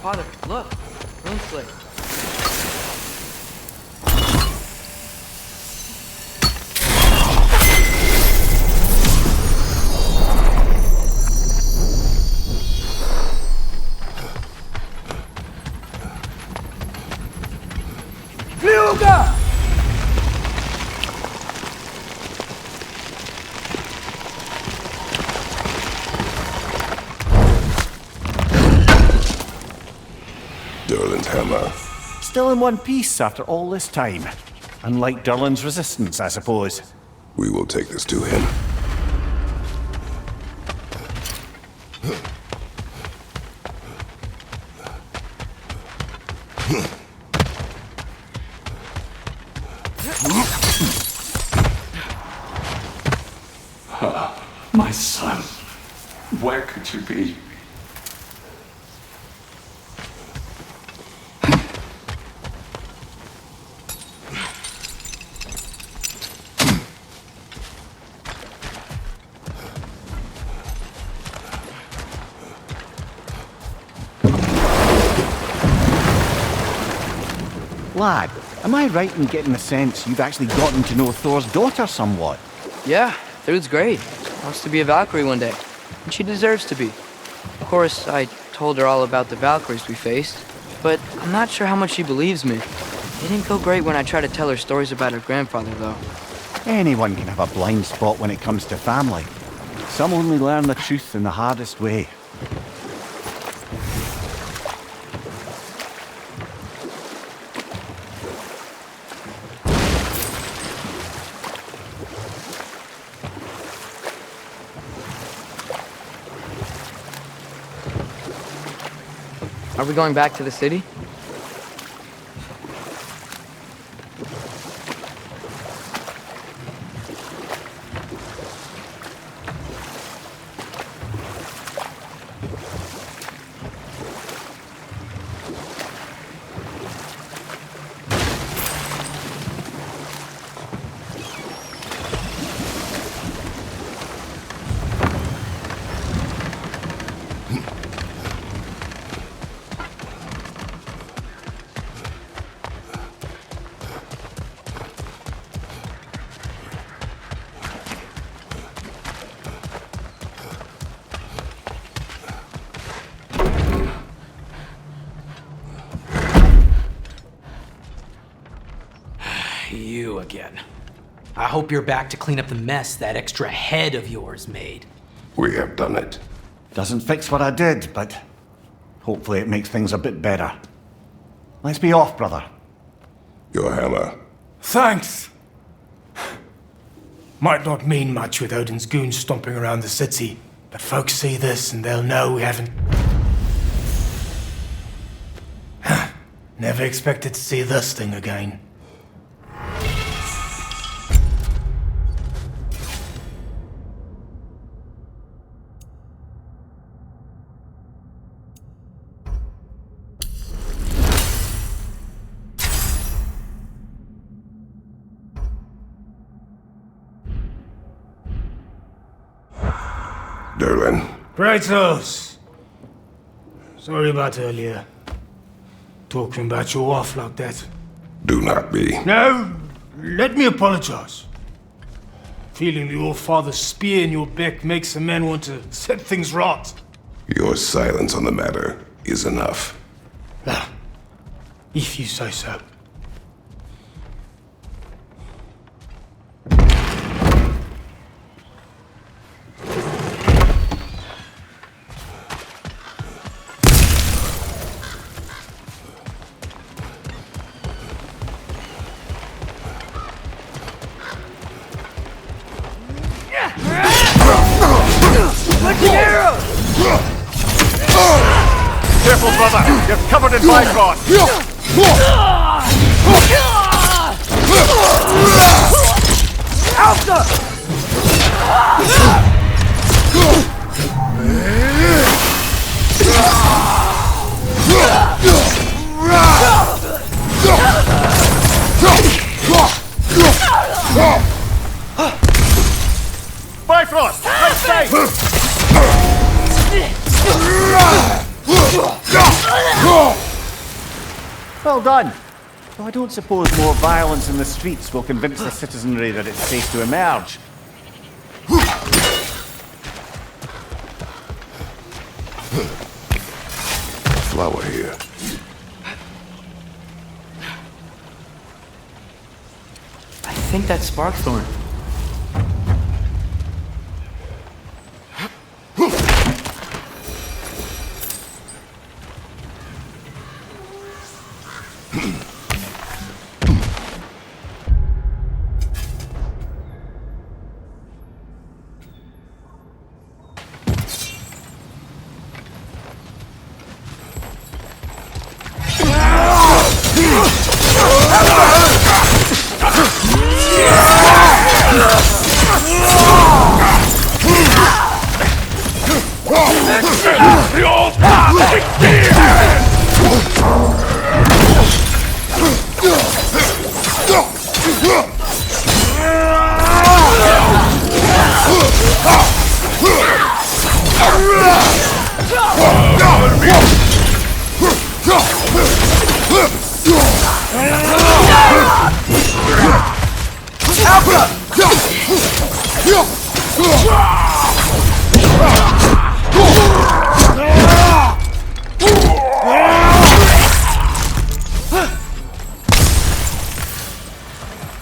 Father, look! Runeslate. Fluga! Durlin's hammer. Still in one piece after all this time. Unlike Durlin's resistance, I suppose. We will take this to him. My son, where could you be? Lad, am I right in getting the sense you've actually gotten to know Thor's daughter somewhat? Yeah, dude's great. Wants to be a Valkyrie one day. And she deserves to be. Of course, I told her all about the Valkyries we faced, but I'm not sure how much she believes me. It didn't go great when I tried to tell her stories about her grandfather, though. Anyone can have a blind spot when it comes to family. Some only learn the truth in the hardest way. Are we going back to the city? You again. I hope you're back to clean up the mess that extra head of yours made. We have done it. Doesn't fix what I did, but hopefully it makes things a bit better. Let's be off, brother. Your hammer. Thanks! Might not mean much with Odin's goons stomping around the city, but folks see this and they'll know we haven't... Never expected to see this thing again. Durlin. Kratos! Sorry about earlier. Talking about your wife like that. Do not be. No, let me apologize. Feeling the All-Father's spear in your back makes a man want to set things right. Your silence on the matter is enough. Ah, if you say so. Careful, brother! You're covered in Bifrost! Bifrost! Right side! Well done. Though I don't suppose more violence in the streets will convince the citizenry that it's safe to emerge. Flower here. I think that's Sparkthorn.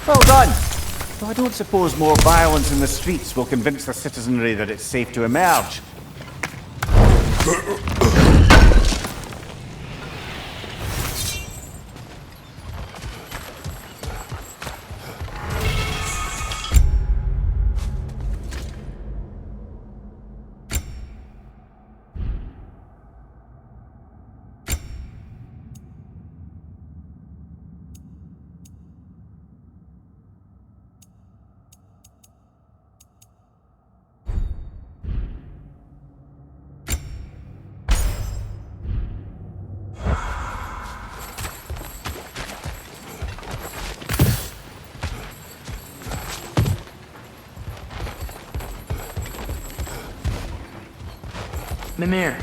Well done. Though I don't suppose more violence in the streets will convince the citizenry that it's safe to emerge. Mimir,